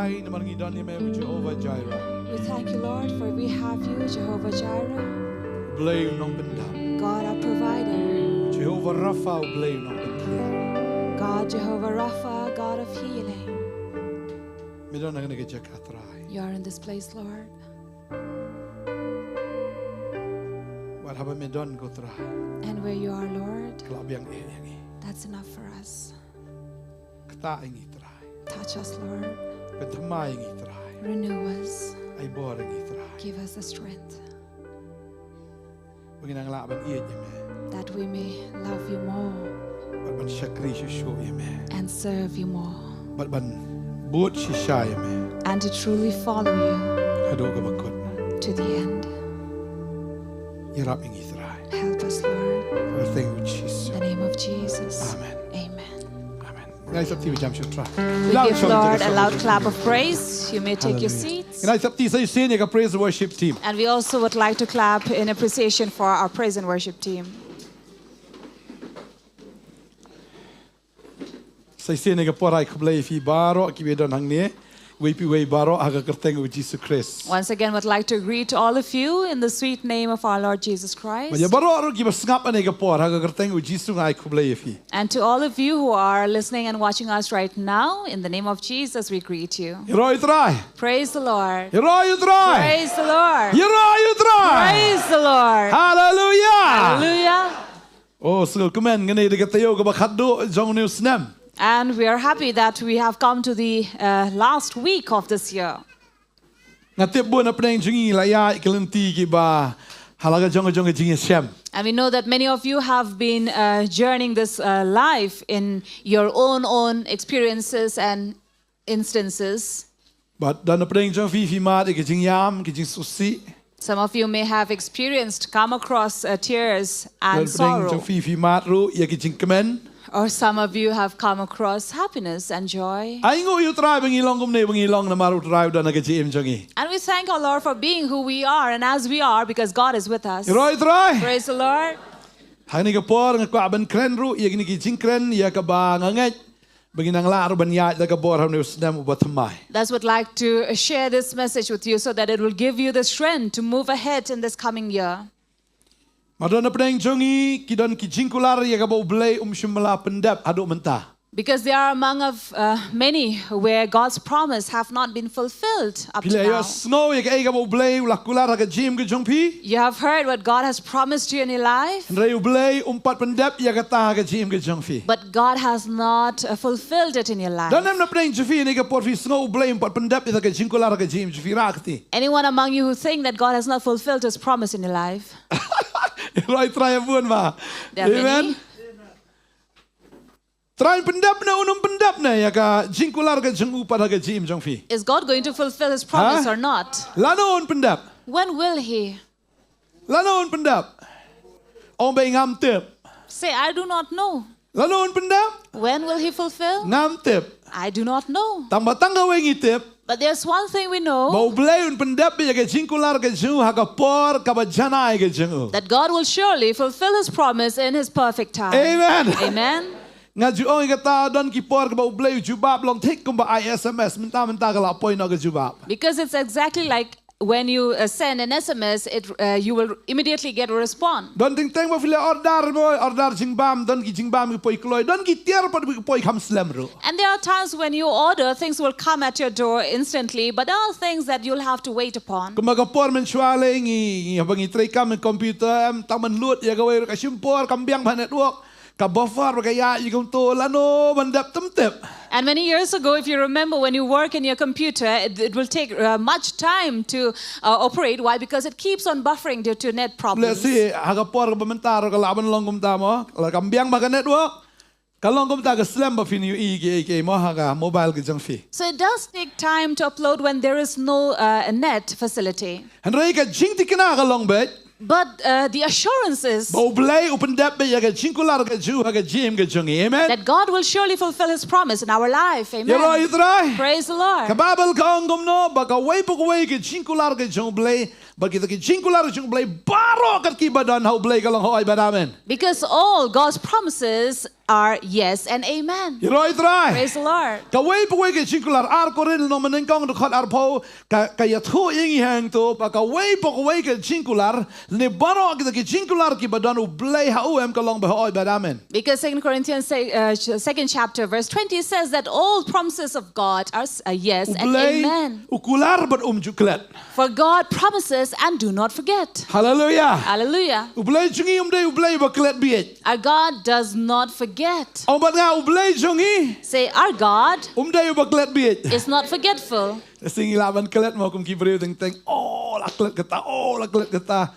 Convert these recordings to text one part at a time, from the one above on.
trai na marangidon ni me Jehovah Jireh. We thank you, Lord, for we have you, Jehovah Jireh. Blay nong bendam. God, our provider. Jehovah Rapha blay nong bendam. God, Jehovah Rapha, God of healing. Midon na ganag trai. You are in this place, Lord. Wat haba midon go trai. And where you are, Lord, Klabyang iyangi. that's enough for us. Kta ingi trai. Touch us, Lord. Bantei ingi trai. Renew us. Ay bor ingi trai. Give us the strength Baginang laban iya me. that we may love you more Bat ban syakri shisho me. and serve you more Bat ban buot shisha me. and to truly follow you Hado ka makot. to the end. Irap ingi trai. Help us, Lord. For the thing which is. In the name of Jesus. Amen. Amen. Amen. Guys, up to you, jam should try. We give Lord a loud clap of praise. You may take your seats. Guys, up to you, say you praise the worship team. And we also would like to clap in appreciation for our praise and worship team. Say you porai kublai fi baro kibedon hangne. We baro aga kerteng with Jesus Christ. Once again, would like to greet all of you in the sweet name of our Lord Jesus Christ. Ya baro aro kiba ngap ane por aga kerteng with Jesus ngai kublai fi. And to all of you who are listening and watching us right now, in the name of Jesus, we greet you. Heroi try. Praise the Lord. Heroi try. Praise the Lord. Heroi try. Praise the Lord. Hallelujah. Hallelujah. Oh, so kumen ngene de katayo ka bakaddo jong news nem. And we are happy that we have come to the last week of this year. Natip bu na pneng jingi la ya ikelenti ki ba halaga jong jingi shem. And we know that many of you have been journeying this life in your own experiences and instances. But dan na pneng jong fi mat ke jing yam ke jing susi. Some of you may have come across tears and sorrow. Dan pneng jong fi mat ru ya ke jing kemen. Or some of you have come across happiness and joy. Ay ngo yu try bangilong kumne bangilong na maru try dan na ke jim jongi. And we thank our Lord for being who we are and as we are because God is with us. Heroi try. Praise the Lord. Hang ni ke por ng kwa ban kren ru ya ni ke jing kren ya ka ba nganget. Baginang la ru ban ya da ka bor ham ne usdam Nongthymmai. That's what I'd like to share this message with you so that it will give you the strength to move ahead in this coming year. Madonna pneng jongi kidon ki jingkular ya ka ba blay shumala pendap adu mentah. Because there are among of many where God's promise have not been fulfilled up to now. Snow ya ka ega ba blay ulakular ka jim ke jongpi. You have heard what God has promised you in your life. Reu blay umpat pendap ya ka ta ka jim ke jongpi. But God has not fulfilled it in your life. Dan na pneng jofi ni ka por fi snow blay umpat pendap ya ka jingkular ka jim jofi rakti. Anyone among you who think that God has not fulfilled his promise in your life? Right try pun ma. Amen. Try pendap na unum pendap na ya ka jingkular ka jeng upad ka jim jongfi. Is God going to fulfill his promise or not? Lanon pendap. When will he? Lanon pendap. Ong bay ngam tep. Say, I do not know. Lanon pendap. When will he fulfill? Ngam tep. I do not know. Tamba tangga wengi tep. But there's one thing we know. Bau blay un pendap ya ka jingkular ka jeng ha ka por ka ba janai ka jeng. That God will surely fulfill his promise in his perfect time. Amen. Amen. Nga ju ong kata don ki por ka ba blay jubab long take kum ba ISMS menta ka la poi no ka jubab. Because it's exactly like when you send an SMS, you will immediately get a response. Don ting teng ba file order jingbam don ki jingbam ki poi kloy don ki tiar pa ki poi kham slam ro. And there are times when you order, things will come at your door instantly, but there are things that you'll have to wait upon. Kumaga por men chuale ngi bangi tray kam computer am taman lut ya gawai ka simpor kambiang ba network ka buffer ka ya igum to lano bandap temtep. And many years ago, if you remember, when you work in your computer, it will take much time to operate. Why? Because it keeps on buffering due to net problems. Let's see, haga por ka bentar ka laban longum ta mo, la kambiang ba ka network. Ka longum ta ka slam ba fin yu ke mo haga mobile ka jang fi. So it does take time to upload when there is no net facility. And rai ka jing tikina ka long bet. But the assurance is that God will surely fulfill his promise in our life. Amen. Praise the Lord. Because all God's promises are yes and amen. Hiroi trai. Praise the Lord. Ka wei pa wei ke singular ar korin no manen kong khot ar pho ka ya thu ing hang to pa ka wei ke singular ne baro ke singular ki badan u blei ha u em ka long ba oi ba amen. Because 2 Corinthians second chapter verse 20 says that all promises of God are yes and amen. Ukular but juklet. For God promises and do not forget. Hallelujah. Hallelujah. U blei chungi de u blei ba klet biet. Our God does not forget. Ông bạn ngào blei chungi. Say, our God Day ba klet biet. is not forgetful. Sing la ban klet mo kum ki breu teng oh la klet kata.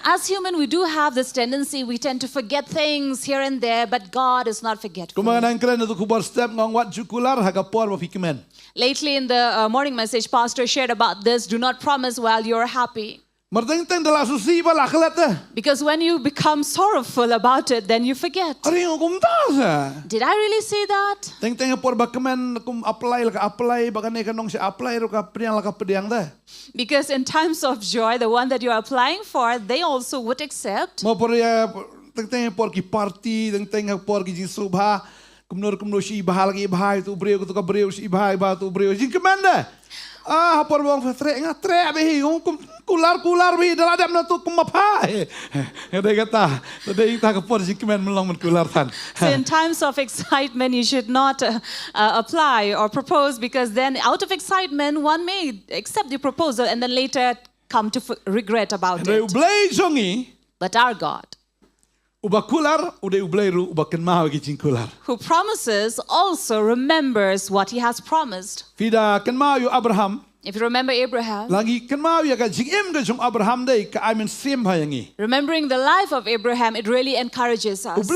As human, we do have this tendency. We tend to forget things here and there, but God is not forgetful. Lately in the morning message, Pastor shared about this. Do not promise while you're happy. Because when you become sorrowful about it, then you forget. Did I really say that? Because in times of joy, the one that you are applying for, they also would accept. Kular bi dalam dia menentu kumapai. So in times of excitement, you should not apply or propose, because then out of excitement, one may accept the proposal and then later come to regret about it. But our God, who promises, also remembers what he has promised. If you remember Abraham, remembering the life of Abraham, it really encourages us.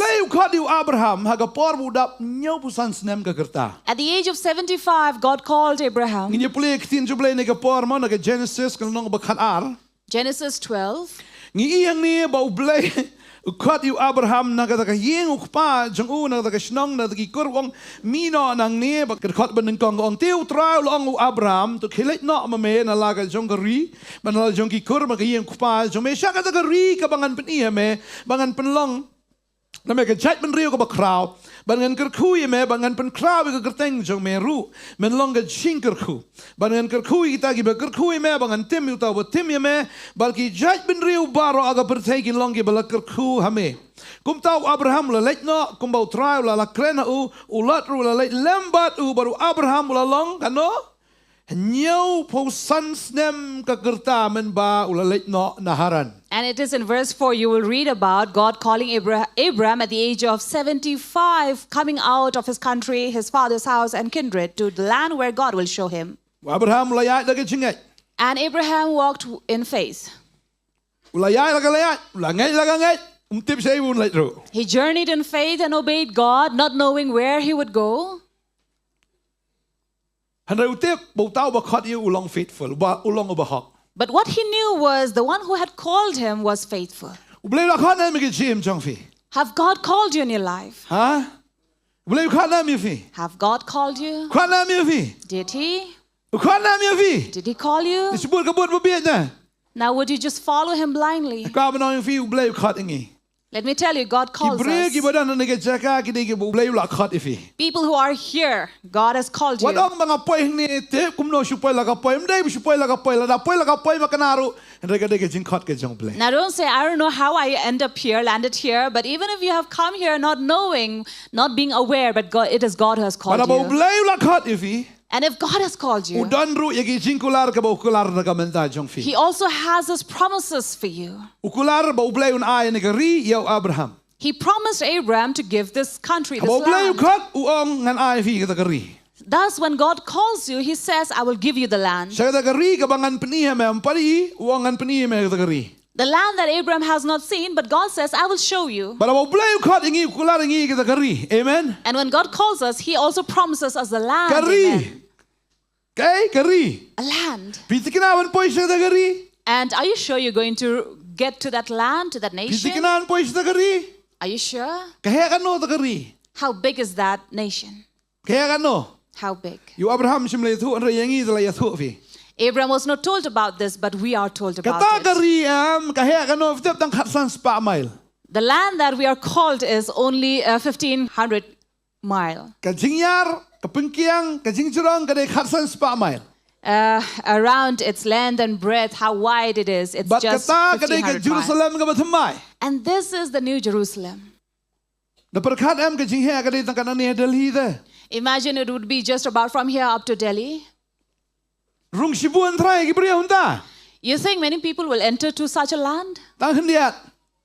At the age of 75, God called Abraham. Genesis 12. Ukhat yu Abraham naga yeng ukpa jong u naga shnong naga kurwong mino nang ne bak khat ban kong ong tiu trao long Abraham to khilet no ma me na laga jong gari ban la jong ki kur ma yeng ukpa jong me shaka da gari ka bangan pen i me bangan pen long na me ka chat ban riu ka ba kraw bangan ker khu me bangan pen kraw ka kerteng jong me ru men long ga ching ker khu bangan ker khu kita ki ba ker khu me bangan tim yu ta ba tim me balki chat ban riu baro aga perthai ki long ki ba ker khu hame kum tau Abraham la lek no kum ba trial la krena u ulat ru la lek lembat u baru Abraham la long kano Nyau po sans nem ka kerta men ba ula lek no naharan. And it is in verse 4 you will read about God calling Abraham at the age of 75, coming out of his country, his father's house and kindred, to the land where God will show him. And Abraham walked in faith. He journeyed in faith and obeyed God, not knowing where he would go. But what he knew was the one who had called him was faithful. Have God called you in your life? Have God called you? Did he? Did he call you? Now would you just follow him blindly? Let me tell you, God calls us. People who are here, God has called you. Now don't say, I don't know how I landed here, but even if you have come here not knowing, not being aware, but God, it is God who has called you. And if God has called you, He also has His promises for you. He promised Abraham to give this country, this land. Thus, when God calls you, He says, I will give you the land. The land that Abraham has not seen, but God says, I will show you. Amen. And when God calls us, He also promises us the land. Amen. A land. And are you sure you're going to get to that land, to that nation? Are you sure? How big is that nation? How big? Abraham was not told about this, but we are told about it. The land that we are called is only 1,500 mile. Ka jingyar, ka pengkiang, ka jingjurong, ka de khatsan spa mile. Around its length and breadth, how wide it is. It's But just kata ka de ka 1,500 miles. Jerusalem ka Bantei. And this is the New Jerusalem. Da perkhat em ka jinghe ka de tang kana ne Delhi de. Imagine it would be just about from here up to Delhi. Rung sibuan trai ki bria hunta. You think many people will enter to such a land? Tang khendiat.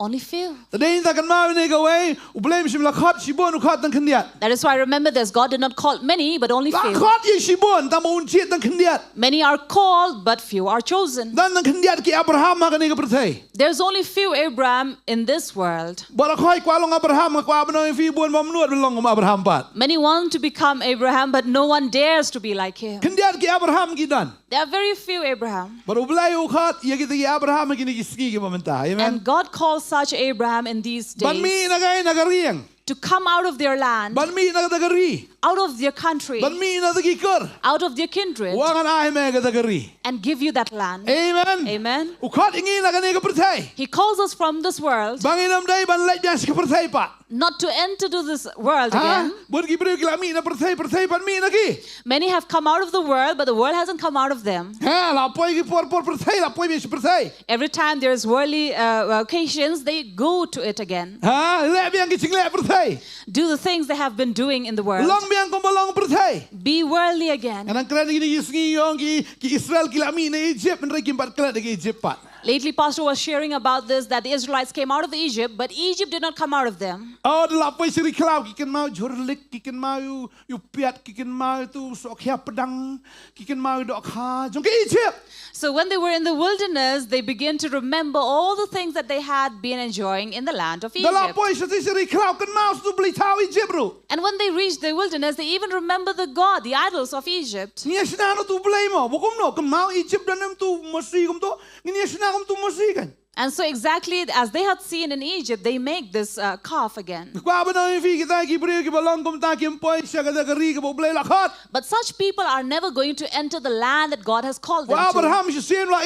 Only few. Da de ta kan ma ne ka wei, u blame sim la khat sibuan u khat tang khendiat. That is why remember this. God did not call many, but only La few. khat ye sibuan ta maun chiat tang khendiat. Many are called, but few are chosen. Dan tang khendiat ki Abraham ma ka ne ka Bantei. There's only few Abraham in this world. Bara khoi kwa long Abraham ka kwa bano fi buan mam nuat long Abraham pat. Many want to become Abraham, but no one dares to be like him. Khendiat ki Abraham ki dan. There are very few Abraham. Bara u blai u khat ye ki Abraham ki ne ki ski ki mamenta. Amen. And God calls such Abraham in these Ban mi days na kai na kariang. to come out of their land, Ban mi na ka gari. out of their country, Ban mi na ki kor. out of their kindred, Wa kan ai me ka gari. and give you that land. Amen. Amen. U khat ingi na ka ne ka Bantei. He calls us from this world Banginam dai ban lek jas ka Bantei pa. not to enter to this world Ha? again. Bun ki brio ki la mi na Bantei ban mi na ki. Many have come out of the world, but the world hasn't come out of them. Ha la poi ki por Bantei la poi bi Bantei. Every time there's worldly occasions, they go to it again. Ha le biang ki ching le Bantei. Do the things they have been doing in the world. Long biang ko balong Bantei. Be worldly again. Anang kran ni yisngi yong ki Israel ki la mi na Egypt men ki pat klan ki Egypt pat. Lately, Pastor was sharing about this, that the Israelites came out of Egypt, but Egypt did not come out of them. Oh, the la poi siri klau ki kan mau jorlik ki kan mau yu piat ki kan mau tu so khia pedang ki kan mau do kha jong ki Egypt. So when they were in the wilderness, they began to remember all the things that they had been enjoying in the land of The la Egypt. poi siri klau kan mau tu beli tau Egypt bro. And when they reached the wilderness, they even remember the god, the idols of Egypt. Ni sina no tu beli mo, bokom no kan mau Egypt danem tu masi kum to, ni sina kum tu masi kan. And so exactly as they had seen in Egypt, they make this calf again. Kwa ba no fi kita ki brio ki balong kum ta ki poi sa ka da ri ka bo beli la khat. But such people are never going to enter the land that God has called them Wa to. Abraham si sien la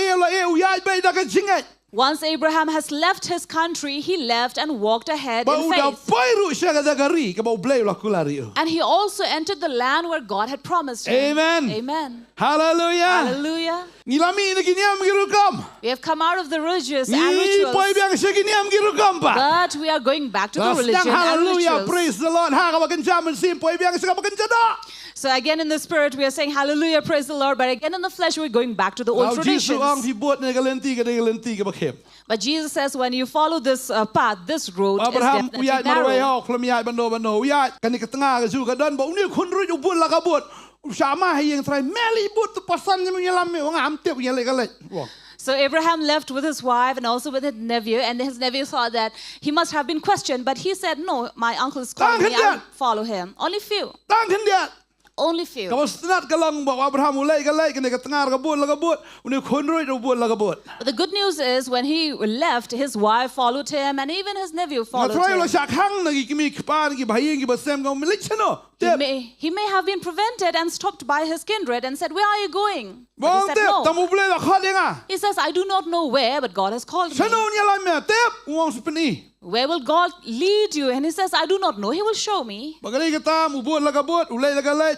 u ya bei da ka jingai. Once Abraham has left his country, he left and walked ahead Ba in u da faith. poi ru sa ka da ri ka bo beli la kulari. And he also entered the land where God had promised him. Amen. Amen. Hallelujah. Hallelujah. Ni la mi na ki niam ki ru kam. We have come out of the religious and Ni poi rituals, biang sa ki niam ki ru kam pa. but we are going back to the Last religion and hallelujah, rituals. praise the Lord. Ha ka ba kan jam sin poi biang sa ka ba kan jada. So again in the spirit, we are saying hallelujah, praise the Lord. But again in the flesh, we're going back to the old Jesus ang traditions. fi bot na galenti ka ba khem. But Jesus says when you follow this path, this road is Abraham definitely uyat marway narrow. ho khlom yai bando uyat kan ka tanga ka su ka don ba uni khun ru u bot la ka bot. Sama hayeng try meli bot tu pasan ni menyelam me wang am te punya le ka le. So Abraham left with his wife and also with his nephew, and his nephew thought that he must have been questioned, but he said, no, my uncle is calling me, I will follow him. Only few. Tang kan dia. Only few. Ka wasnat ka lang ba Abraham ulai kan ka tanga ka bot la ka bot. Uni khun ru u bot la ka bot. But the good news is when he left, his wife followed him, and even his nephew Na followed try lo him. sha khang na ki mi pa ki bhai ki basem ka mi chano. He may have been prevented and stopped by his kindred and said, where are you going? But Bang he said, te no. tamu bole la khat denga. He says, I do not know where, but God has called me. Chano ni la me te wang supeni. Where will God lead you? And he says, I do not know. He will show me. Bagai kata mu bot la ka bot ulai la ka le.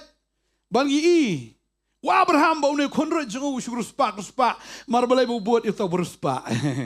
Ban gi i. Wa Abraham ba uni khun ru jung u ruspa mar balai bu bot ita ruspa.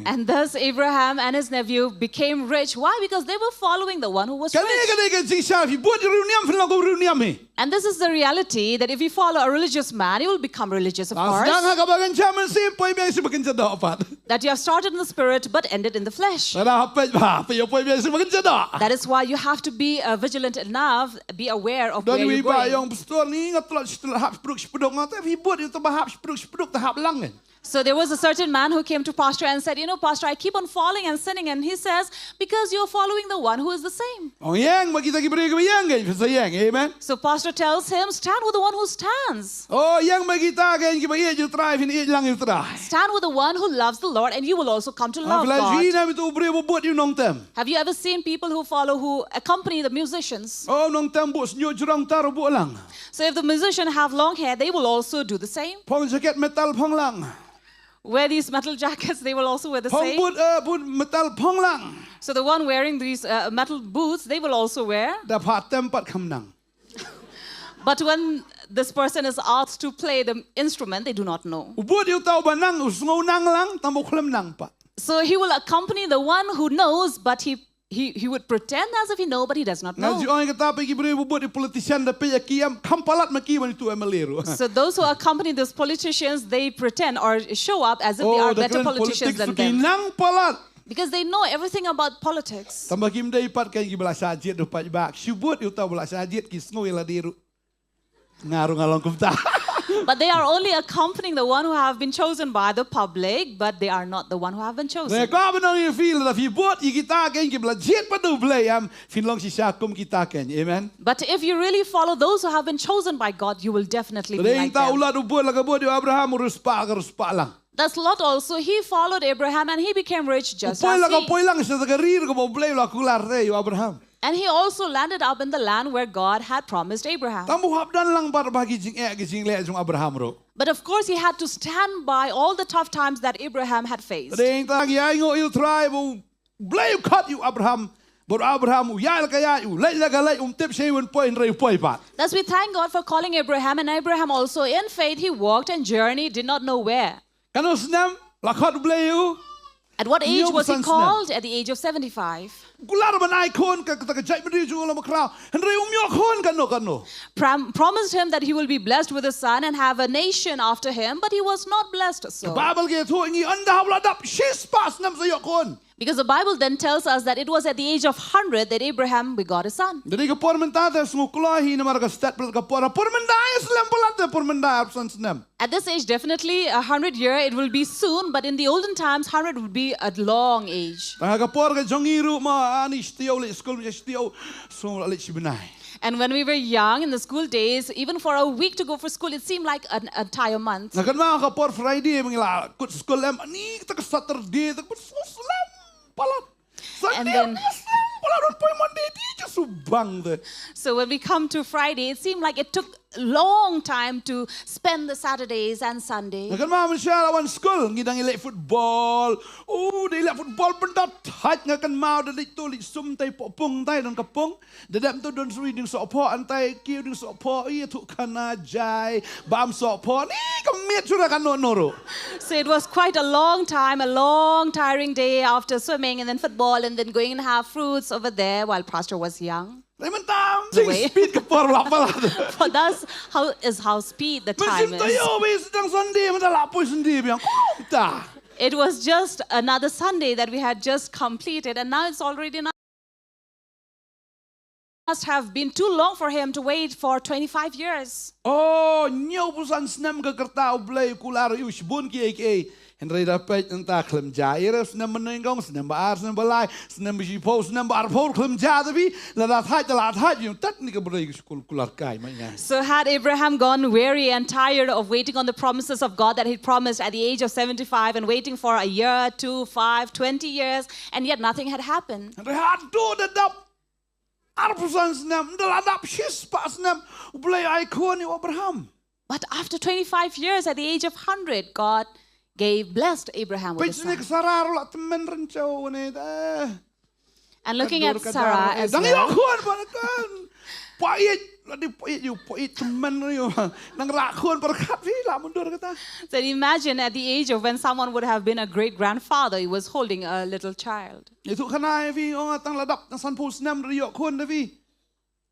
And thus Abraham and his nephew became rich. Why? Because they were following the one who was Kani rich. ka jing sha fi bot ru niam fin la ko ru niam he. And this is the reality that if you follow a religious man, he will become religious, of Asang course. ha ka ba kan chaman si poi biang si bakin jada pat. That you have started in the spirit but ended in the flesh. Ada hapet ba pe yo poi biang si bakin jada. That is why you have to be vigilant enough, be aware of where Don you're wi ba going. yong pastor ni ngat hap spruk spudok ngata fi bot ito ba hap spruk ta hap lang. So there was a certain man who came to Pastor and said, Pastor, I keep on falling and sinning. And he says, because you're following the one who is the same. Oh yang makita ki beri ka yang ke sa yang. Amen. So Pastor tells him, stand with the one who stands. Oh yang makita ka ki ba ye ju try fin ye lang yu try. Stand with the one who loves the Lord, and you will also come to love Vla God. ji na mi tu bre bo bot yu Nongthymmai. Have you ever seen people who accompany the musicians? Oh Nongthymmai bot nyu jurang tar bo lang. So if the musician have long hair, they will also do the same. Phong jacket metal phong lang. wear these metal jackets, they will also wear the Phong same. bút metal phong lang. So the one wearing these metal boots, they will also wear. Da phat tempat kham nang. But when this person is asked to play the instrument, they do not know. Ubut yu tau banang usngau nang lang tambo khlem nang pat. So he will accompany the one who knows, but he would pretend as if he knows, but he does not know. Ngaji orang kata pergi beri ubut di politician da pe yakiam kampalat maki wan itu emeleru. So those who accompany these politicians, they pretend or show up as if they are better politicians than them. Nang palat. Because they know everything about politics. Tambah kim dai pat kan gi belah sajid do pat bak. Subut yu tau belah sajid ki sngo ila diru. Ngaru ngalong kumta. But they are only accompanying the one who have been chosen by the public, but they are not the one who have been chosen. Ne ka benang you feel that if you bought you kita kan ki belah jit pat do blai am finlong si syakum kita kan. Amen. But if you really follow those who have been chosen by God, you will definitely be like ta them. ulat ubut la ka bot Abraham urus pa lang. Thus Lot also, he followed Abraham and he became rich just Poi la as ka he. poi lang sa garir ko mo blai la kular re you Abraham. And he also landed up in the land where God had promised Abraham. Tambu hapdan lang bar bagi jing le jung Abraham ro. But of course, he had to stand by all the tough times that Abraham had faced. Deng ta gi ai ngo il tribe blai cut you Abraham. But Abraham ya ka ya you lai la ka lai tip sei wen poi re poi pat. Thus we thank God for calling Abraham, and Abraham also in faith he walked and journeyed, did not know where. Kanu snam la cut blai you. At what age was he Niyong called? At the age of 75. Gular ban ai kon ka ka jai mri ju la makrao. Henry umyo kon kanu. Promised him that he will be blessed with a son and have a nation after him, but he was not blessed so. Bible ge thu ngi anda hawla dap shis pas nam sa kon. Because the Bible then tells us that it was at the age of 100 that Abraham begot a son. Jadi ka pormenta ta smukla hi na marga stat pel ka pormenta islam pelat ta pormenta absence nam. At this age, definitely 100 year, it will be soon, but in the olden times, 100 would be a long age. Ta ka por ka jongiru ma ani stio le school me stio so le sibnai. And when we were young in the school days, even for a week to go for school, it seemed like an entire month. Na kan ma ka por Friday mengila kut school am ni ta ka Saturday ta slam palat. And then- palat poi Monday di just subang de. So when we come to Friday, it seemed like it took a long time to spend the Saturdays and Sundays. Na kan ma masyala wan school ngidang ile football. De ile football pendat hat nga kan mau de tu li sum tai popung tai don kapung. De dam tu don sui ding so po antai kiu ding so po I tu kana jai bam so po ni kamit sura kan noro. So it was quite a long time, a long tiring day after swimming and then football and then going and have fruits over there while Pastor was young. Lemen tam The sing way. speed ka por la pala. For that's how speed the time Mesim is. tayo wis dang Sunday man la po sendi biang ta. It was just another Sunday that we had just completed, and now it's already not. Must have been too long for him to wait for 25 years. Oh, nyaw pusan snam ka kerta blay kular yu sbun ki ke. Henry dapat entah klem jair snam menengong snam baar snam balai snam bisi po snam baar po klem ja tapi la hat yu tat ni ka blay kular kai mai ngai. So had Abraham gone weary and tired of waiting on the promises of God that he promised at the age of 75 and waiting for a year, 2, 5, 20 years, and yet nothing had happened. Henry hat do the dap. Arpusan snam daladap shis pas snam blay icon yu Abraham. But after 25 years, at the age of 100, God blessed Abraham with a son. Pejnik sarar la temen rencau ni dah. And looking at Sarah as Dang well, yakun balakan. Pait ladi pait you pait temen you. Nang rakun berkat fi la mundur kata. so imagine at the age of when someone would have been a great-grandfather, he was holding a little child. Itu kanai fi orang tang ladap tang san pus nam riok kun dah fi.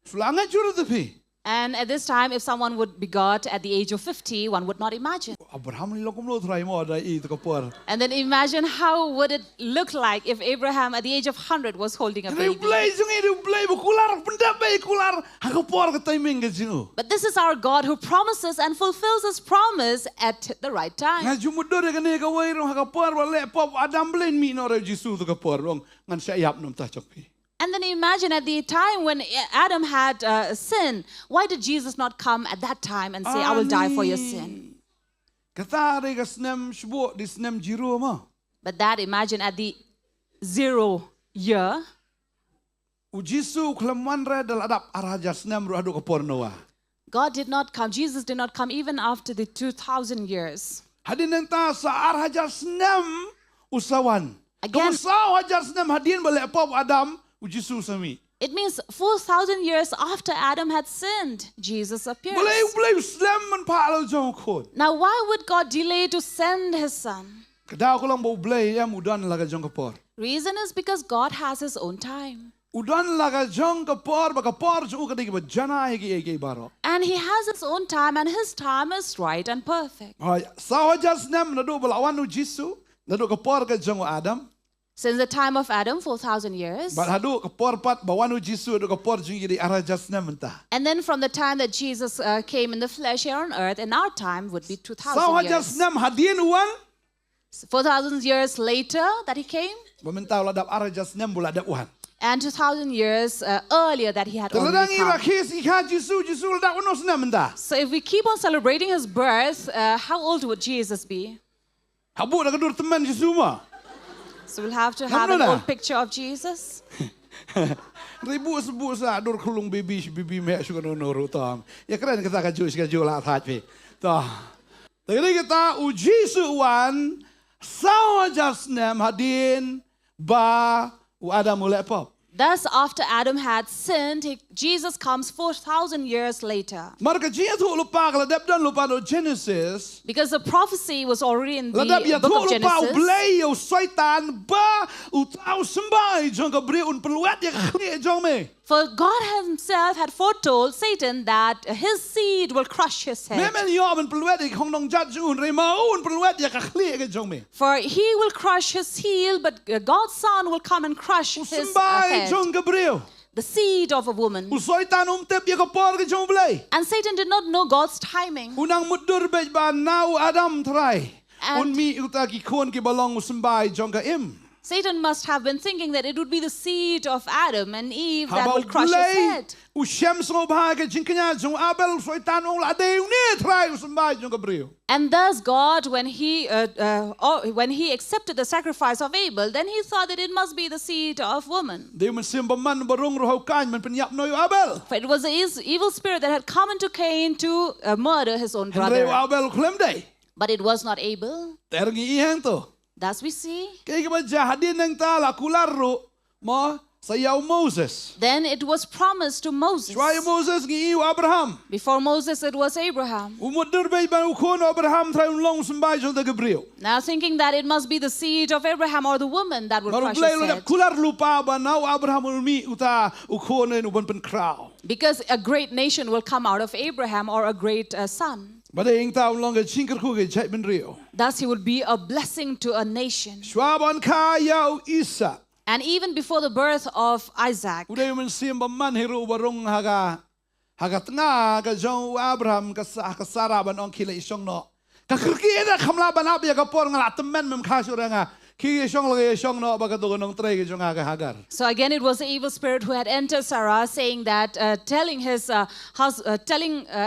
Sulangat juru dah fi. And at this time, if someone would be begot at the age of 50, one would not imagine. Abraham ni lokum lo try mo dah I tu kapor. And then imagine how would it look like if Abraham at the age of 100 was holding a Ni baby. blay sungai ni blay bukular pendap bay kular. Hakapor ke timing ke jingu. But this is our God who promises and fulfills his promise at the right time. Ngai jumudur ke ni ke wai rong hakapor balik pop Adam blay mi no re Jisu tu kapor rong ngan syayap nom tah cok fi. And then imagine at the time when Adam had sin, why did Jesus not come at that time and say, I will die for your sin? Kata re ke senam sebut di senam jiru mah. But that, imagine at the 0 year, Jisu kelaman re dal adap araja senam ru adu kapor Noah. God did not come, Jesus did not come even after the 2,000 years. Hadin nang ta sa hajar senam usawan. Again- Usaw hajar senam hadin balik pop Adam ujisu sami. It means 4,000 years after Adam had sinned, Jesus appears. Boleh senam man palo jong khod. Now, why would God delay to send his son? Kedau ko lang boleh ya mudan laga jong kapor. Reason is because God has his own time. Udan laga jong kapor ba kapor jong kadigi ba jana egi baro. And he has his own time, and his time is right and perfect. Hai saw hajar senam nado balawan ujisu nado kapor ka jong Adam. Since the time of Adam, 4,000 years. But hadu kapor pat bawan ujisu nado kapor jong iri hajar senam mentah. And then from the time that Jesus came in the flesh here on earth, and our time would be Saw 2,000 hajar years. senam hadin uwan. 4,000 years later that he came, Bamentau ladap hajar senam bula adap uwan. and 2,000 years earlier that he had already Teladang ira come. kis ikha jisu ladap uno senam mentah. So if we keep on celebrating his birth, how old would Jesus be? Habu nak kedur teman jisu mah. So we'll have to have an Nampak old tak? picture of Jesus. Ribu sebut sa adur kulung bibi me suka nono tam. Ya keren kita kaju la that pe. Ta. Tadi kita uji suwan saw just nem hadin ba u Adam mulai pop. Thus, after Adam had sinned, Jesus comes 4,000 years later. Marka dia tu lupa kalau ladap dan lupa do Genesis. Because the prophecy was already in the Ladap ya tu book of lupa Genesis. blay o syaitan ba u tau sembai jong ka beri un peluat ya khni jong me. For God himself had foretold Satan that his seed will crush his head. Memang yo man peluat ik hong nong jat un remau un peluat ya khli ke jong me. For he will crush his heel, but God's son will come and crush his Sembai head. jong ka beri. The seed of a woman. U syaitan tep ya kapor ke jong blay. And Satan did not know God's timing. Unang mudur bej ba nau Adam try. And- Un mi uta ki kon ki balong sembai jong ka im. Satan must have been thinking that it would be the seed of Adam and Eve that Habau would crush his blay head. u shem so ba ke jinkanya jong Abel syaitan ong la deu ni try u sembai jong ka beri. And thus God, when he accepted the sacrifice of Abel, then he thought that it must be the seed of woman. Deu men sim man barong roh kan man penyap no Abel. For it was the evil spirit that had come into Cain to murder his own Henry brother. Abel klem dai. But it was not Abel. Tergi ihang tu. Thus we see. Kaya ka ba jahadin nang tala kularu mo sayaw Moses. Then it was promised to Moses. Swaya Moses ngi iu Abraham. Before Moses, it was Abraham. Umudur bay ba ukon Abraham try long sembai jong ta Gabriel. Now thinking that it must be the seed of Abraham or the woman that would Baru crush blay his lo head. kular lupa ba nau Abraham ulmi uta ukon uban pen krau. Because a great nation will come out of Abraham or a great son. Bada ing tau long ke chingker ku ke chai ben rio. Thus he would be a blessing to a nation. Swaban kaya Isa. And even before the birth of Isaac, Uday men sim ba man hiru barong haga tengah ka jong Abraham ka Sarah ban ong kila isong no. Ka kirki eda khamla ban ab ya ka por ngala temen mem kha suranga. Ki isong lagi isong no ba ka to nong tray ke jong Hagar. so again it was the evil spirit who had entered Sarah, saying that, telling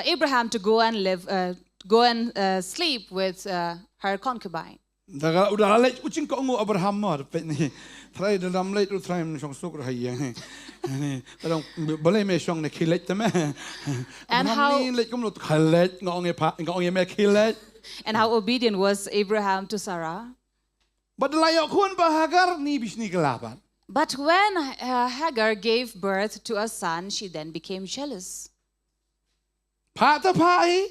Abraham to go and sleep with her concubine. Daga udah lek ucing ko ngu Abraham mo pe ni. Try dalam lek tu try song suk ra yang. Ni tadong boleh me song ne kilet teme. And how- ni lek kum lu kilet ngong e pa ngong e me kilet. And how obedient was Abraham to Sarah. Badlayo kun ba Hagar ni bisni kelapan. But when Hagar gave birth to a son, she then became jealous. Pa ta pai.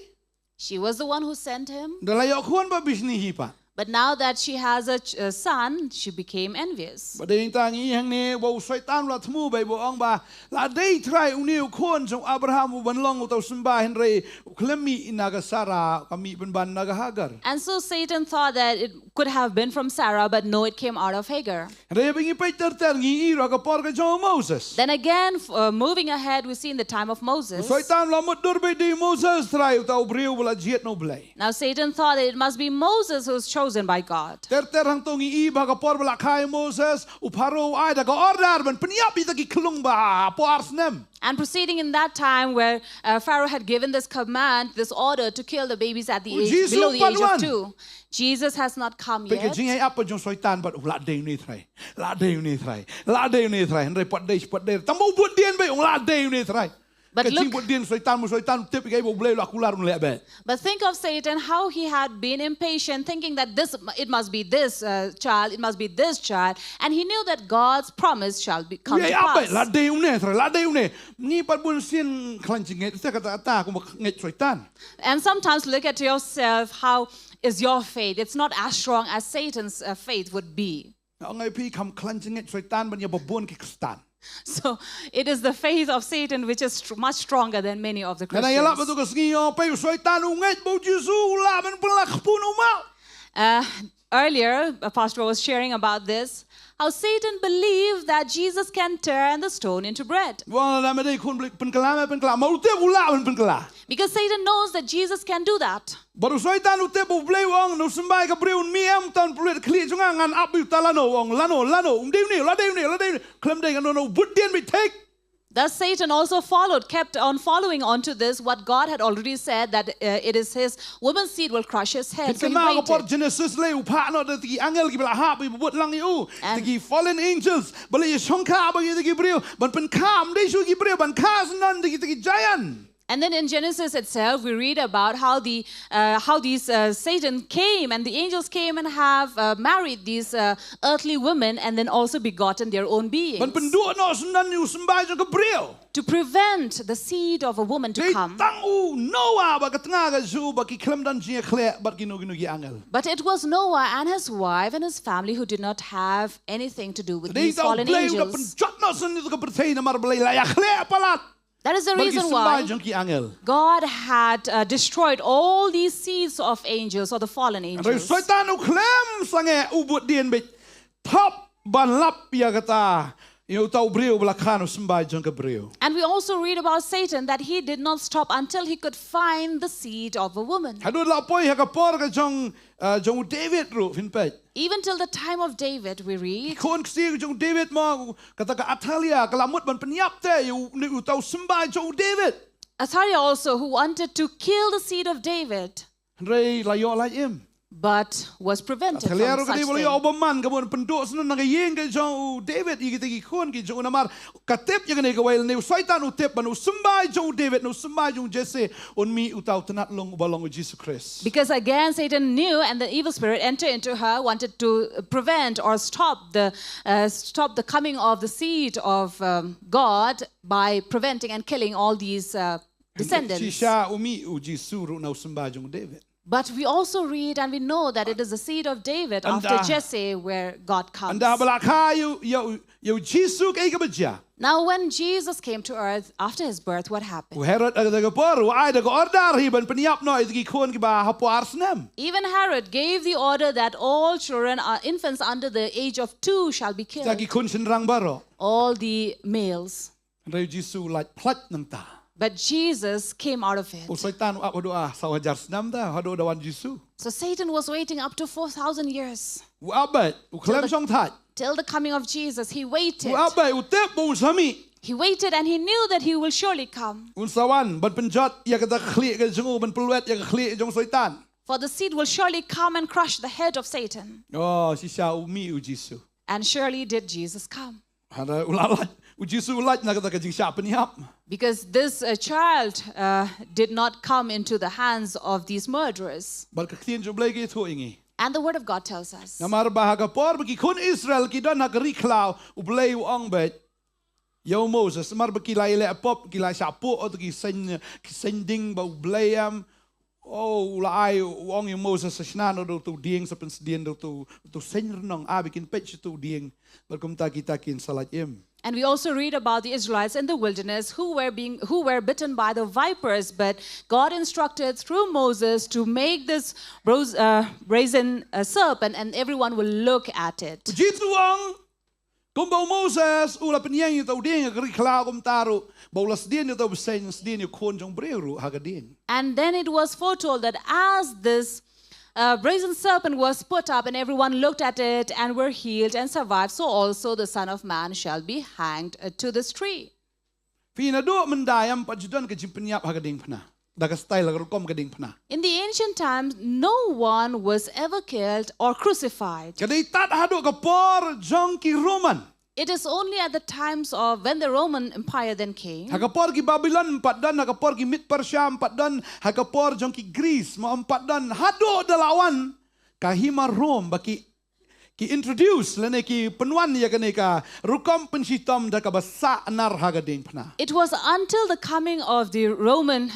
She was the one who sent him. Dalayo kun ba bisni hipa. But now that she has a son, she became envious. Badai tangi hang ni wo syaitan la tmu bai bo ong ba la dei try uniu kon jong Abraham ban long utau sembah henry klemi inaga Sarah kami ban naga Hagar. And so Satan thought that it could have been from Sarah, but no, it came out of Hagar. Henry bingi pai ter ngi ira ka por ka jong Moses. Then again, moving ahead, we see in the time of Moses. Syaitan la mudur bai di Moses try utau briu bala jiet no blai. Now Satan thought that it must be Moses who was chosen by God. Ter hang tongi iba ka por bala kai Moses uparo ai da ka order ban peniap ita ki klung ba por snem. And proceeding in that time where Pharaoh had given this command, this order to kill the babies at the age, Jesus below the age paduan. of 2. Jesus has not come Peke yet. jing ai apa jong syaitan bat la dei ni try. La dei ni try. La dei ni try. Henry pat dei tambo buat dien bai la dei ni try. But Kecing look- buat dia syaitan tip ikai boleh lah kular mulai be. But think of Satan, how he had been impatient, thinking that it must be this child, it must be this child, and he knew that God's promise shall come to Ya apa? pass. Ladai une. Ni pat bun sin kelancing nget. Saya kata aku nget syaitan. And sometimes look at yourself, how is your faith? It's not as strong as Satan's faith would be. Ngai pi kam kelancing nget syaitan ban ya babun ke Kristen. So it is the faith of Satan which is much stronger than many of the Karena ya lah Christians. betul ke sengi apa syaitan nget bau Yesus lah men pelak pun mau. Earlier, a pastor was sharing about this, how Satan believed that Jesus can turn the stone into bread. Wah, dah mesti kun penkelam mau tip ulah men penkelah. Because Satan knows that Jesus can do that. Baru syaitan utip bu blai wong no sembai ka briun miam tan pulit kli junga ngan abu talano wong lano ladai klem dai kan no budien bi take. Thus Satan also kept on following on to this, what God had already said, that it is his woman's seed will crush his head. So he Kenal ka por waited. Genesis le upa no tigi angel ki bela hap buat lang iu And- tigi fallen angels beli songka bagi tigi briu ban pen kam dai su ki briu ban kas nan tigi giant. And then in Genesis itself, we read about how these Satan came and the angels came and have married these earthly women and then also begotten their own beings Ban pen du no sunan ni sembai jong ka briu. to prevent the seed of a woman to Dei come. tang u Noah ba ka tengah ka zu ba ki klem dan jing khle ba ki no gi angel. But it was Noah and his wife and his family who did not have anything to do with Dei these tau fallen blai ka pen angels. jot no sun ni ka perthai na mar blai la ya khle palat. That is the Bagi reason sembai why jong ki angel. God had destroyed all these seeds of angels or the fallen Rồi angels. syaitan u klem sange ubut dien be top ban lap ya kata you tau briu belakano sembai jong ka briu. And we also read about Satan that he did not stop until he could find the seed of a woman. Hadu la poi ha ka por ka jong jong David ru fin pe. Even till the time of David, we read, Kon si jong David mo kata ka Atalia kalamut ban penyap te you tau sembai jong David. Athaliah also, who wanted to kill the seed of David, Rei la yo la im. but was prevented from Kaliaro ka such di boleh thing. obaman ka bon penduk senen na yeng ka jong David i kita ki kon ki jong namar katep ya ka wail ne syaitan utep ban sembai jong David no sembai jong Jesse on mi utau tenat long balong Jesus Christ. Because again, Satan knew, and the evil spirit entered into her, wanted to prevent or stop the coming of the seed of God by preventing and killing all these descendants. Shisha umi uji suru na sembai jong David. But we also read and we know that it is the seed of David Anda- after Jesse where God comes. Anda belaka you Jesus kay ka baja. Now, when Jesus came to earth after his birth, what happened? Herod aga ga por ai da order hiban peniap no itgi kon ki ba hapo arsnem. Even Herod gave the order that all children, infants under the age of 2, shall be killed. Sagi kun senrang baro. All the males. Rai Jesus like plat nang ta. But Jesus came out of it. O syaitan up doa sawajar senam da hado dawan Jesus. So Satan was waiting up to 4,000 years. U abat u klem song that. Till the coming of Jesus, he waited. U abat u tep bu sami. He waited and he knew that he will surely come. Un sawan ban penjot ya kata khli ka jengu ban peluet ya khli jong syaitan. For the seed will surely come and crush the head of Satan. Oh shisha umi u Jesus. And surely did Jesus come. Hada ulalat u Jesus ulat na kata ka jing sha peniap. Because this child did not come into the hands of these murderers. Bal ka tien jo blai ke tho ingi. And the word of God tells us. Namar bahaga por bagi kun Israel ki don hagri klau u blai u ong bet. Yo Moses mar baki lai le pop ki lai sa po o ki sending ba u blai am. Oh la ai u ong yo Moses sa snano do tu dieng sa pensdien do tu sen renong abikin pech tu dieng. Berkum ta kita kin salat im. And we also read about the Israelites in the wilderness who were bitten by the vipers, but God instructed through Moses to make this brazen serpent, and everyone will look at it. Jitu ong kumbau Moses ula penyang yu tau dieng hagri klau kum taru. Baulas dien yu tau besen dien yu kon jong breuru hagadien. And then it was foretold that as this brazen serpent was put up and everyone looked at it and were healed and survived, so also the Son of Man shall be hanged to this tree. Pina do mendayam pajudan ke jimpenyap hagading pna. Daga style rukom gading pna. In the ancient times, no one was ever killed or crucified. Kadai tat hadu ke por jong ki Roman. It is only at the times of when the Roman Empire then came. Hagapor ki Babylon 4 dan, hagapor ki Mid Persia 4 dan, hagapor jong ki Greece ma 4 dan, hado dalawan kahima Rome baki ki introduce lene ki penuan ya kene ka rukom pensitom da ka basa nar hagading pna. It was until the coming of the Roman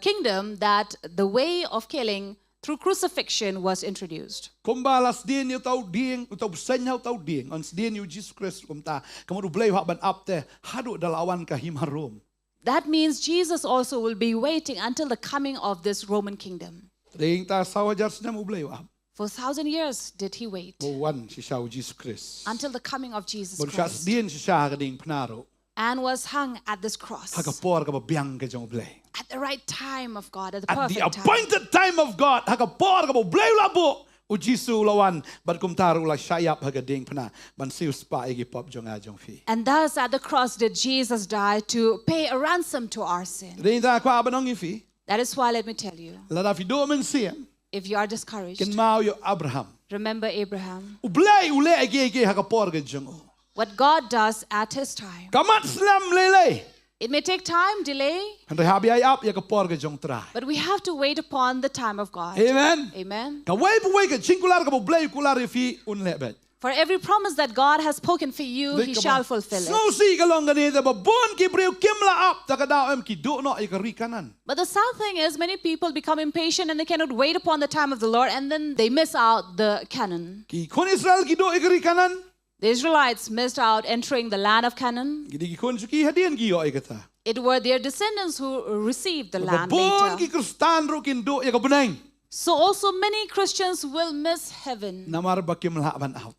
kingdom that the way of killing through crucifixion was introduced. Kumbalas din yu tau ding, utau senyaw tau ding, ons din yu Jesus Christ kumta, kamu blay hak ban apte, hado dalawan kahima Rome. That means Jesus also will be waiting until the coming of this Roman kingdom. Ding ta sawajar senya mu blay wap. For 1,000 years did he wait Wan si shaw Jesus Christ. until the coming of Jesus Bon syas Christ din si sya kading pnaro. and was hung at this cross Hagapor ka biang ka jong blay. at the right time of God, at the At the perfect time. appointed time of God, hagapor ka blay labo. Ujisu lawan, bad kumtaru la syayap hagading pna, ban sius pa igi pop jong ajong fi. And thus at the cross did Jesus die to pay a ransom to our sin. Ding ta kwa abanong ifi, That is why let me tell you, la fi do men siem, if you are discouraged, ken mau yo Abraham. remember Abraham. Ublay ule agi hagapor ka jong. What God does at his time. Kamat slam lele. It may take time, delay, Henry habi ay up ya kapor ka jong try. but we have to wait upon the time of God. Amen. Amen. Ka way po way ka chingular ka blay kular fi unlebet. For every promise that God has spoken for you, he shall fulfill it. Snow si kalong ganito ba bon ki breu kimla up ta kadao em ki do no ay karikanan. But the sad thing is, many people become impatient and they cannot wait upon the time of the Lord, and then they miss out the canon. Ki kon Israel ki do ay karikanan. The Israelites missed out entering the land of Canaan. Gidi ki kon suki hadian ki yo ay kata. It were their descendants who received the land Bon ki later. Kristan ro kin do ay kabeneng. So also many Christians will miss heaven Namar ba kimla ban out.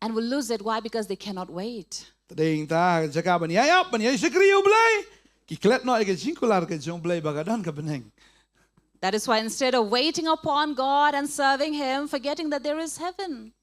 and will lose it. Why? Because they cannot wait. Tading ta jaka ban ay up ban ay sikri yo blay. Ki klet no ay ka chingular ka jong blay bagadan ka beneng. That is why instead of waiting upon God and serving Him, forgetting that there is heaven.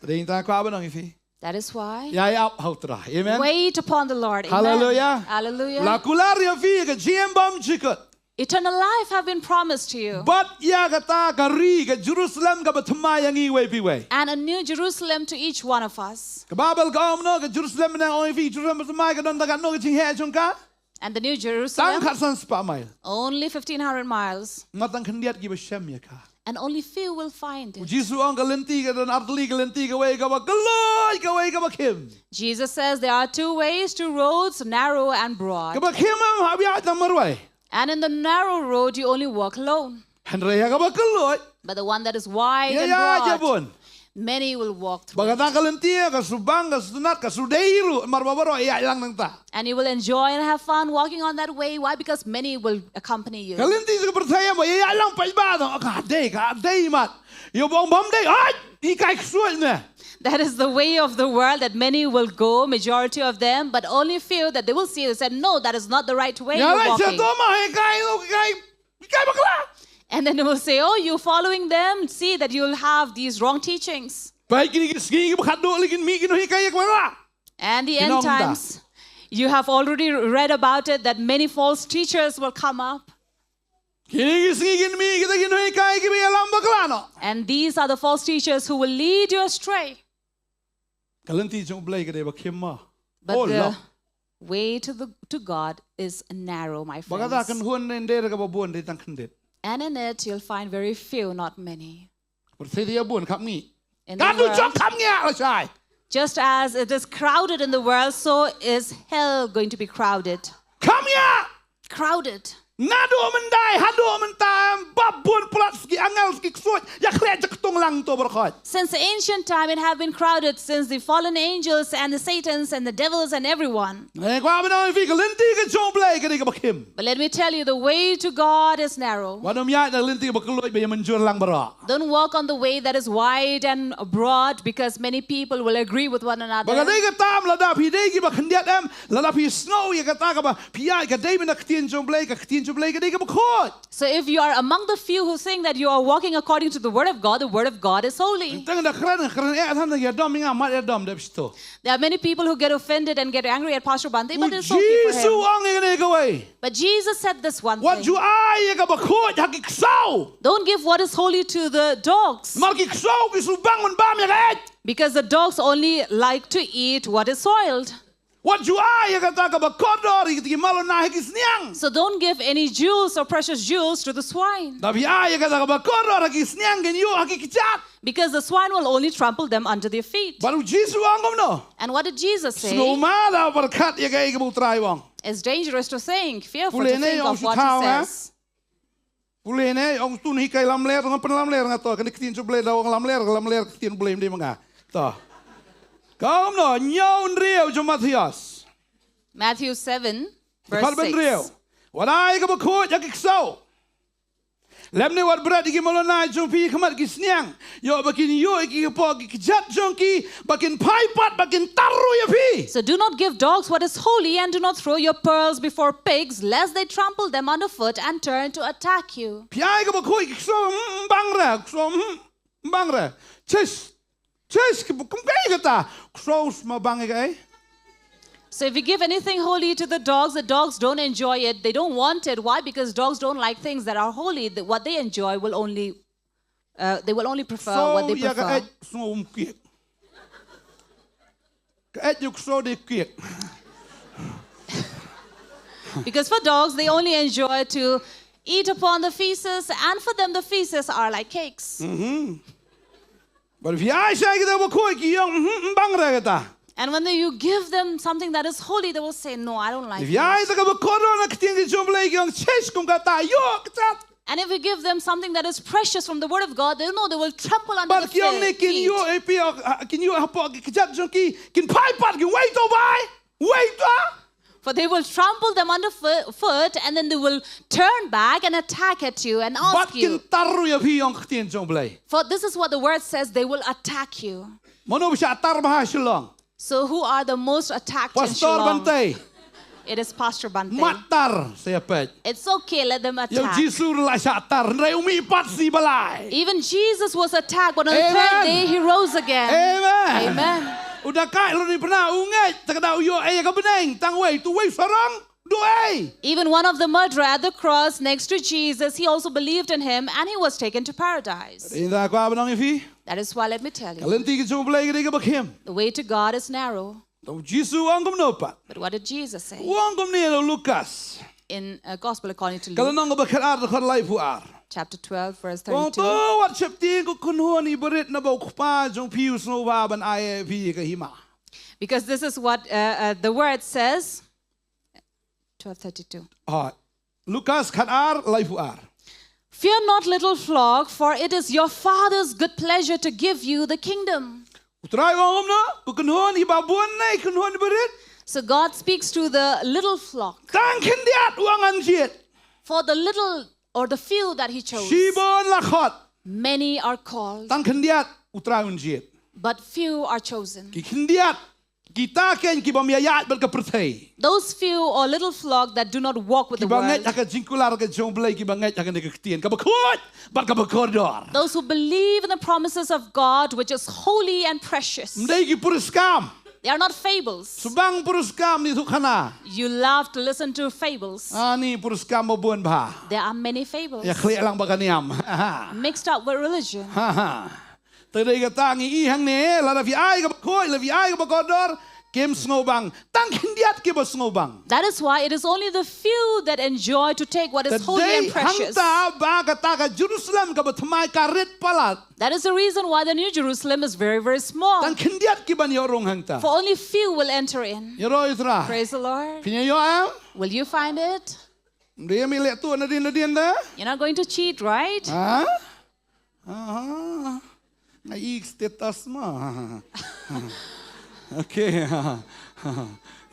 Tading ta kwa banong ifi. That is why. Yay up how tra. Amen. Wait upon the Lord. Amen. Hallelujah. Hallelujah. La kularia fi ka GM chikot. Eternal life have been promised to you. But ya kata kari ka Jerusalem ka Nongthymmai yang iwe piwe. And a new Jerusalem to each one of us. Ka Babel ka omno ka Jerusalem na oi fi Jerusalem Nongthymmai ka don ta ka no ka ching he chung ka. And the new Tang Jerusalem, khat san spa mile. only 1,500 miles. Matang kandiat ki ba shem ya ka. And only few will find it. Jisu ang ka lenti ka don artli ka lenti ka way ka ba kaloy ka way ka ba kim. Jesus says there are two ways, two roads, narrow and broad. Ka ba kim am habiat na marway. And in the narrow road, you only walk alone. Henry ya ka ba kaloy. But the one that is wide Ya and ya broad, jabon. many will walk through. Bagata ka lenti ka subang ka sunat ka sudeiru marbabaro ya lang nang ta. And you will enjoy and have fun walking on that way. Why? Because many will accompany you. Kalinti sa percaya mo, ya lang pa iba ka day mat. Yo bong bom day, ay, ikay ksuel na. That is the way of the world, that many will go, majority of them, but only few that they will see and say, no, that is not the right way Ya you're lang siya walking. toma, ikay bakla. And then they will say, oh, you following them, see that you'll have these wrong teachings. Baik kini segi bakado ligin mi kino ikay bakla. And the end Kinongda. times, you have already read about it, that many false teachers will come up. Kini segi mi kita kino ikay kibi alam bakla no. And these are the false teachers who will lead you astray. Kalinti jong blay kada bakima. But the way to God is narrow, my Bagata kan friends. huan na indera ka babuan day tang kandit. And in it, you'll find very few, not many. Percaya dia buan kap ni. In the Kadu world, jong kam niya la say. just as it is crowded in the world, so is hell going to be crowded. Kam niya. Crowded. Nado menday, hado mentam, babun pulat ski angel ski ksut, ya kle jaktung lang to berkot. Since ancient time, it have been crowded since the fallen angels and the Satans and the devils and everyone. Eh, kwa bena fi kalenti ka jong blay ka ka bakim. But let me tell you, the way to God is narrow. Wadom ya na lenti ka bakuloi ba menjur lang bara. Don't walk on the way that is wide and broad, because many people will agree with one another. Bagadai ka tam lada pi dei ki ba khandiat em, lada pi snow ya ka ta ka ba pi ai ka dei bena ktien jong blay ka ktien jong จุบเลยก็ได้ก็บ่โคตร So if you are among the few who think that you are walking according to the word of God is holy. ตั้งแต่ครั้งแรกท่านอย่าดอมยังมาอย่าดอมเด็บสโต There are many people who get offended and get angry at Pastor Bantei, but it's จี okay for ซู him. อังเองก็ไว้ But Jesus said this one ว่า thing. จูอายก็บ่โคตรฮักกิกเศร้า Don't give what is holy to the dogs, มากิกเศร้ากิสุบังมันบ้ามอย่างไร because the dogs only like to eat what is soiled. ว่าจูอายก็ตาก็บ่โคตรดอริกิมาลนาให้กิสเนียง So don't give any jewels or precious jewels to the swine, แต่พี่อายก็ตาก็บ่โคตรดอริกิสเนียงกันอยู่ฮักกิกจัด because the swine will only trample them under their feet. บารูจีซูอังก็มโน And what did Jesus สโน say? มาลาบรคัดยังไงก็บุตรายวัง It's dangerous to think, fearful to Pulene think yung of what he sitaw, ha? says. ผู้เล่นเนี่ยองตุนฮิกายลำเล่ตรงนั้นเป็นลำเล่ตรงนั้นต่อกันนี่ตีนจุบเล่เราลำเล่ตีนเบลมดีมั้งอ่ะต่อก็มโนเงี้ยวเรียวจุมาทิอัส Matthew 7, พัด verse เป็นเรียว 6. วันไอ้ก็บอกโคตรอยากกิกเศร้าแล้วในวันบรัดอีกมาลนายจงพี่ขมัดกิสเนียงโยบักินโยอีกปอกิจัดจงกีบักินไพ่ปัดบักินตารุยพี่ So do not give dogs what is holy, and do not throw your pearls before pigs, lest they trample them underfoot and turn to attack you. พี่ไอ้ก็บอกโคตรกิกเศร้าบังแรกเศร้าบังแรกเชสก็บอกไงก็ตาเศร้ามาบังไง So if you give anything holy to the dogs don't enjoy it. They don't want it. Why? Because dogs don't like things that are holy. What they enjoy will only, they will only prefer what they prefer. Because for dogs, they only enjoy to eat upon the feces, and for them, the feces are like cakes. But if you And when you give them something that is holy, they will say, no, I don't like it. And if you give them something that is precious from the word of God, they'll know they will trample under the feet. For they will trample them underfoot, and then they will turn back and attack at you and ask you. For this is what the word says, they will attack you. So who are the most attacked in Shillong? It is Pastor Bantei. It's okay, let them attack. Even Jesus was attacked, but on the third day he rose again. Amen. Even one of the murderers at the cross next to Jesus, he also believed in him, and he was taken to paradise. That is why, let me tell you, the way to God is narrow. But what did Jesus say? In Gospel according to Luke, chapter 12, verse 32. Because this is what the word says. 12:32. Fear not, little flock, for it is your Father's good pleasure to give you the kingdom. So God speaks to the little flock. For the little or the few that he chose, many are called, but few are chosen. Those few or little flock that do not walk with the world, those who believe in the promises of God, which is holy and precious. They are not fables. You love to listen to fables. There are many fables mixed up with religion. That is why it is only the few that enjoy to take what is holy and precious. That is the reason why the New Jerusalem is very, very small. For only few will enter in. Praise the Lord. Will you find it? You're not going to cheat, right? Okay.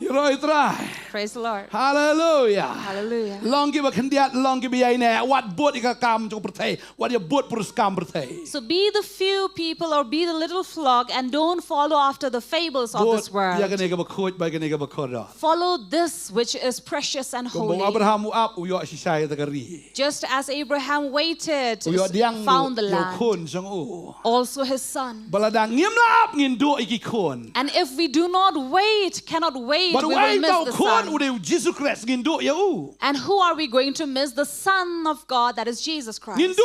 You know it right. Praise the Lord. Hallelujah. Hallelujah. Long give a candiate, long give a ne. What boat you come to protect? What your boat put scam protect? So be the few people or be the little flock and don't follow after the fables of this world. Follow this which is precious and holy. Just as Abraham waited to found the land, also his son. And if we do not wait, cannot wait, we will miss the son. And who are we going to miss? The Son of God, that is Jesus Christ. And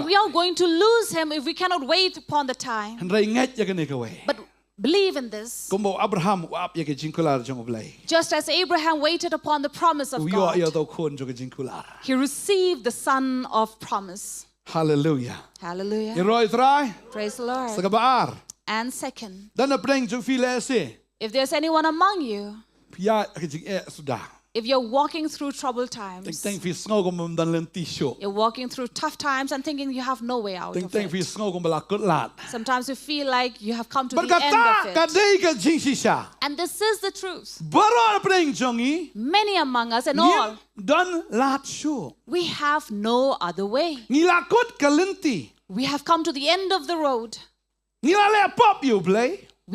we are going to lose him if we cannot wait upon the time. But believe in this. Just as Abraham waited upon the promise of God, he received the Son of promise. Hallelujah. Hallelujah. Praise the Lord. And second, if there's anyone among you, if you're walking through troubled times, you're walking through tough times and thinking you have no way out of it. Sometimes you feel like you have come to the end of it. And this is the truth. Many among us and all, we have no other way. We have come to the end of the road. We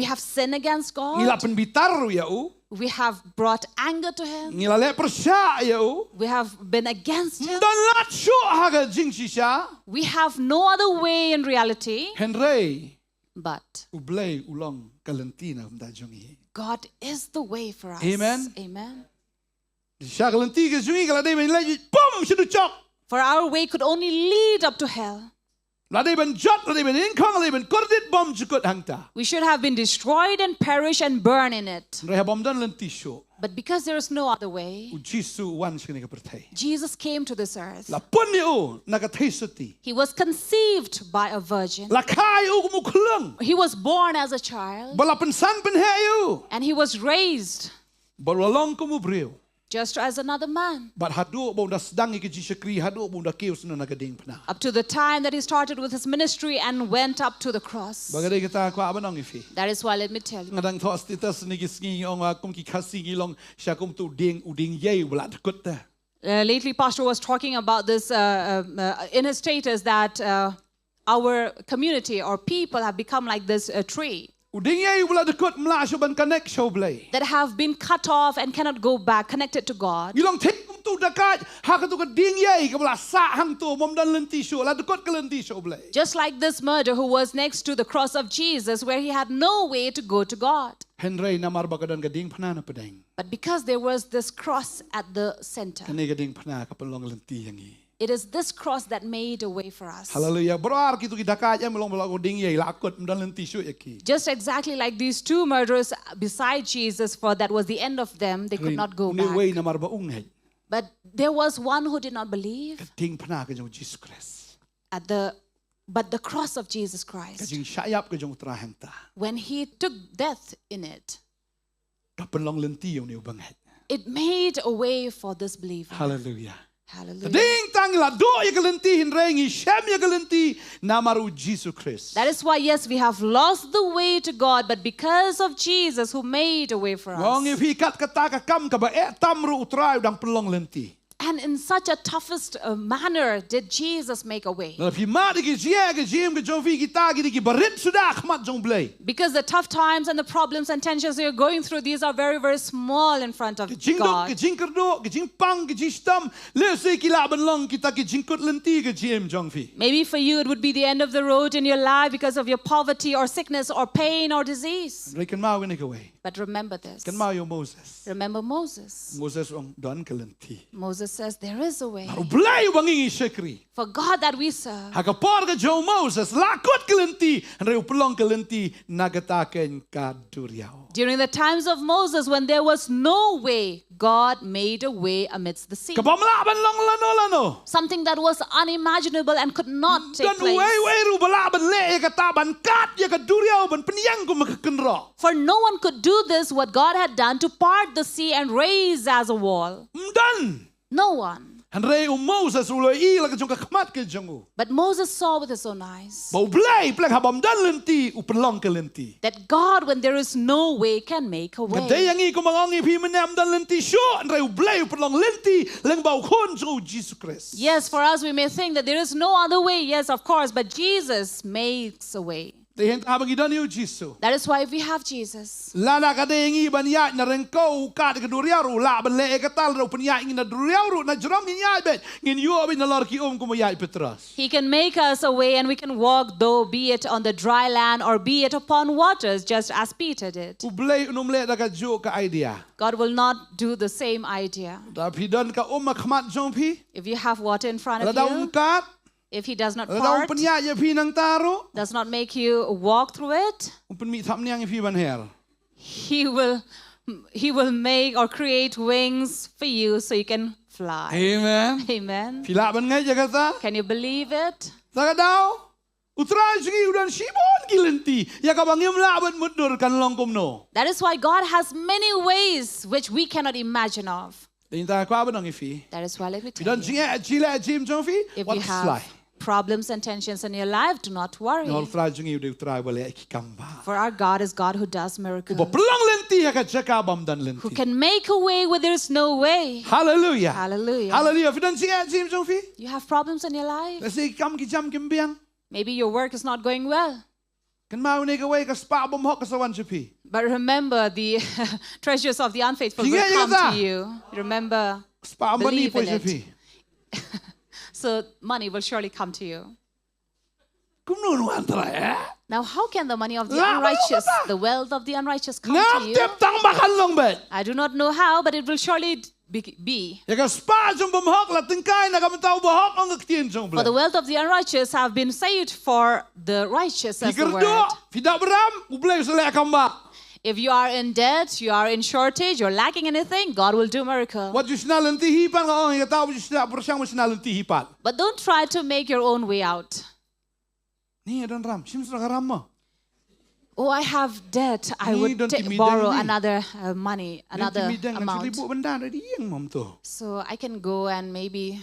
have sinned against God. We have brought anger to him. We have been against him. We have no other way in reality. But God is the way for us. Amen. Amen. For our way could only lead up to hell. We should have been destroyed and perish and burn in it. But because there is no other way, Jesus came to this earth. He was conceived by a virgin. He was born as a child. And he was raised just as another man. Up to the time that he started with his ministry and went up to the cross. That is why let me tell you. Lately, Pastor was talking about this in his status that our community or people have become like this tree that have been cut off and cannot go back, connected to God. Just like this murderer who was next to the cross of Jesus, where he had no way to go to God. But because there was this cross at the center, it is this cross that made a way for us. Hallelujah. Just exactly like these two murderers beside Jesus, for that was the end of them, they could not go back. But there was one who did not believe but the cross of Jesus Christ. When he took death in it, it made a way for this believer. Hallelujah. Hallelujah. That is why, yes, we have lost the way to God, but because of Jesus who made a way for us. And in such a toughest manner did Jesus make a way. Because the tough times and the problems and tensions you're going through, these are very, very small in front of God. Maybe for you it would be the end of the road in your life because of your poverty or sickness or pain or disease. But remember this. Remember Moses. Moses says there is a way. For God that we serve. During the times of Moses, when there was no way, God made a way amidst the sea. Something that was unimaginable and could not take place. For no one could do this, what God had done, to part the sea and raise as a wall. No one. Han rei Moses uloi la ka jong ka khmat ke jongu. But Moses saw with his own eyes Bau blai plek habam dan lenti upelong ke lenti. that God, when there is no way, can make a way. Kadai yang ko mangongi pi menem dan lenti syo han rei blai upelong lenti leng bau khon jo Jesus Christ. Yes, for us, we may think that there is no other way. Yes, of course, but Jesus makes a way. They hent habang idan yu Jesus. That is why if we have Jesus, Lala kadai yang ban ya na rengkau ka de duriaru la ban le katal ro penya ingin na duriaru na jrom ya bet ngin yu abin na lor ki ko ya Petras. He can make us a way and we can walk, though, be it on the dry land or be it upon waters, just as Peter did. Ublay unumle da ka jo ka idea. God will not do the same idea. Da pidan ka khmat jompi. If you have water in front of Da you, ungkat. if he does not Da part, penya ya pi nang taro. does not make you walk through it, Umpen mi tham niang pi ban her. he will make or create wings for you so you can fly. Amen. Amen. Pila ban ngai ja kata. Can you believe it? Da daw. Utrai sigi udan sibon kilenti. Ya ka bangim la ban mudur kan longkom no. That is why God has many ways which we cannot imagine of. Inta kwa ban ngi fi. That is why let me tell Pidan you, jinga jila jim jomfi. if What you have fly. problems and tensions in your life, do not worry. No utrai jingi udah utrai boleh ki kamba. For our God is God who does miracles, Uba pelong lenti ya ka jaka bam dan who lenti. can make a way where there is no way. Hallelujah. Hallelujah. Hallelujah. Pidan jinga jim jomfi. You have problems in your life. Let's say kam ki jam kim biang. Maybe your work is not going well. Kan mau ne ka way ka spa bom hok ka sawan jepi. But remember, the treasures of the unfaithful will Tinggal je come kata. to you. Remember, Spa money believe po in it. jepi. So money will surely come to you. Kum no antara ya. Now, how can the money of the Lah, unrighteous, bata. the wealth of the unrighteous come to Ngam you? tep tang bakal long bet. I do not know how, but it will surely be. Ya ka spa jom bom hok la tingkai na kam tau bo hok ang ktien jong For the bla. wealth of the unrighteous have been saved for the righteous, as the Fikir word. do, fidak beram, ublay sele kamba. If you are in debt, you are in shortage, you're lacking anything, God will do miracle. Wat you snel lenti hipan ka ang tau you snel persang mo snel lenti hipan. But don't try to make your own way out. Ni don ram, sim sra ram mo. Oh, I have debt. I Ni would don't timidang borrow ni. another money, another Midang ang amount. silibu benda na diyang mom to. So I can go and maybe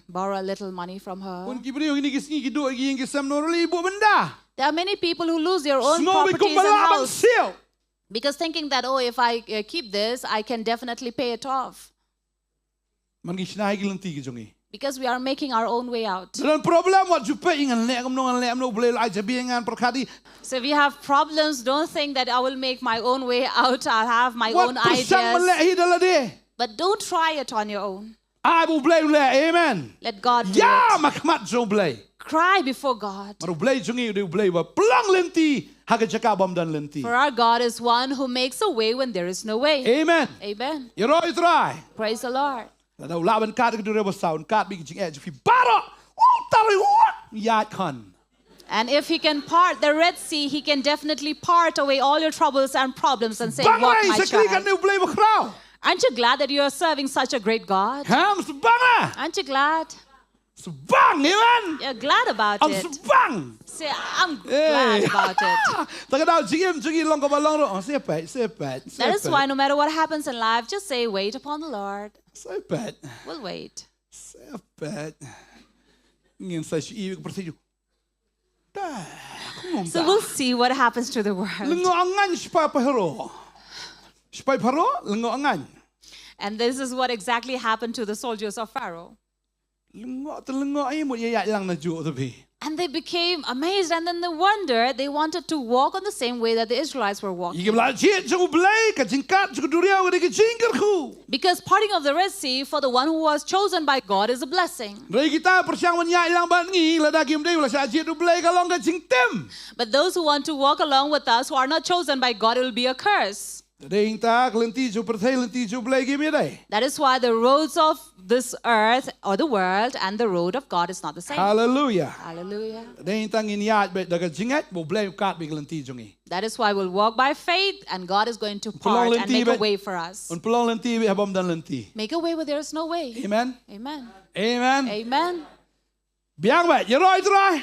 borrow a little money from her. Pun kibri yung ini kisni kido yung kisam no libu benda. There are many people who lose their own Semua properties bikum and balabang house siyo. because thinking that, oh, if I keep this, I can definitely pay it off. Man gisnahay kilenti kijongi. Because we are making our own way out. Dan problem wat jupe ingan le no boleh lai jabi ingan perkadi. So if you have problems, don't think that I will make my own way out. I'll have my Wat own persang ideas. melehi dala de. But don't try it on your own. I will blame le, amen. Let God do Ya it. makmat jong blay. Cry before God. Maru blay jongi de blay wa pelang lenti haga jaka bam dan lenti. For our God is one who makes a way when there is no way. Amen. Amen. Yero itrai. Praise the Lord. La dau laban kat ke dure sound kat bi jing edge fi baro. Tari what? Ya kan. And if he can part the Red Sea, he can definitely part away all your troubles and problems and say, walk, Bangay my sa klikan child. ni blay bakraw. Aren't you glad that you are serving such a great God? Ham subanga. Aren't you glad? Subang, amen. You're glad about Ang it. subang. Say, I'm glad about it. Taka daw jingim jingi long ko balong ro. Sepet. That is why no matter what happens in life, just say, wait upon the Lord. Sepet. We'll wait. Sepet. Ngin sa si ibig pertiyo. So we'll see what happens to the world. Lengo angan sipa pahero. Sipa pahero lengo angan. And this is what exactly happened to the soldiers of Pharaoh. Lengo ay mo ya lang na ju tabi. And they became amazed and then they wondered, they wanted to walk on the same way that the Israelites were walking. Ige bla jit jo blay ka jingkat jo duriaw de jingker ku. Because parting of the Red Sea for the one who was chosen by God is a blessing. Rai kita persiang man ya lang ban ngi la dagim de la sa jit du blay ka long ka jingtem. But those who want to walk along with us who are not chosen by God, it will be a curse. Ding ta klenti jo perthai lenti jo blay gi me dai. That is why the roads of this earth or the world and the road of God is not the same. Hallelujah. Hallelujah. Ding ta ngin ya be daga jingat bo blay kat bi klenti jongi. That is why we'll walk by faith and God is going to part and make a way for us. Un pelong lenti bi habam dan lenti. Make a way where there is no way. Amen. Amen. Amen. Amen. Biang ba, yeroi trai.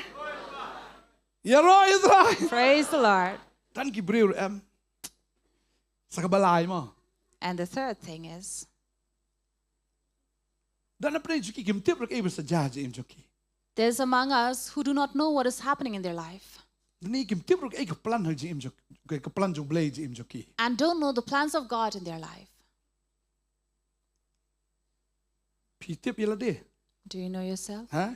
Yeroi trai. Praise the Lord. Tan ki briur sa kabalay mo. And the third thing is, Dan apa yang juki kim tip rak ibu saja im juki. There's among us who do not know what is happening in their life Ni kim tip rak ke plan haji im juki. Ke plan jung blay im juki. and don't know the plans of God in their life. Pi tip yala de. Do you know yourself? Ha?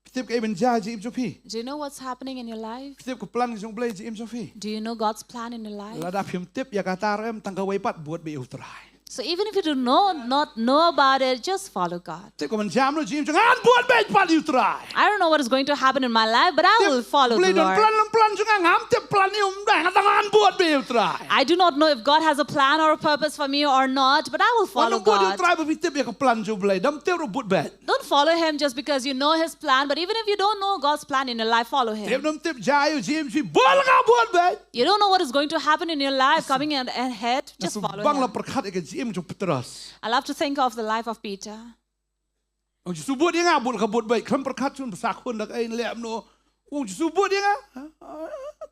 Pi tip ke iben jaji im juki. Do you know what's happening in your life? Pi tip ke plan jung blay im juki. Do you know God's plan in your life? Lada pim tip ya kata rem tangga waipat buat be utrai. So even if you do not know about it, just follow God. Tip ko man jam lo jim jung an buat be pat utrai. I don't know what is going to happen in my life, but I will follow the Blay don Lord. plan jung ngam tip plan ni dah tangan buat be utrai. I do not know if God has a plan or a purpose for me or not, but I will follow Wanu buat God. utrai pi tip ya ke plan jung blay. Dam tip ro buat be. Don't follow him just because you know his plan, but even if you don't know God's plan in your life, follow Tip him. dam tip jayu jim juki. Bol ngam buat be. You don't know what is going to happen in your life coming ahead, just follow Bang la him. perkat ke jim jung petras. I love to think of the life of Peter. Ông chỉ subut dia ngah buat kabut baik. Kan perkat cun besakun dak ain lem no. Ông chỉ subut dia ngah.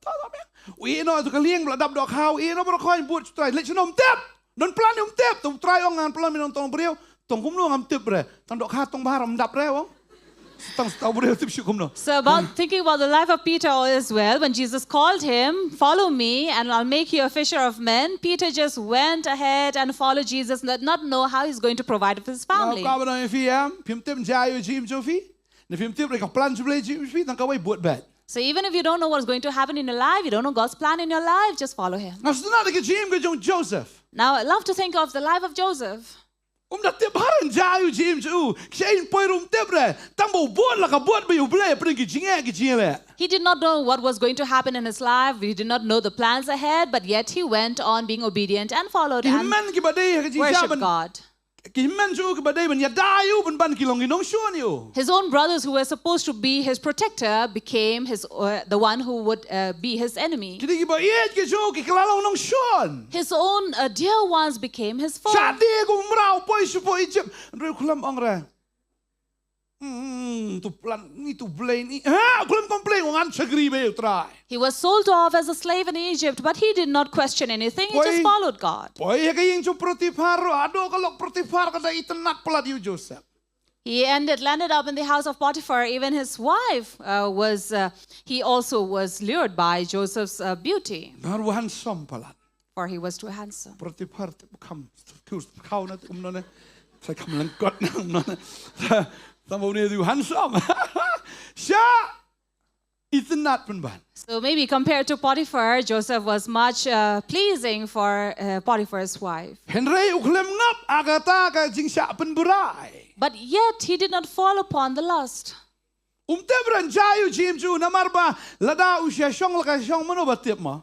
Tak tak ya. Ui no tu kalieng beladap dok kau. Ui no berkoi buat try. Lek senom tep. Don plan om tep. Tu try ong ngan plan minong tong beriau. Tong kum no ngam tep bre. Tang dok kau tong bahar am dap bre ong. Tang tau beriau tip syukum no. So thinking about the life of Peter as well, when Jesus called him, follow me and I'll make you a fisher of men, Peter just went ahead and followed Jesus and did not know how he's going to provide for his family. Kau bernang fiam. Pim tep jayu jim jofi. Ne pim tep reka plan jublay jim jofi. Tang kau buat bad. So even if you don't know what's going to happen in your life, you don't know God's plan in your life, just follow him. Nah sebenarnya ke jim ke jong Joseph. Now I love to think of the life of Joseph. Dat tip haran jayu jim ju. Ksain poi rum tep re. Tang bau buat la ka buat be ublay. Pergi jinge le. He did not know what was going to happen in his life. He did not know the plans ahead, but yet he went on being obedient and followed and Kiman ki badai ke worshiped God. Kiman ju ke badai ban ya dayu ban kilong inong shuan you. His own brothers who were supposed to be his protector became the one who would be his enemy. Kini ki ba iet ke ju ki kelalong nong shuan. His own dear ones became his foe. Sadi ko mrau poi su poi Egypt. Ndre kulam ongre. Tu plan ni tu blame ni. Ha, kulam complain ngan sagri be try. He was sold off as a slave in Egypt, but he did not question anything. He just followed God. Poi ke ying ju Potifar ado kalok Potifar kada itenat pelat you Joseph. He landed up in the house of Potiphar. Even his wife he also was lured by Joseph's beauty, Darwan som pelat. for he was too handsome. Potifar kam kau na umno ne. Saya kam lengkot na umno ne. Tambah ni tu handsome. Sya itenat pun ban. So maybe compared to Potiphar, Joseph was much pleasing for Potiphar's wife. Henry uklem ngap agata ka jingsya penburai. But yet he did not fall upon the lust. Tebran jayu jim ju namarba lada usya syong laka syong mano batip ma.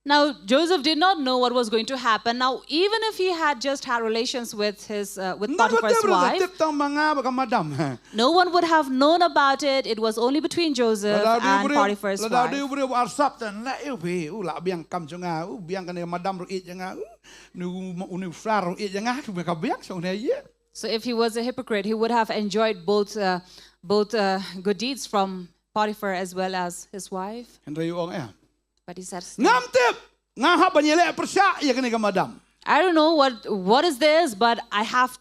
Now, Joseph did not know what was going to happen. Now, even if he had just had relations with Potiphar's wife, Tip tang manga baka madam. no one would have known about it. It was only between Joseph and Potiphar's Lada wife. dia beri arsap tan la eu be la biang kam jonga biang kan madam ro it janga nu frar ro it janga tu ka biang song ne ye. So if he was a hypocrite, he would have enjoyed both good deeds from Potiphar as well as his wife. Henry ong But he said, ngam tip ngahap banyele persya ya kene ka madam. I don't know what is this, but I have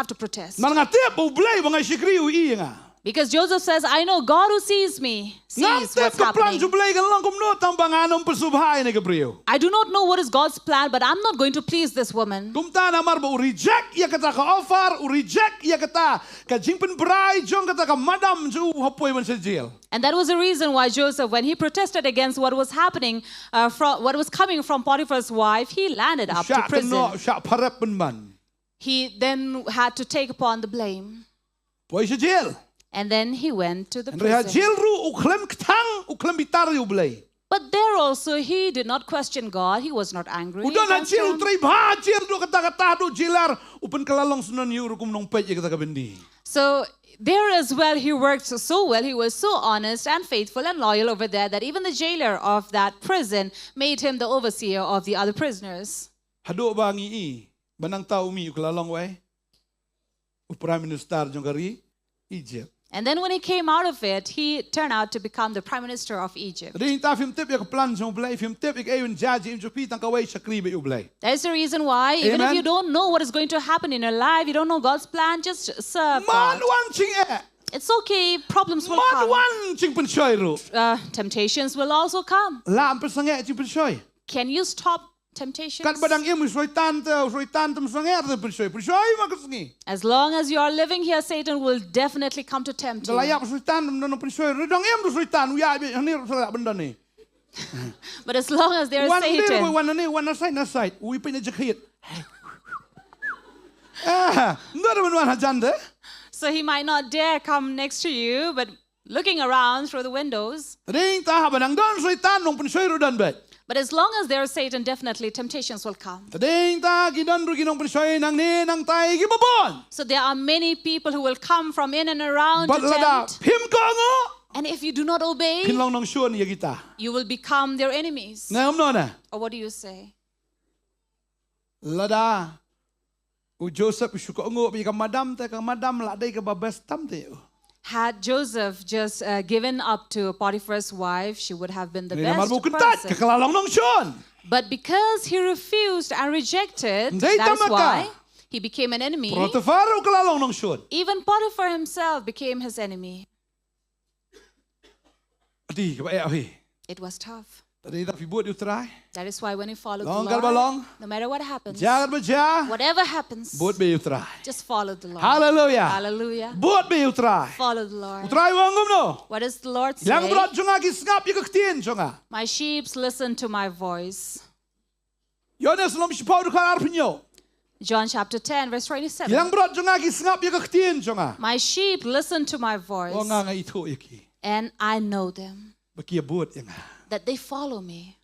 to protest. Man ngatip bu blay bangay sikri u i nga. Because Joseph says, I know God who sees me, sees what's ka plan happening. jublay kan lang kumno tang banganom pesubhay ne gabriel. I do not know what is God's plan, but I'm not going to please this woman. Kumta namar ba u reject ya kata ka offer, u reject ya kata ka jingpen brai jong kata ka madam ju hapoy man sa jail. And that was the reason why Joseph, when he protested against what was happening, what was coming from Potiphar's wife, he landed up to prison. Sya parep man. He then had to take upon the blame. Poy sa jail. And then he went to the Reha prison. jail ru uklem ktang uklem bitar yu blay. But there also, he did not question God. He was not angry. Udah na against jail him. utray ba jail do kata do jailar upen kalalong sunan yu rukum nong pej ya kata ka bendi. So there as well, he worked so well. He was so honest and faithful and loyal over there that even the jailer of that prison made him the overseer of the other prisoners. Hado ba ngi i banang tao mi ukalalong way. U prime minister jong kari Egypt. And then when he came out of it, he turned out to become the prime minister of Egypt. Ring ta film tip ik plan jong blij film tip ik even judge im jopi tang kawai shakri be blij. That is the reason why, even if you don't know what is going to happen in your life, you don't know God's plan, just serve Man God. wan ching It's okay, problems will Man come. wan ching pen shoy ro. Temptations will also come. Lam pen sange ching pen shoy. Can you stop temptations? Kat badang im shoy tan tem sange pen shoy ma kasengi. As long as you are living here, Satan will definitely come to tempt you. Dalayak shoy tan no pen shoy redang im shoy tan uya be hanir sala benda ni. But as long as there is Satan, one side, we pin a jacket. Not even one agenda. so he might not dare come next to you, but looking around through the windows. But as long as there is Satan, definitely temptations will come. So there are many people who will come from in and around to tempt. And if you do not obey, you will become their enemies. Or what do you say? Had Joseph just given up to Potiphar's wife, she would have been the best person. But because he refused and rejected, that is why he became an enemy. Even Potiphar himself became his enemy. It was tough. That is why when you follow the Lord, no matter what happens, whatever happens, just follow the Lord. Hallelujah. Hallelujah. Follow the Lord. What does the Lord say? My sheep listen to my voice. John chapter 10, verse 27. My sheep listen to my voice, and I know them, that they follow me.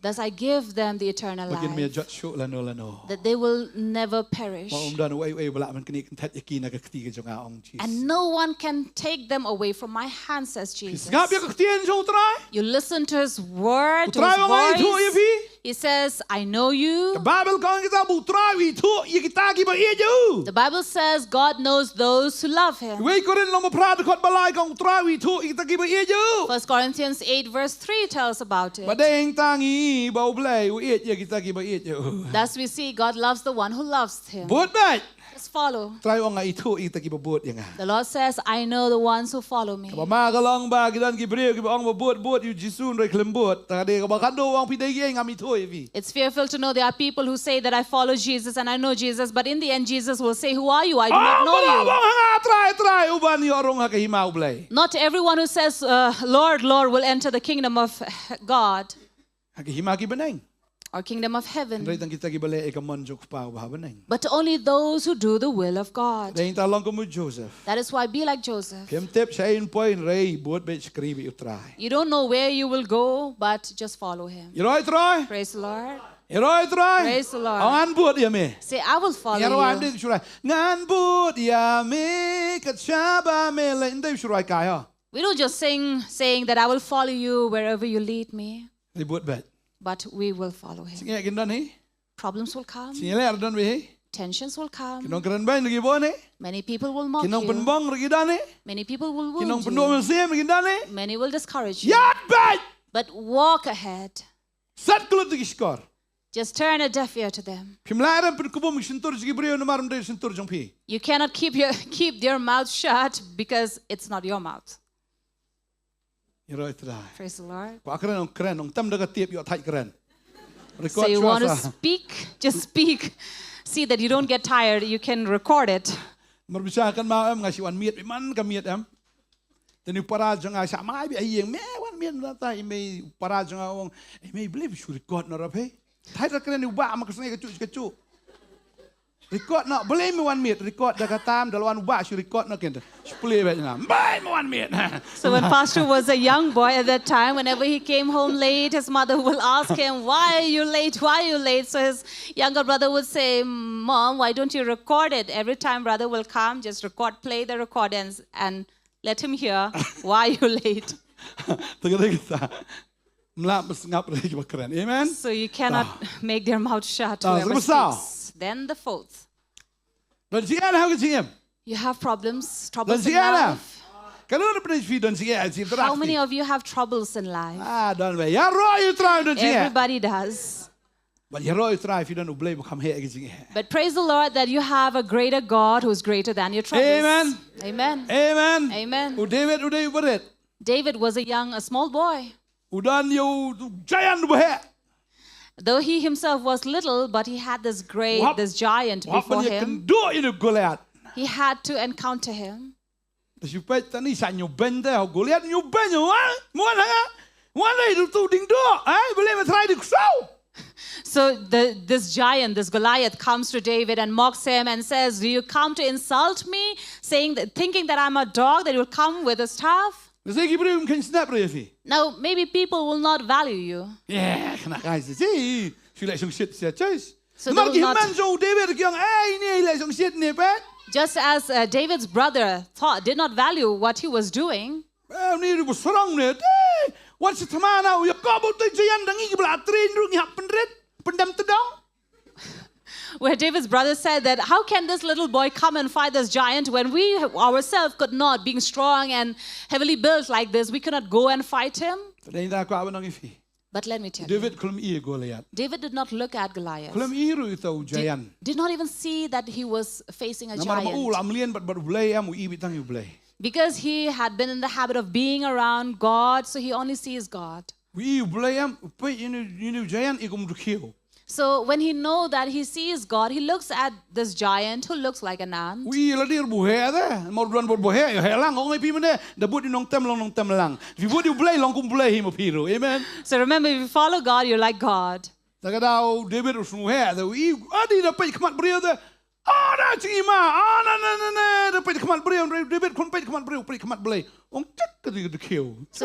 Thus I give them the eternal life, that they will never perish, and no one can take them away from my hand, says Jesus. You listen to his word, to his voice. He says, I know you. The Bible says God knows those who love him. 1 Corinthians 8 verse 3 tells about it. Thus we see God loves the one who loves him. Just follow. The Lord says, I know the ones who follow me. It's fearful to know there are people who say that I follow Jesus and I know Jesus, but in the end Jesus will say, who are you? I do not know you. Not everyone who says, Lord, Lord, will enter the kingdom of God or kingdom of heaven, but only those who do the will of God. That is why be like Joseph. You don't know where you will go, but just follow him. Praise the Lord. Praise the Lord. Say, I will follow you. We don't just saying that I will follow you wherever you lead me, but we will follow him. Problems will come. Tensions will come. Many people will mock you. Many people will wound you. Many will discourage you. But walk ahead. Just turn a deaf ear to them. You cannot keep their mouth shut because it's not your mouth. Praise the Lord. So you want to speak? Just speak. See that you don't get tired. You can record it. Record not blame me 1 minute. Record the time the one watch you record not can play it now. Buy me 1 minute. So when Pastor was a young boy at that time, whenever he came home late, his mother will ask him, "Why are you late? Why are you late?" So his younger brother would say, "Mom, why don't you record it? Every time brother will come, just play the recordings and let him hear why you're late." Amen. So you cannot make their mouth shut. Whoever speaks. Then the fourth. You have problems in life. How many of you have troubles in life? Everybody does. But praise the Lord that you have a greater God who is greater than your troubles. Amen. Amen. Amen. Amen. David was a small boy. Though he himself was little, but he had this giant before him. He had to encounter him. So this giant, this Goliath, comes to David and mocks him and says, "Do you come to insult me, thinking that I'm a dog, that you'll come with a staff?" Now, maybe people will not value you. So just as David's brother did not value what he was doing. Where David's brother said that, how can this little boy come and fight this giant when we ourselves could not, being strong and heavily built like this, we cannot go and fight him? But let me tell you, David did not look at Goliath. Did not even see that he was facing a giant. Because he had been in the habit of being around God, so he only sees God. So when he knows that he sees God, he looks at this giant who looks like an ant. So remember, if you follow God, you're like God. So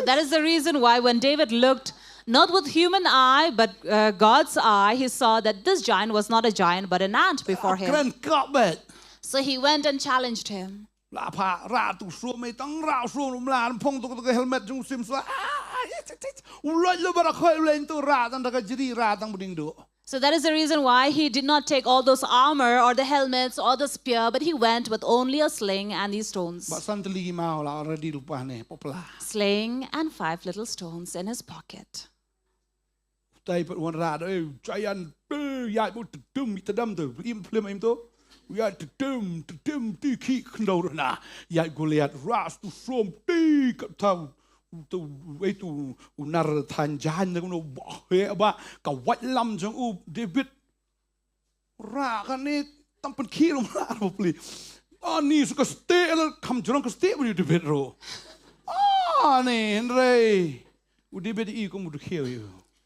that is the reason why when David looked, not with human eye, but God's eye, he saw that this giant was not a giant, but an ant before him. So he went and challenged him. So that is the reason why he did not take all those armor or the helmets or the spear, but he went with only a sling and these stones. Sling and 5 little stones in his pocket.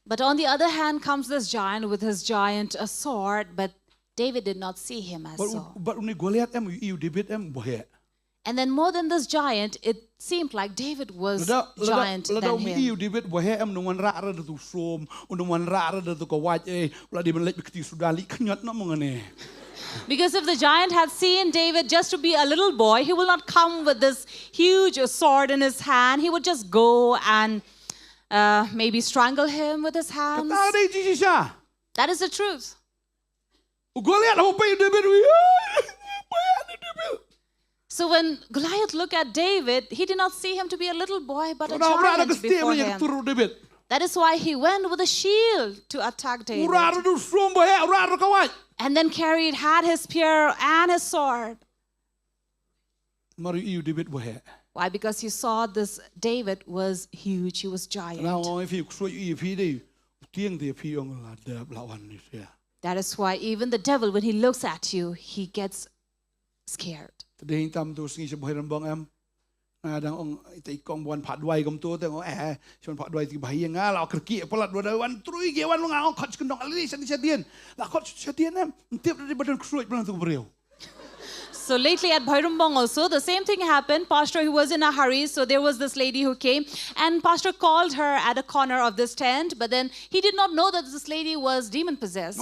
But on the other hand comes this giant with his giant sword, but David did not see him as so. And then more than this giant, it seemed like David was giant than him. Because if the giant had seen David just to be a little boy, he will not come with this huge sword in his hand. He would just go and maybe strangle him with his hands. That is the truth. So when Goliath looked at David, he did not see him to be a little boy, but a giant before him. That is why he went with a shield to attack David. And then had his spear and his sword. Why? Because he saw this David was huge, he was giant. That is why even the devil, when he looks at you, he gets scared. So lately at Bhairumbang also, the same thing happened. Pastor, he was in a hurry, so there was this lady who came, and Pastor called her at a corner of this tent, but then he did not know that this lady was demon-possessed.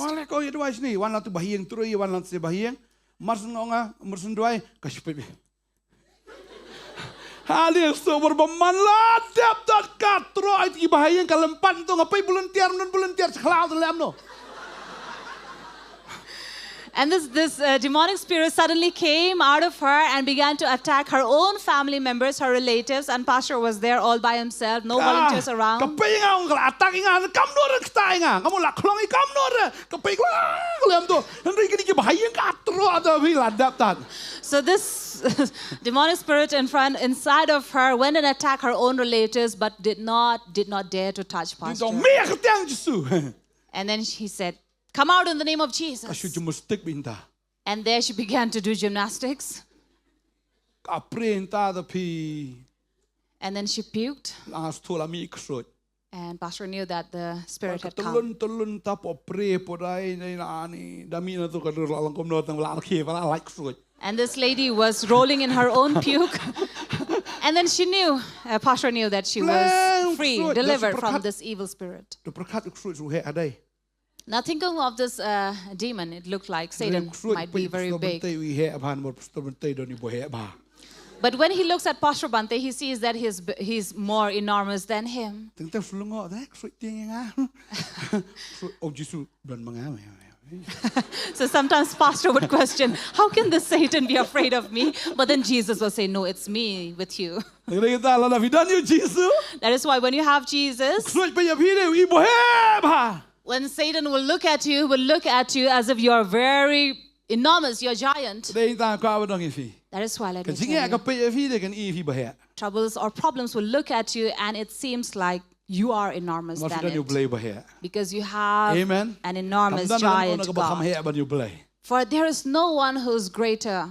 And this demonic spirit suddenly came out of her and began to attack her own family members, her relatives, and pastor was there all by himself, no volunteers around. Kapay nga ang attack nga kamno ra kstay nga kamo la klong kamno ra kapay ko lem to Henry kini ki bahayang ka atro ada wi ladap tan. So this demonic spirit inside of her went and attacked her own relatives, but did not dare to touch pastor. And then he said, "Come out in the name of Jesus." And there she began to do gymnastics. And then she puked. And pastor knew that the spirit had come. And this lady was rolling in her own puke. And then she knew, pastor knew that she was free, delivered from this evil spirit. Now thinking of this demon, it looked like Satan might be very big. But when he looks at Pastor Bantei, he sees that he's more enormous than him. So sometimes Pastor would question, how can this Satan be afraid of me? But then Jesus will say, no, it's me with you. That is why when you have Jesus, when Satan will look at you as if you're very enormous, you're giant. That is why, let me tell you, troubles or problems will look at you and it seems like you are enormous than it. Because you have an enormous giant God. For there is no one who's greater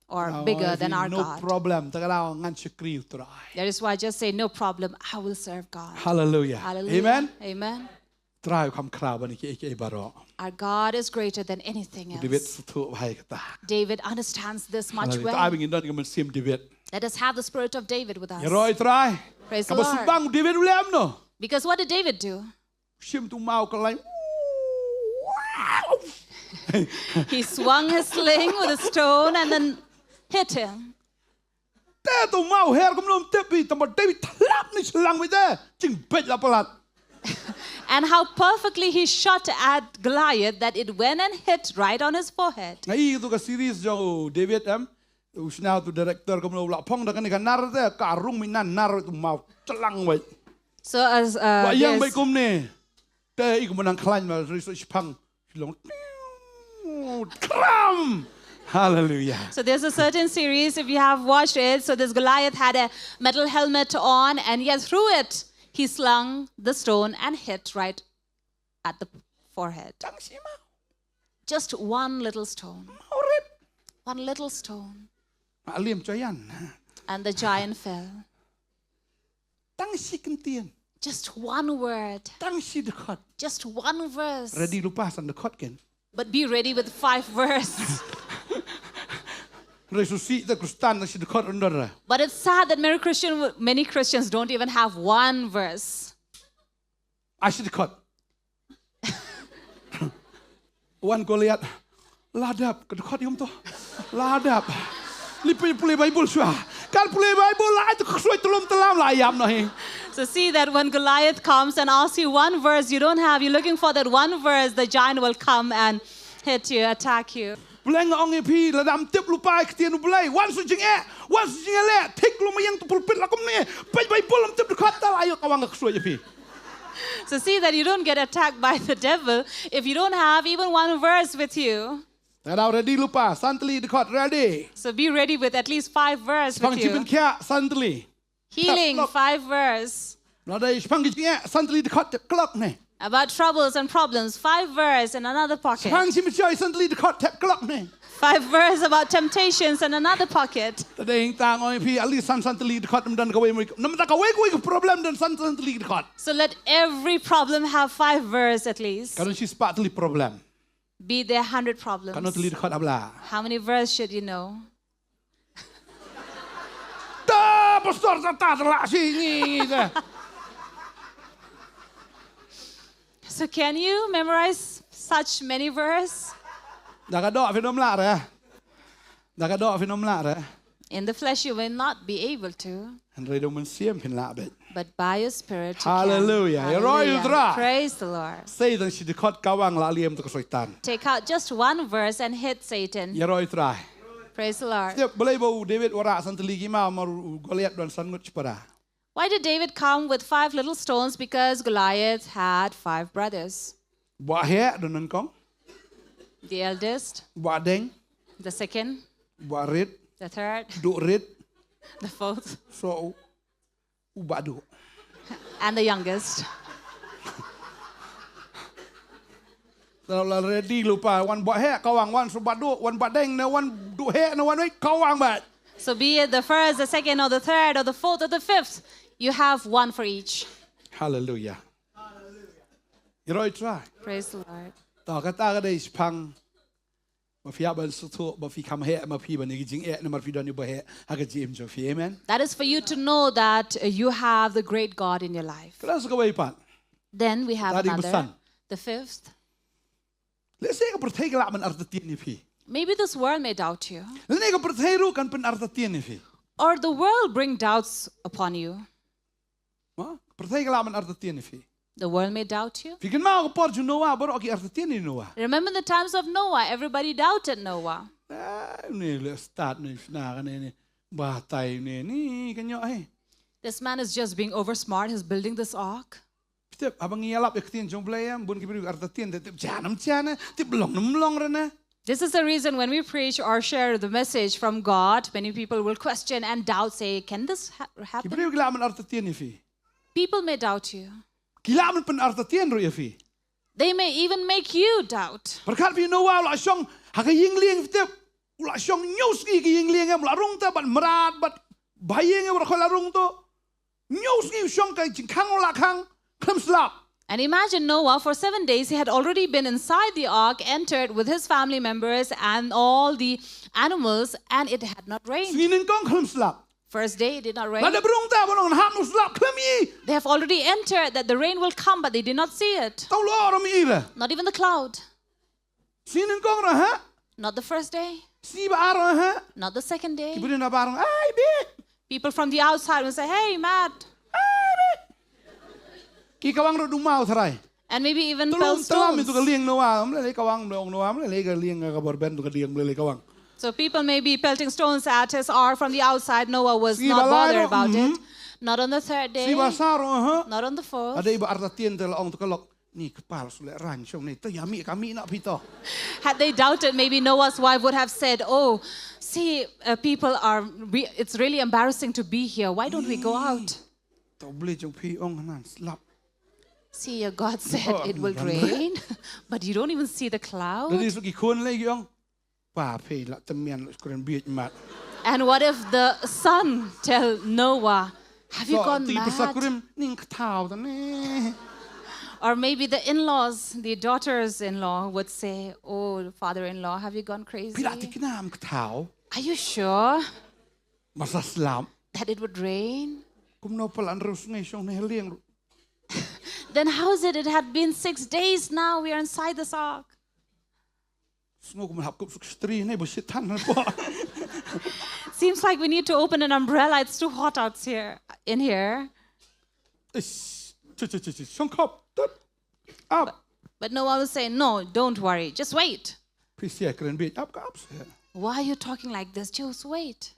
or bigger than our God. That is why I just say, no problem, I will serve God. Hallelujah. Hallelujah. Amen. Amen. Our God is greater than anything else. David understands this much well. Let us have the spirit of David with us. Praise the Lord. Because what did David do? He swung his sling with a stone and then hit him. And how perfectly he shot at Goliath that it went and hit right on his forehead. So as Hallelujah. So there's a certain series, if you have watched it, so this Goliath had a metal helmet on and yet through it he slung the stone and hit right at the forehead. Just one little stone. One little stone. And the giant fell. Just one word. Just one verse. But be ready with 5 verses. But it's sad that many Christians don't even have 1 verse. I should cut. One Goliath. Lad up. Cut him to. Lad up. Play Bible. Can't play Bible. So see that when Goliath comes and asks you 1 verse you don't have, you're looking for that 1 verse, the giant will come and hit you, attack you. So see that you don't get attacked by the devil if you don't have even 1 verse with you. So be ready with at least 5 verse with you. Healing, 5 verse. About troubles and problems, 5 verse in another pocket. 5 verse about temptations in another pocket. So let every problem have 5 verse at least. Be there 100 problems. How many verse should you know? So can you memorize such many verses? In the flesh you will not be able to. but by your Spirit you can. Hallelujah. Hallelujah. Praise the Lord. Satan si dikot kawang la aliem to Satan. Take out just one verse and hit Satan. Yaroi try. Praise the Lord. Setiap boleh bau David wara santeligi ma maru Goliath dan sangut cepara. Why did David come with 5 little stones? Because Goliath had 5 brothers. Buat hek dan nengkong. The eldest, Buat deng. the second, Buat red. the third, Duk red. the fourth, So ubak duk. and the youngest. Kalau ready lupa wan buat hek kawang wan subat duk wan buat deng na wan duk hek na wan kawang bat. So be it the first, the second, or the third, or the fourth, or the fifth, you have one for each. Hallelujah. Yaroi try. Praise the Lord. ต่อก็ตาก็ได้พังมาฟิอาบันสุดทั่วมาฟิคำเฮมาฟิบันนี่จริงนะมาฟิดอนอยู่บ่เฮฮากจิมจอฟิ amen. That is for you to know that you have the great God in your life. ก็แล้วสุกไว้ปัน Then we have Tadi another, pesan. the fifth. แล้วเสกก็ประเทศละมันอัตตินี่พี่ Maybe this world may doubt you, แล้วนี่ก็ประเทศรู้กันเป็นอัตตินี่พี่ or the world bring doubts upon you. ประเทศละมันอัตตินี่พี่ The world may doubt you. ฟิกันมาก็ปอดจูโนวาบรอกีอัตตินี่โนวา Remember the times of Noah, everybody doubted Noah. นี่เลยสตาร์ทนี่นากันนี่บาไตนี่กันเยอะให้ This man is just being oversmart, he's building this ark. พี่เต็บabang ngiyalap ektin jong playam bun kibri artati tet janam chana tip long nam long rana. This is the reason when we preach or share the message from God, many people will question and doubt, say, can this happen? Kibri gila man artati ni fi. People may doubt you. Gila man pen artati ro ya fi. They may even make you doubt. Berkat fi no wa la song ha ying lieng fi tet la song nyuski ki ying lieng la rung ta ban mrat bat bayeng wa khola rung to nyuski song ka jing khang la khang kham slap. And imagine Noah, for 7 days, he had already been inside the ark, entered with his family members and all the animals, and it had not rained. Sinin kong kham slap. First day, it did not rain. La da brung ta bon ham no slap kham yi. They have already entered that the rain will come, but they did not see it. Tau lo ro mi la. Not even the cloud. Sinin kong ra ha. Not the first day. Si ba ara ha. Not the second day. Kibri na barang ai bit. People from the outside will say, hey, Matt. Ki kawang ro dung mau tharai. And maybe even Tulung fell talam itu stones. ka lieng noa, mle kawang dong noa, mle ka lieng ka borben tu ka lieng mle kawang. So people may be pelting stones at us, or from the outside, Noah was Si not balai bothered ro, about it. Not on the third day. Si basaro ha. Not on the fourth. Ada iba artatien tel ong tu kalok. Ni kepal sule ran syong ni tu yami kami nak pito. Had they doubted, maybe Noah's wife would have said, oh, see, it's really embarrassing to be here. Why don't we go out? Tau beli jong pi ong nan slap. See, your God said it will rain, but you don't even see the cloud. Jadi suki kun lagi ong. Pa pe la temian kuren biet mat. And what if the son tell Noah, have you gone Ti pesak mad? kuren ning ketau ta ni. Or maybe the in-laws, the daughters-in-law would say, oh, father-in-law, have you gone crazy? Pila ti kinam ketau. Are you sure Masa slap. that it would rain? Kum no pelan rus ngai syong ni lieng. Then how is it? It had been 6 days now. We are inside this ark. Sungguh kum hap kup suk stri ni busit tan po. Seems like we need to open an umbrella. It's too hot out in here. Syong kop. Up. But Noah will say, no, don't worry. Just wait. Pisia keren biet up kap. Why are you talking like this? Just wait.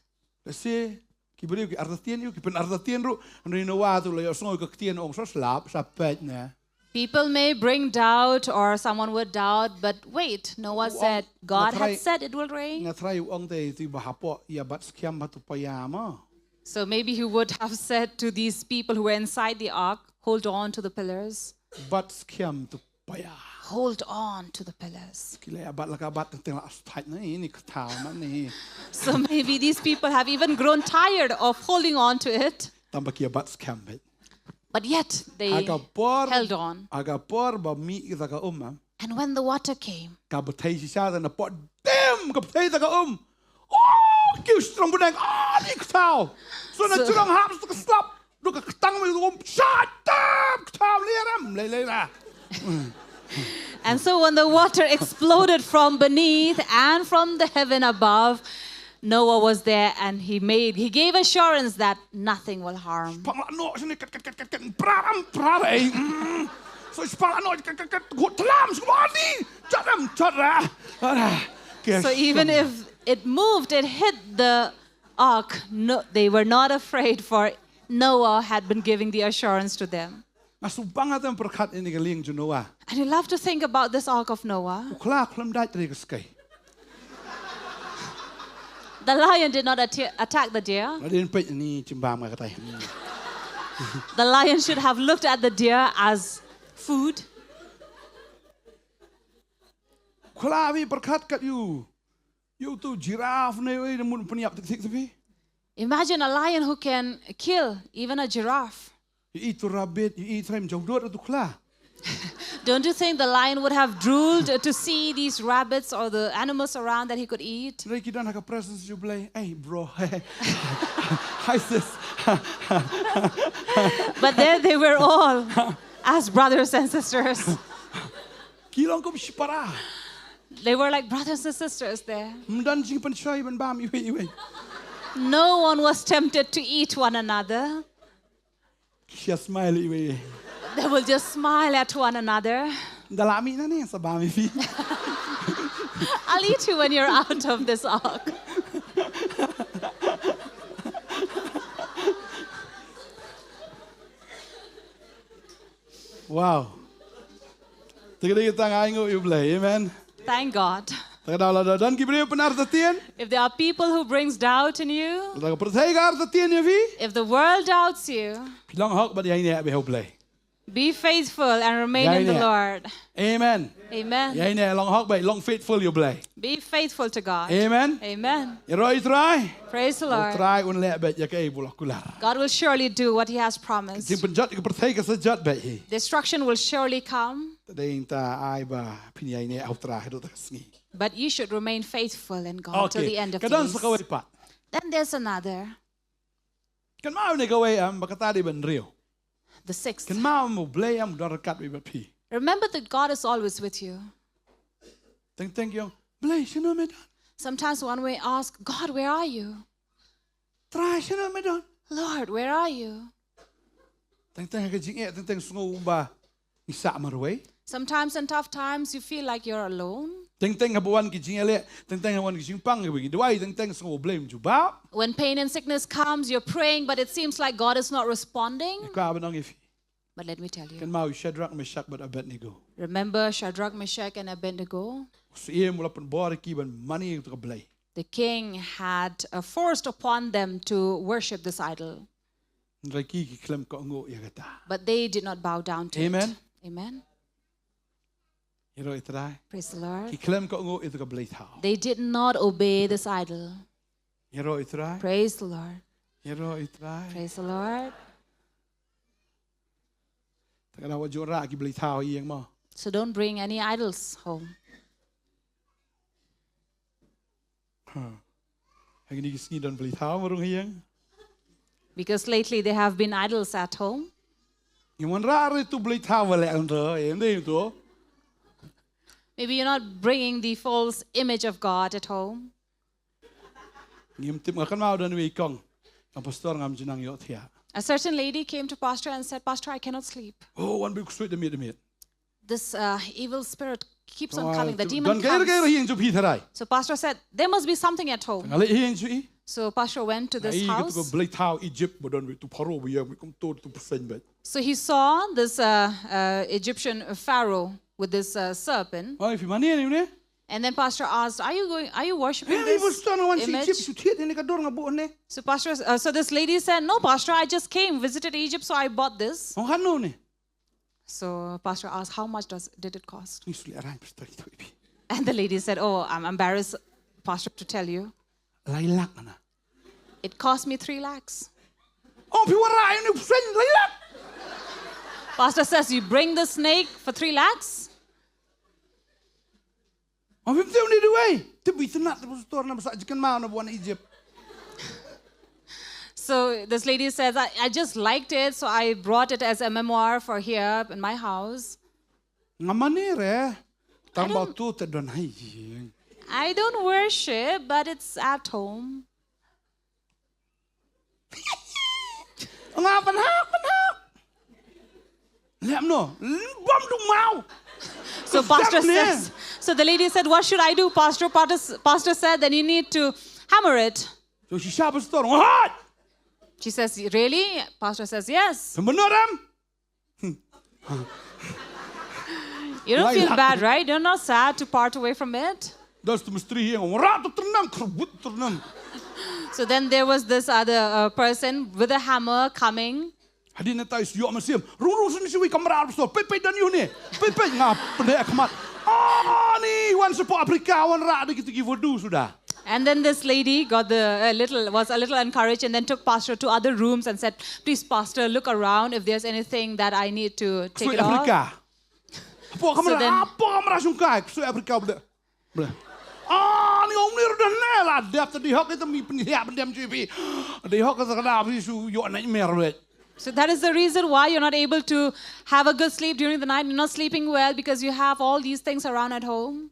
Kasi kiberi ki artatien yu ki pen artatien ru andri no wa tu le yo sungguh ke tien ong so slap sapet na. People may bring doubt or someone would doubt, but wait, Noah said, God had said it will rain. Nga try ong te ti bahapo ya bat skiam batu payama. So maybe he would have said to these people who were inside the ark, hold on to the pillars. Bat skiam tu paya. Hold on to the pillars. Kile abat laka bat teng la astat na ini ketau na ni. So maybe these people have even grown tired of holding on to it. Tambah kia bat skiam bet. But yet they held on. Agapor ba mi kita ka And when the water came, ka betai si sa na pot dem ka betai ta ka Oh, kiu strong bunang ni ketau. So na curang hap tu ka slap. Du ka ketang me shut up ketau liram le la. and so when the water exploded from beneath and from the heaven above, Noah was there and he gave assurance that nothing will harm. So even if it moved, it hit the ark, no, they were not afraid, for Noah had been giving the assurance to them. And you love to think about this ark of Noah. The lion did not attack the deer. The lion should have looked at the deer as food. Imagine a lion who can kill even a giraffe. Don't you think the lion would have drooled to see these rabbits or the animals around that he could eat? Hey, bro. Hi, sis. But there they were all as brothers and sisters. They were like brothers and sisters there. No one was tempted to eat one another. They will just smile at one another. I'll eat you when you're out of this ark. Wow. Amen. Thank God. If If there are people who brings doubt in you, if the world doubts you, be faithful and remain in the Lord. Amen. Amen. Faithful you play. Be faithful to God. Amen. Amen. Try. Praise the Lord. God will surely do what He has promised. Destruction will surely come. But you should remain faithful in God till the end of days. Then there's another. The sixth. Remember that God is always with you. Sometimes one may ask, God, where are you? Lord, where are you? Sometimes in tough times you feel like you're alone. When pain and sickness comes, you're praying, but it seems like God is not responding. But let me tell you. Remember Shadrach, Meshach, and Abednego? The king had forced upon them to worship this idol. But they did not bow down to it. Amen. Praise the Lord. They did not obey this idol. Praise the Lord. Praise the Lord. So don't bring any idols home. Because lately there have been idols at home. Maybe you're not bringing the false image of God at home. A certain lady came to Pastor and said, Pastor, I cannot sleep. This evil spirit keeps on coming. The demon comes. So Pastor said, there must be something at home. So Pastor went to this house. So he saw this Egyptian pharaoh with this serpent. And then Pastor asked, are you worshiping this image? So so this lady said, no, Pastor, I just came, visited Egypt, so I bought this. So Pastor asked, how much did it cost? And the lady said, oh, I'm embarrassed, Pastor, to tell you. It cost me 3 lakhs. Pastor says, you bring the snake for 3 lakhs? So this lady says, I just liked it, so I brought it as a memoir for here in my house. I I don't worship, but it's at home. So pastor says, so the lady said, what should I do, pastor? Pastor said, then you need to hammer it. So she sharp as stone. What? She says, really? Pastor says, yes. You don't feel bad, right? You're not sad to part away from it. So then there was this other person with a hammer coming. And then this lady got was a little encouraged and then took pastor to other rooms and said, please, pastor, look around if there's anything that I need to take it off. So then, so that is the reason why you're not able to have a good sleep during the night. You're not sleeping well because you have all these things around at home.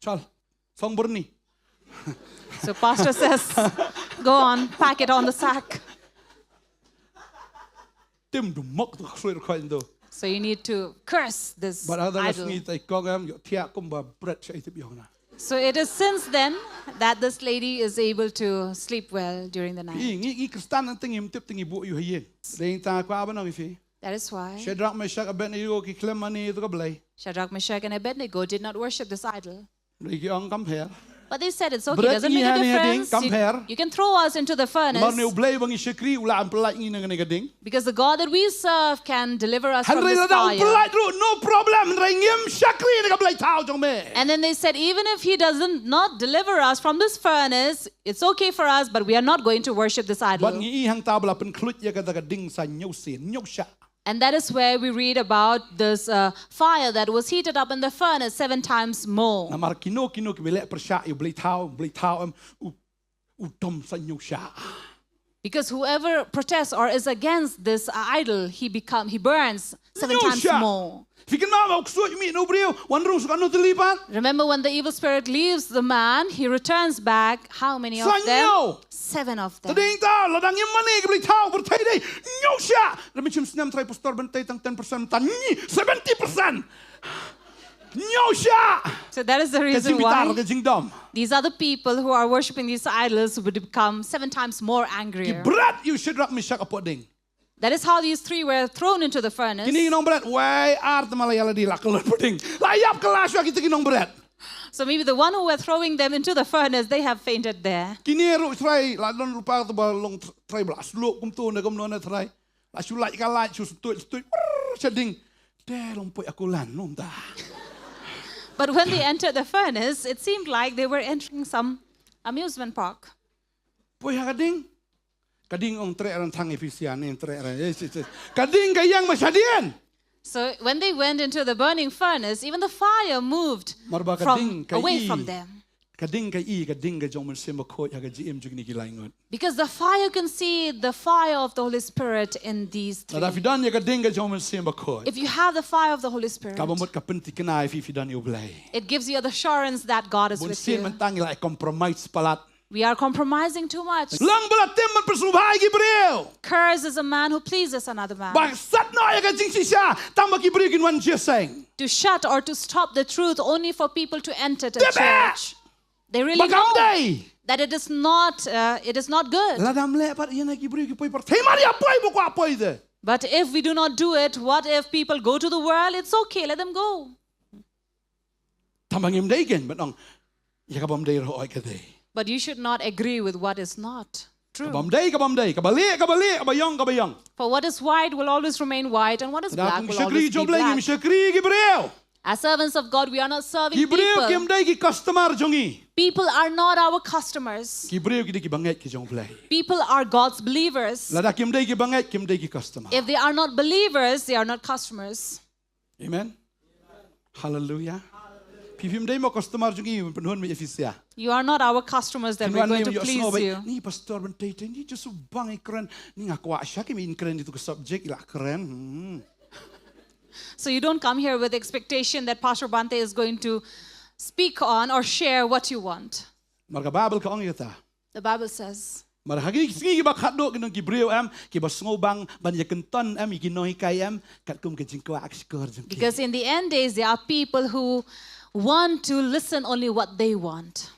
So pastor says, go on, pack it on the sack. So you need to curse this idol. So it is since then that this lady is able to sleep well during the night. That is why Shadrach, Meshach, and Abednego did not worship this idol. But they said it's okay, it doesn't make a difference. You can throw us into the furnace. Because the God that we serve can deliver us from this fire. No problem. And then they said, even if he doesn't not deliver us from this furnace, it's okay for us, but we are not going to worship this idol. And that is where we read about this fire that was heated up in the furnace 7 times more. Because whoever protests or is against this idol, he burns 7 times more. Remember when the evil spirit leaves the man, he returns back. How many of them? 7 of them. So that is the reason why these other people who are worshipping these idols would become 7 times more angrier. That is how these 3 were thrown into the furnace. So maybe the one who were throwing them into the furnace, they have fainted there. But when they entered the furnace, it seemed like they were entering some amusement park. So when they went into the burning furnace, even the fire moved away from them. Because the fire can see the fire of the Holy Spirit in these 3. If you have the fire of the Holy Spirit, it gives you the assurance that God is with you. We are compromising too much. Curse is a man who pleases another man. To shut or to stop the truth only for people to enter the church. They really know that it is not good. But if we do not do it, what if people go to the world? It's okay, let them go. But you should not agree with what is not true. For what is white will always remain white, and what is black will always be black. As servants of God, we are not serving people. People are not our customers. People are God's believers. If they are not believers, they are not customers. Amen. Hallelujah. You are not our customers that we're going to please you. So you don't come here with expectation that Pastor Bantei is going to speak on or share what you want. Marka Bible ka ang ita. The Bible says, Marhagi sige ba khaddo kinong gibreo am ki basngobang banyakenton am ikinoy kayam katkum kejingkwa akskor jengki. because in the end days, there are people who want to listen only what they want.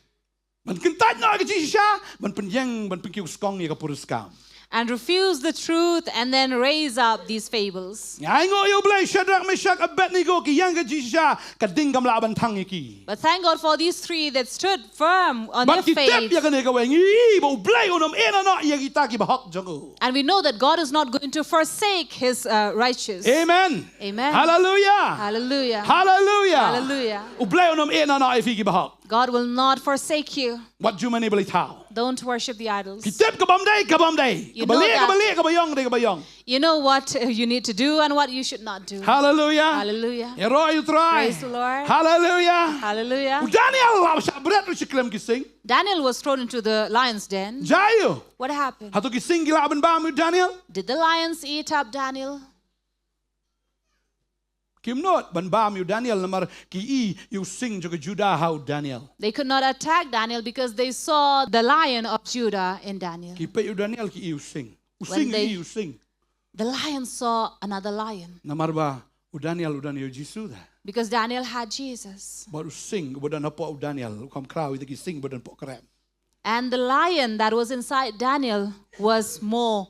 Man kentat na kejisha man penyang man penkiu skong ni ka puruskam. And refuse the truth and then raise up these fables. Ngai ngo yo blai Shadrach Meshach Abednego ki yang kejisha kadingam laban thang iki. But thank God for these three that stood firm on their But kitep faith. ya kane ka wengi bo blai onam ena na ya kita ki bahak jango. And we know that God is not going to forsake his righteous. Amen. Amen. Hallelujah. Hallelujah. Hallelujah. Hallelujah. U blai onam ena na ifiki bahak. God will not forsake you. What you many beli tau. Don't worship the idols. Kitep kabam day. You know that. Kabayong. You know what you need to do and what you should not do. Hallelujah. Hallelujah. You try. Praise the Lord. Hallelujah. Hallelujah. Daniel berat siklem kising. Daniel was thrown into the lion's den. Jayo. What happened? Hatu kising gilaban ba mu Daniel? Did the lions eat up Daniel? Kim not ban ba mu Daniel namar ki you sing jo Judah how Daniel. They could not attack Daniel because they saw the lion of Judah in Daniel. Ki pe you Daniel ki you sing. When they- You sing. The lion saw another lion Namar ba Daniel Jisu da. because Daniel had Jesus. Baru sing bodan apa Daniel kam kraw itu ki sing bodan pok krem. And the lion that was inside Daniel was more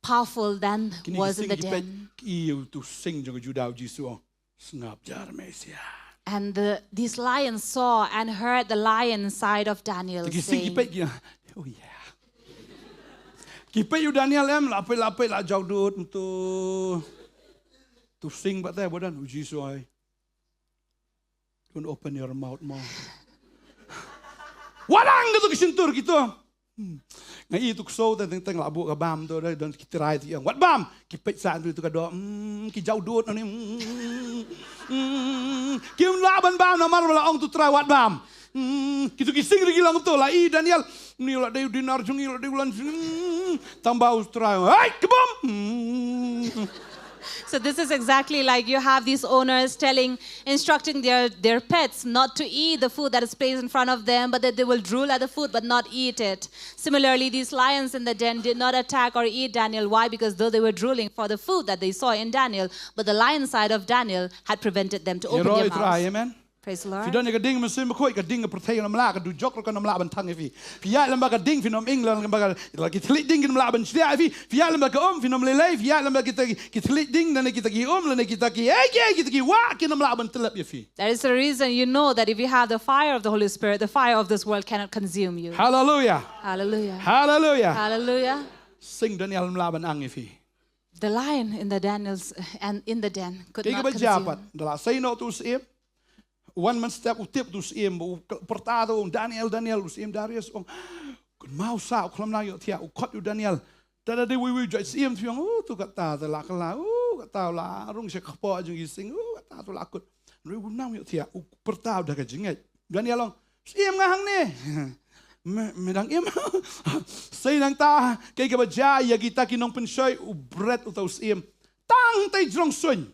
powerful than Kini was in sing the ki pe den. you to sing jo Judah Jisu. Sngap jar Mesia. And these lions saw and heard the lion inside of Daniel Ki sing ki saying, pe ki oh yeah. Ki pe you Daniel em lapai la jau dut to sing but there bodan Jisu ai. Don't open your mouth more. Walang gitu kesentur gitu. Ngai itu so teng labu ka bam to don kitirai ti yang. Wat bam? Ki pet sa tu ka do. Ki jau dut ni. Ki laban bam na mar wala ong tu try wat bam. Kitu ki sing ri lang to la I Daniel ni la de dinar jung la de ulan tambah try. Hai kebom. So this is exactly like you have these owners instructing their pets not to eat the food that is placed in front of them, but that they will drool at the food but not eat it. Similarly, these lions in the den did not attack or eat Daniel. Why? Because though they were drooling for the food that they saw in Daniel, but the lion side of Daniel had prevented them to open their mouths. Amen. Praise the Fi Lord. dan ka ding mesin ko ka ding pertay na mala ka du jok ka na mala ban tang fi. Fi ya lam ka ding fi nom England ka la ki tlit ding mala ban sia fi. Fi ya lam ka fi nom lelay fi ya lam ka ki tlit ding na kita ki la kita ki kita ki wa ki na mala ban telap ya fi. That is the reason you know that if you have the fire of the Holy Spirit, the fire of this world cannot consume you. Hallelujah. Hallelujah. Hallelujah. Hallelujah. Sing Daniel mala ban ang fi. The lion in the Daniel's and in the den could Kaya not ba japat consume. dala say no to sim. One man step utip to sim portado Daniel sim Darius on kun mau sa klam na yo tia ukot you Daniel. Tada de we jai sim fiong tu kata la kala kata la rung se khapo jung sing kata tu la kut. Ru nam yo tia portado da ka jingai. Daniel long sim nga hang ne. Medang im say nang ta kay ka ba ja ya kita kinong pensay u bret utaw sim. Tang tay jrong sun.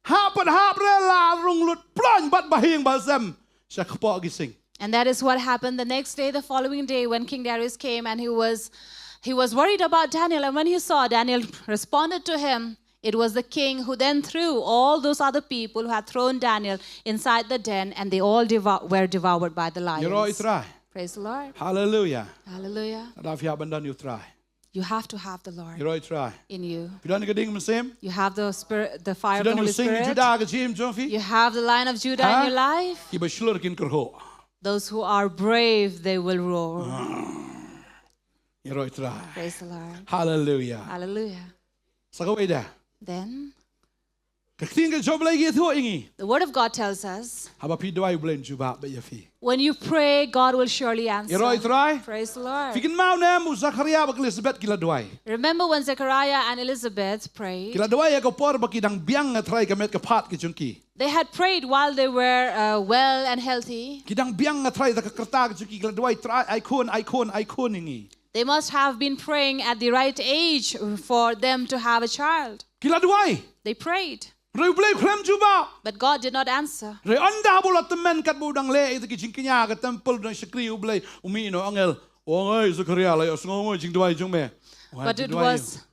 Hapat la rung lut plon bat bahing balsam sa khapo gising. And that is what happened the next day, the following day, when King Darius came and he was worried about Daniel. And when he saw Daniel responded to him, it was the king who then threw all those other people who had thrown Daniel inside the den, and they all were devoured by the lions. You're try. Praise the Lord. Hallelujah. Hallelujah. Adaf ya bandan you try. You have to have the Lord You're try. in you. Pidan ka ding masem. You have the Spirit, the fire of the Pidan you Holy sing Spirit. Judah ka jim jonfi. You have the Lion of Judah in your life. Ki ba shlur kin kerho. Those who are brave, they will roar. You're try. Praise the Lord. Hallelujah. Hallelujah. Sakaway da. Then Kakting ka job lagi thu ingi. the Word of God tells us, Haba pi dwai blen juba ba ya fi. when you pray, God will surely answer. You're try. Praise the Lord. Fikin mau na mu Zakaria ba Elizabeth kila dwai. Remember when Zechariah and Elizabeth prayed? Kila dwai ya ko por ba kidang biang nga try ka met ka pat ki junki. They had prayed while they were well and healthy. Kidang biang nga try da ka kerta ki junki kila dwai try icon ingi. They must have been praying at the right age for them to have a child. Kila dwai. They prayed. Re blei krem juba. But God did not answer. Re anda bulat temen kat budang le itu kijing kenya ke temple dan sekri blei umi no angel. Oi Zakaria la ngomong jing duai jong me. But it was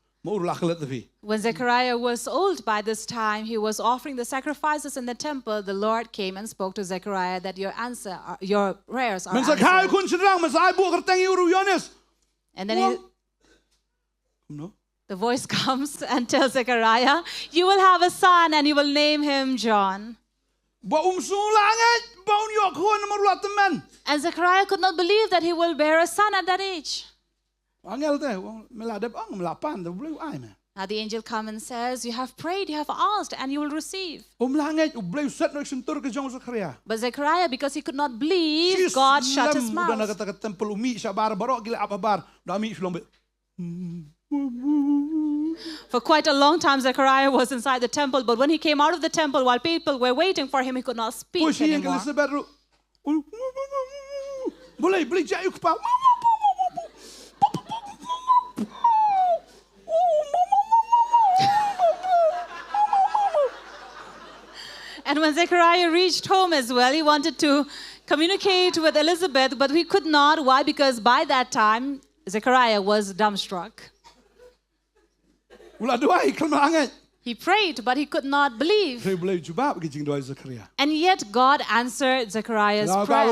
when Zechariah was old by this time, he was offering the sacrifices in the temple. The Lord came and spoke to Zechariah that your prayers are answered. And then the voice comes and tells Zechariah, you will have a son and you will name him John. And Zechariah could not believe that he will bear a son at that age. Now the angel comes and says, you have prayed, you have asked, and you will receive. But Zechariah, because he could not believe, God shut his mouth. For quite a long time, Zechariah was inside the temple, but when he came out of the temple, while people were waiting for him, he could not speak anymore. And when Zechariah reached home as well, he wanted to communicate with Elizabeth, but he could not. Why? Because by that time, Zechariah was dumbstruck. He prayed, but he could not believe. And yet God answered Zechariah's prayer.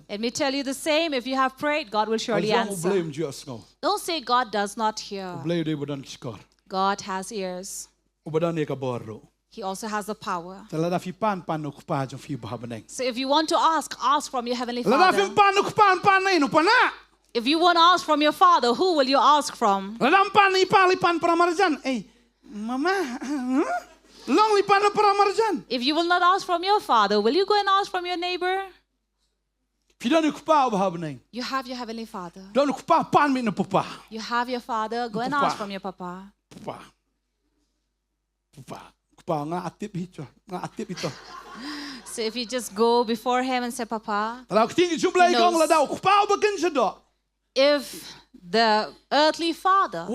Let me tell you the same. If you have prayed, God will surely answer. Don't say God does not hear. God has ears. He also has the power. So if you want to ask from your Heavenly Father. If you want to ask from your Father, who will you ask from? If you will not ask from your Father, will you go and ask from your neighbor? You have your Heavenly Father. You have your Father, go and ask from your Papa. So if you just go before him and say, Papa, if the earthly father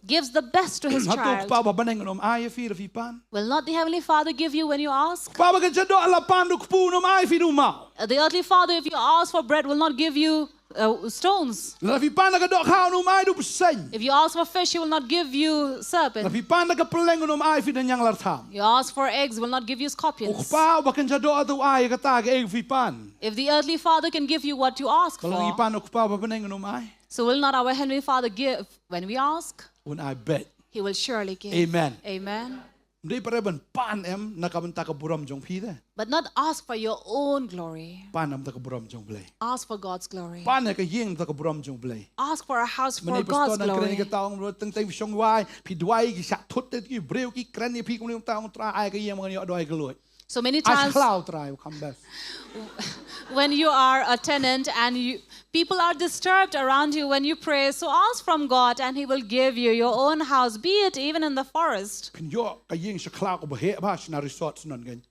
gives the best to his child, will not the Heavenly Father give you when you ask? The earthly father, if you ask for bread, will not give you stones. If you ask for fish, he will not give you serpent. You ask for eggs, he will not give you scorpions. If the earthly father can give you what you ask for, so will not our Heavenly Father give when we ask? I bet. He will surely give. Amen. Amen. But not ask for your own glory. Ask for God's glory. Ask for a house for God's glory. So many times when you are a tenant and people are disturbed around you when you pray, so ask from God and He will give you your own house, be it even in the forest.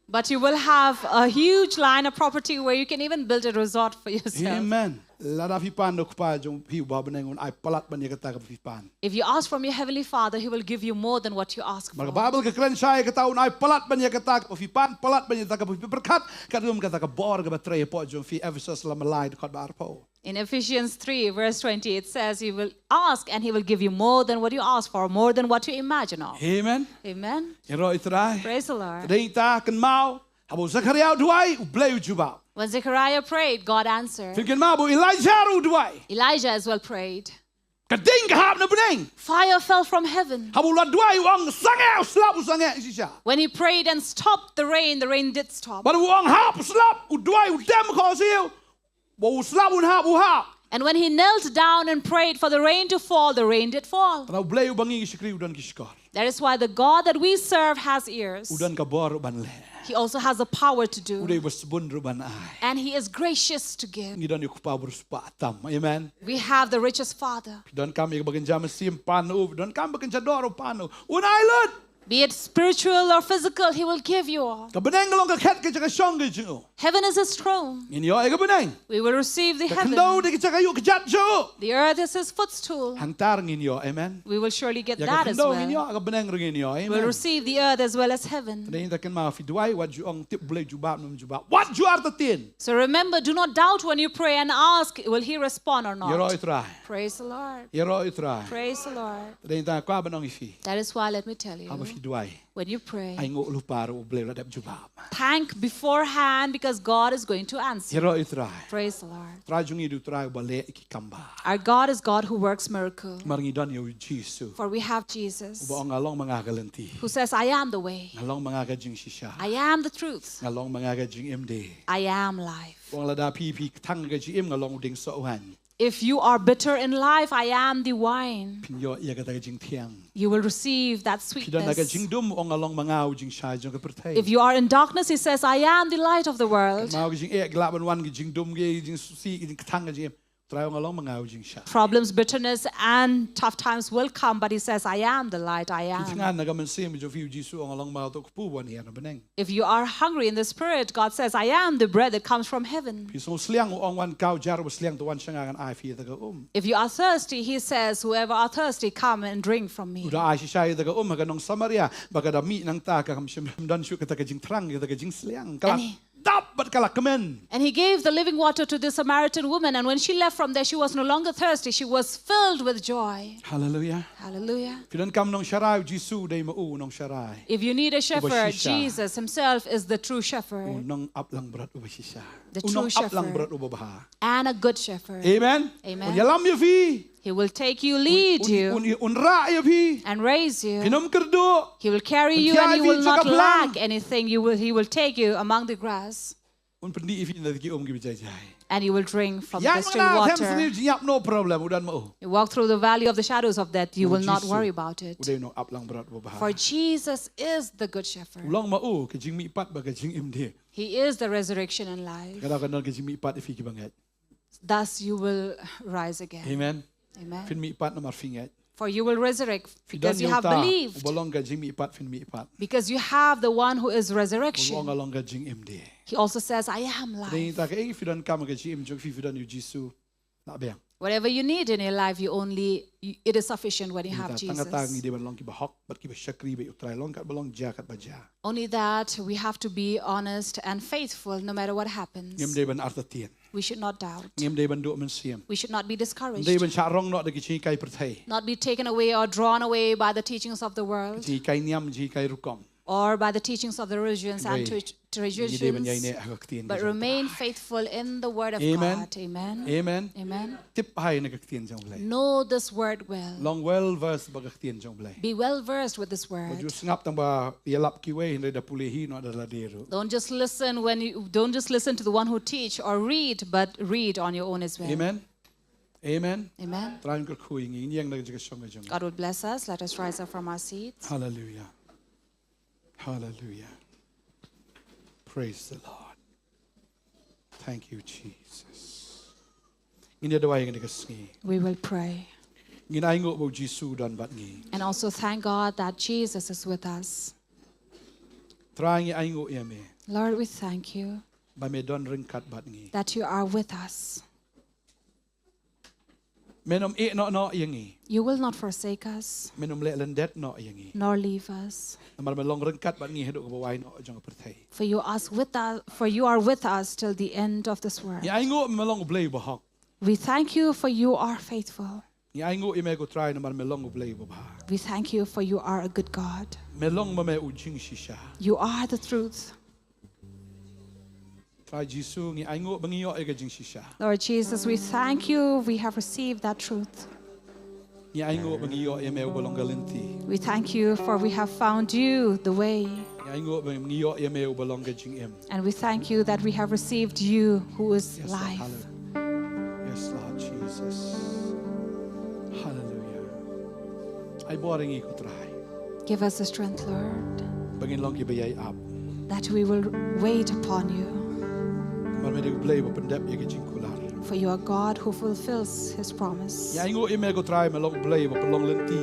But you will have a huge line of property where you can even build a resort for yourself. Amen. If you ask from your Heavenly Father, He will give you more than what you ask for. In Ephesians 3, verse 20, it says, you will ask and He will give you more than what you ask for, more than what you imagine of. Amen. Amen. Praise the Lord. When Zechariah prayed, God answered. Elijah as well prayed. Fire fell from heaven. When he prayed and stopped the rain did stop. And when he knelt down and prayed for the rain to fall, the rain did fall. That is why the God that we serve has ears. He also has the power to do. And He is gracious to give. Amen. We have the richest Father. Be it spiritual or physical, He will give you all. Ka beneng long ka khat ka chaka shong ka jing. Heaven is His throne. In yo ay ka beneng. We will receive the Ka kendo heaven. de ka chaka yu ka jat jo. The earth is His footstool. Hantar ngin yo, amen. We will surely get Ya ka that as kendo ngin yo well. ka beneng ngin yo, We'll amen. receive the earth as well as heaven. Dahin ta kan ma fi duai wat ju ong tip blay ju bab num ju bab. What ju ar ta tin? So remember, do not doubt when you pray and ask, will He respond or Yero not? itrai. Praise the Lord. Yero itrai. Praise the Lord. Dahin ta kwa benong ifi. That is why let me tell you, Aba fi duai. when you pray, Ay ngo lu paro blay radap ju bab. thank beforehand because God is going to answer. Yero itrai. Praise the Lord. Trai jung idu trai bale iki kamba. Our God is God who works miracle. Maringi don yo Jesus. For we have Jesus Uba ngalong mga galanti. who says, I am the way. Ngalong mga ka jing shisha. I am the truth. Ngalong mga ka jing MD. I am life. Wong lada pi tang ka jing ngalong ding so han. If you are bitter in life, I am the wine. Pinyo iya ka ta jing tiang. You will receive that Pidan na ka sweetness. jing dum ong ngalong mga jing sha jong ka pertai. If you are in darkness, He says, I am the light of the world. Mau ka jing glaban wan ka jing dum ka jing si ka jing tang ka jing. Try ong ngalong mga jing sha. Problems, bitterness, and tough times will come, but He says, I am the light, I am. Tingan na ka man sim jo fiu Jesus ong ngalong mga to ku wan hiya na beneng. If you are hungry in the spirit, God says, I am the bread that comes from heaven. Pisong sliang ong wan kau jar was sliang to wan shangan ai fi ta ka If you are thirsty, He says, whoever are thirsty, come and drink from me. Udah ai shisha ta ka ka nong Samaria baga da mi nang ta ka kam shim dan shu ka ta ka jing trang ka ta ka jing sliang. Kala dap bat kala kemen. And He gave the living water to the Samaritan woman, and when she left from there, she was no longer thirsty. She was filled with joy. Hallelujah. Hallelujah. Pidan kam nong sharai Jesus dai ma nong sharai. If you need a shepherd, Ubashisha. Jesus Himself is the true shepherd Nong up lang berat ubashisha. The true Unong up lang shepherd. berat ubabaha. and a good shepherd. Amen. Amen. Un yalam ya fi. He will take you, lead you, Un ra ya fi. and raise you. Pinom kerdo. He will carry you, and He will not lack anything. He will take you among the grass, Un pendi ifi na ki gi bijai jai. and you will drink from Yang the still na tem water. sini jiap no problem udan mo. You walk through the valley of the shadows of death, you Oh, will not Jesus. worry about it. Uday no up lang berat ubabaha. For Jesus is the good shepherd. Ulang ma ke jing mi pat ba ke jing imde. He is the resurrection and life. Kadang-kadang ke jing mi pat ifi ki banget. Thus you will rise again. Amen. Amen. Fin mi pat na marfinget. For you will resurrect because you Fidan have yung ta, believed. ubalong ka jing mi pat fin mi pat. Because you have the one who is Ulong resurrection. along ka jing imde. He also says, I am Dahil life. ta ka fidan ka mga jing imjog fidan yu Jisu. Na biyang. Whatever you need in your life, it is sufficient when you have Tanga-tang Jesus. di ba long ki bahok, bat ki ba syakri ba utray long kat balong jakat ba ja. Only that we have to be honest and faithful no matter what happens. Ngem de ban artatian. We should not doubt. Ngem de ban do man siem. We should not be discouraged. De ban charong no de ki kai perthai. Not be taken away or drawn away by the teachings of the world Ji kai niam ji kai rukom. or by the teachings of the religions and Hindi de ban traditions, yai ne agaktian. but remain faithful in the word of Amen. God. Amen. Amen. Amen. Tip hay nagaktian jong blay. Know this word well. Long well verse bagaktian jong blay. Be well versed with this word. Just ngap tang ba ialap ki way hindi da pulihi no da ladero. Don't just listen to the one who teach or read, but read on your own as well. Amen. Amen. Amen. Trying ko kuing yang nagjagasong jong. God will bless us. Let us rise up from our seats. Hallelujah. Hallelujah. Praise the Lord. Thank you, Jesus. Ini ada wayang nagaснgi. We will pray. Ginaingo mo Jisu dan bat ngi. And also thank God that Jesus is with us. Trying aingo yame. Lord, we thank you Ba me don ringkat bat ngi. that you are with us. Menom no yangi. You will not forsake us, Menom le lendet no yangi. nor leave us. Namar me long ringkat bat ngi hedok bawai no jong perthai. For you are with us till the end of this world. Ni aingo me long blay bahok. We thank you for you are faithful. Ni aingo ime ko try namar me long blay babha. We thank you for you are a good God. Me long me ujing shisha. You are the truth. Try Jisu ni aingo bangiyo ay jing shisha. Lord Jesus, we thank you. We have received that truth. Ni aingo bangiyo ime ubalong galinti. We thank you for we have found you, the way. And we thank you that we have received you who is Yes, life. Lord. Yes, Lord Jesus. Hallelujah. Ay boring ko try. Give us the strength, Lord, Bangin long kibayay up. that we will wait upon you. Marmedi play mo pandep yung kular. for you are God who fulfills His promise. Ya ingo ime ko try me long play ba long lenti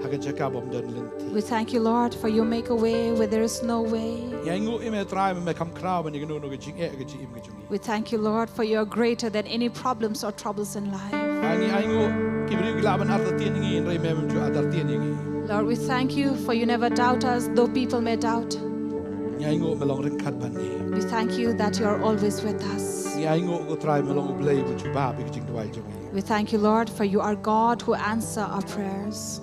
hakan chaka bom dan lenti. We thank you, Lord, for you make a way where there is no way. Ya ingo ime try me kam kraw ban igno no ge jing e ge jim ge jung. We thank you, Lord, for you are greater than any problems or troubles in life. Ani ingo kibri glaban arta tien ngi in re mem ju adar tien ngi. Lord, we thank you for you never doubt us, though people may doubt. Ya ingo me long ren khat ban ni. We thank you that you are always with us. Ya ingo ko try me long play bu ju ba bi jing dwai jung. We thank you, Lord, for you are God who answer our prayers.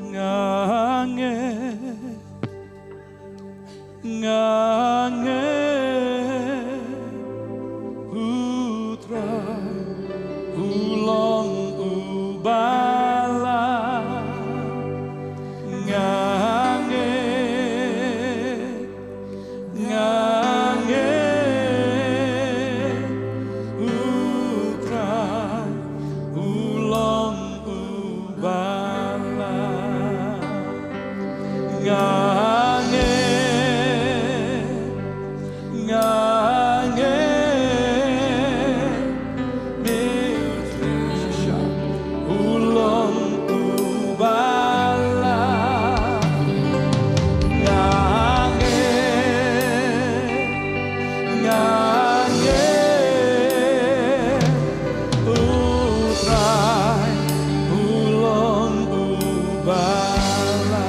Ngange ngange putra ulong ubala ngange ngange putra ulong ubala ngange ngange Meutrisha ulong ubala ngange ngange utrai ulong ubala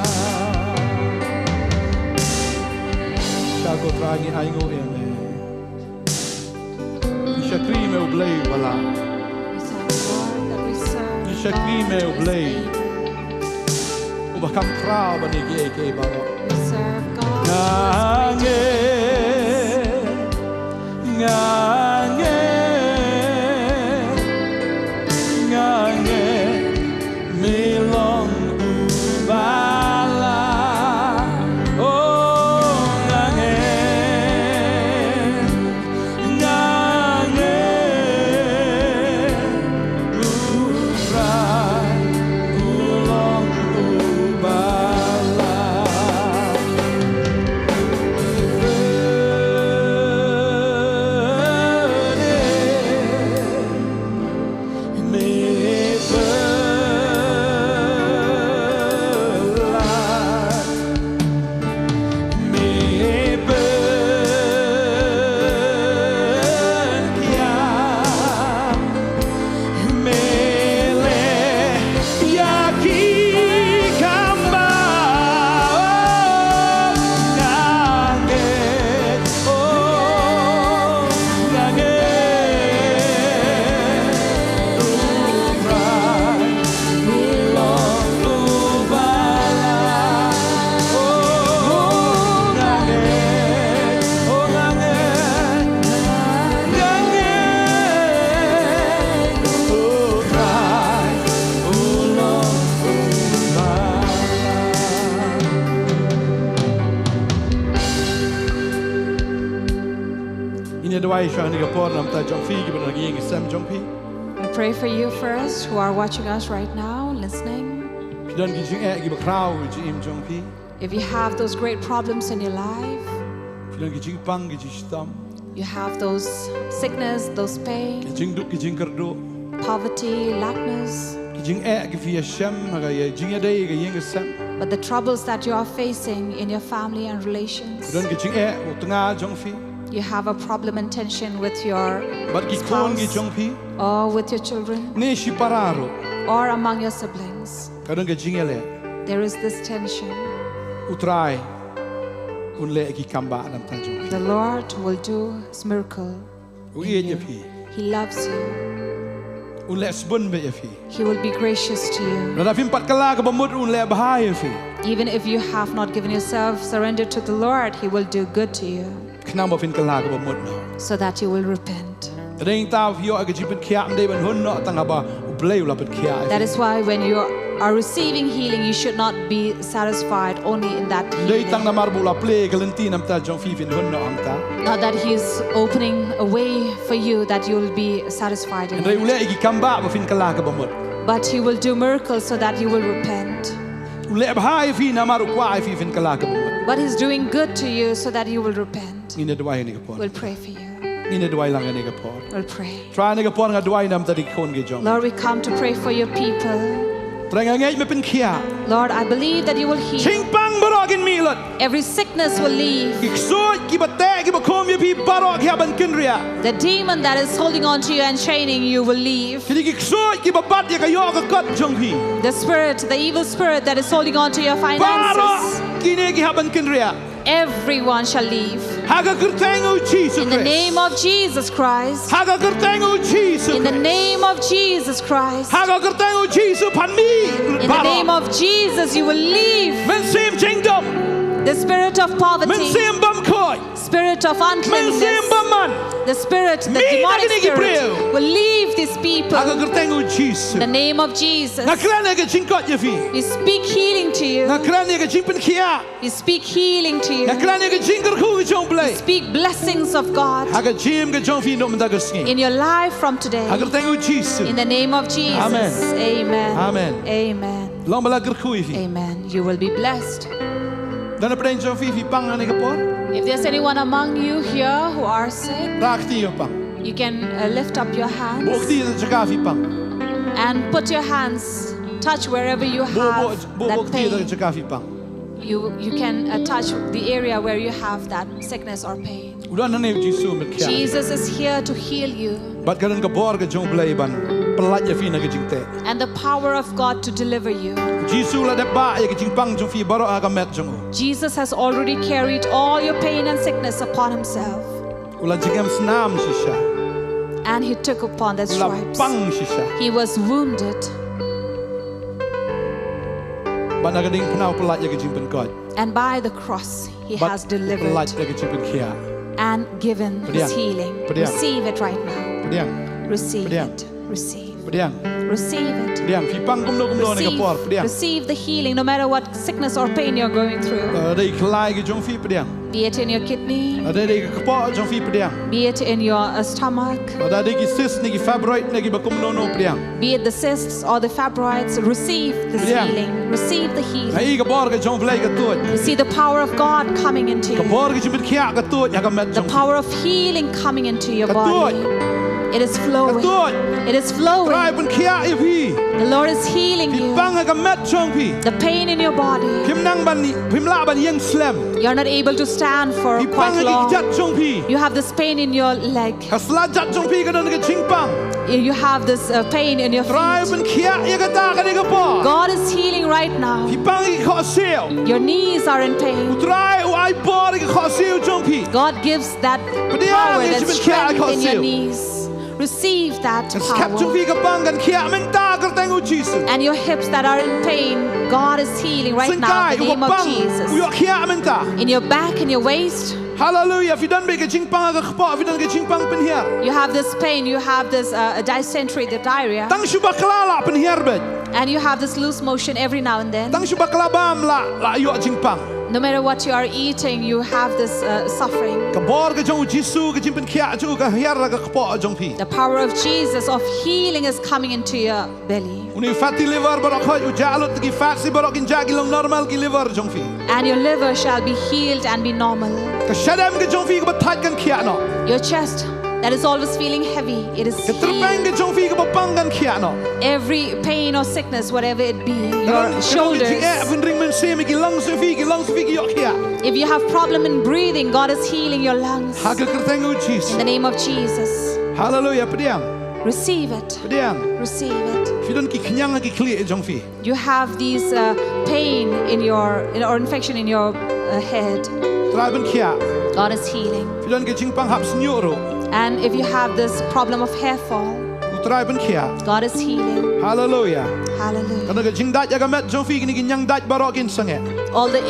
Shago tragi aingo eme Shakri me ublei wala We thank you, Lord, that we serve a Shakri God me who is ublei able. ubakam kraw bani ge ke baro We serve God ngange ngange ngange milong ubala oh ngange ngange utrai ulong ubala Dwai shani ga pornam ta jong fi gi ban gi sam jong pi I pray for you first who are watching us right now, listening. pi don gi jing e gi ba kraw gi im jong pi If you have those great problems in your life, pi don gi jing pang gi ji stam you have those sickness, those gi pain, jing du gi jing kardo poverty, lackness, gi jing e gi fi sham ga ye jing e dai ga yeng sam but the troubles that you are facing in your family and pi relations, don gi jing e o tanga jong fi you have a problem and tension with your bat gi kon gi spouse jong pi or with your children ne shi pararo or among your siblings. ka don gi jing ele There is this tension. utrai un le gi kamba nam ta jong The Lord will do His miracle. u ye je pi He loves you. un le sbun be ye fi He will be gracious to you. ra da fim pat kala ga ba mud un le ba ye fi Even if you have not given yourself surrendered to the Lord, He will do good to you knam ba fin kala ga ba mud no so that you will repent. Ring ta vio aga jipen kia mde ban hun no tanga ba ublei la pet kia. That is why when you are receiving healing, you should not be satisfied only in that Dei tang na healing. marbu la ple galanti nam ta jong fi fin hun no amta. Not that He is opening a way for you that you will be satisfied in Dei it. ule igi kamba ba fin kala ga ba mud. But He will do miracles so that you will repent. Ule ba hai fi na maru kwa fi fin kala ga ba mud. But He's doing good to you so that you will repent. Ina dwai ni ga pon. We'll pray for you. Ini dua lang ini kapor. We'll pray. Try ni kapor nga dua nam tadi kon ke jong. Lord, we come to pray for your people. Terang ngay me pen kia. Lord, I believe that you will heal. Chingpang barok in milat. Every sickness will leave. Iksoi ki bate ki bakom ye pi barok ya ban kinria. The demon that is holding on to you and chaining you will leave. Kini iksoi ki babat ya kayo ka kat jong pi. The spirit, the evil spirit that is holding on to your Barok finances, kini ki haban kinria. everyone shall leave. Haga kertengu Jesus. In the name of Jesus Christ. Haga kertengu Jesus. In the name of Jesus Christ. Haga kertengu Jesus pan mi. In the name of Jesus, you will leave. Men sim chingdom. The spirit of Men poverty, sim bam koi. spirit of Men sim uncleanness, bam man. the spirit, the Me demonic nagini spirit gibril. will leave these people. Haga kertengu Jesus. In the name of Jesus. Na krane ke chingkot ye fi. We speak healing to Na you. krane ke chingpen kia. We speak healing to Na you. krane ke chingker ku ke jong play. Speak blessings of God Haga chim ke jong fi no mdagaskin. in your life from today. Haga kertengu Jesus. In the name of Jesus. Amen. Amen. Amen. Amen. Long bala kerku fi. Amen. You will be blessed. Dan apa jong fi pang ane kapor. If there's anyone among you here who are sick, Rakti yo pang. you can lift up your hands Bukti da jaga fi pang. and put your hands, touch wherever you have that Bukti da pain. jaga fi pang. You can touch the area where you have that sickness or pain. Udah nane Jesus met kia. Jesus is here to heal you, Bat kanan kapor ke jong play ban. Pelat ya fi na ke jingte. and the power of God to deliver you. Jesus la de ba ya ke jing pang jong fi baro aga met jong. Jesus has already carried all your pain and sickness upon himself, Ula jingam snam shisha. and he took upon the Ula stripes. pang shisha. He was wounded, Ban aga ding penau pelat ya ke jing pen God. and by the cross he Bat has pelat delivered ya ke jing pen kia. and given his Pediang. healing. Pediang. Receive it right now. Pediang. Receive Pediang. it. Receive. Pediang. Receive it. Pediang. Fi pang kumno kumno ne kapor. Pediang. Receive the healing no matter what sickness or pain you're going through. Ada iklai ke jong fi pediang. Be it in your kidney, Ada de kapor jong fi pediang. be it in your stomach, Ada de ki cyst ni ki fibroid ni ki bakumno no pediang. be it the cysts or the fibroids. Receive this Pediang. healing. Receive the healing. Ai kapor ke jong play ke tuot. You see the power of God coming into you. Kapor ke jing pen kia ke tuot ya ke met The jong. power of healing coming into your Ketuot. body. It is flowing. Ketuot. It is flowing. Try pen kia ya fi. The Lord is healing Fi you. pang aga met jong fi. The pain in your body. Pim nang ban ni pim la ban yang slam. You're not able to stand for Fi pang quite ki long. jat jong fi. You have this pain in your leg. Hasla jat jong fi ke don ke jing pang. You have this pain in your Try feet. pen kia ya ke ta ke ni kapor. God is healing right now. Fi pang ki kho sel. Your knees are in pain. Try u ai bor ke kho sel jong fi. God gives that Pediang, power, is that het strength elkaar in your gezien. knees. Receive that Skap jong power. fi ke pang kan kia men ta ke tengu Jesus. And your hips that are in pain, God is healing right now Sengkai in the u name of pang u Jesus. yo kia men ta. In your back, in your waist, Hallelujah. Fi dan be ke jing pang ke kho, fi dan ke jing pang pen hier. you have this pain, you have this dysentery, the diarrhea, Tang shu baklala pen hier bet. and you have this loose motion every now and then. Tang shu baklabam la yo jing pang. No matter what you are eating, you have this suffering. Ke bor ke jong Jesus ke jing pen kia ju ke hier ke kho jong fi. The power of Jesus, of healing, is coming into your belly. Uni fatty liver barok kho u jalot ki fatsi barok in jagi long normal ki liver jong fi. And your liver shall be healed and be normal. Ke shadam ke jong fi ke batat kan kia no. Your chest that is always feeling heavy, it is Ke terpeng healed. ke jong fi ke bapang kan kia no. Every pain or sickness, whatever it be, Kadang- your kadang shoulders. ke jing vin ring men se me ki lang se fi ki yo kia. If you have problem in breathing, God is healing your lungs. Ha ke kertengu In Jesus. the name of Jesus. Hallelujah. Pediang. Receive it. Pediang. Receive it. Fi don ki kenyang ki kli jong fi. You have these pain in your or infection in your head. Try ben kia. God is healing. Fi don ke jing pang hap senyoro. And if you have this problem of hair fall, U try ben kia. God is healing. Hallelujah. Hallelujah. Kadang ke jing dat ya met jong fi ki kenyang dat barok in sange. All the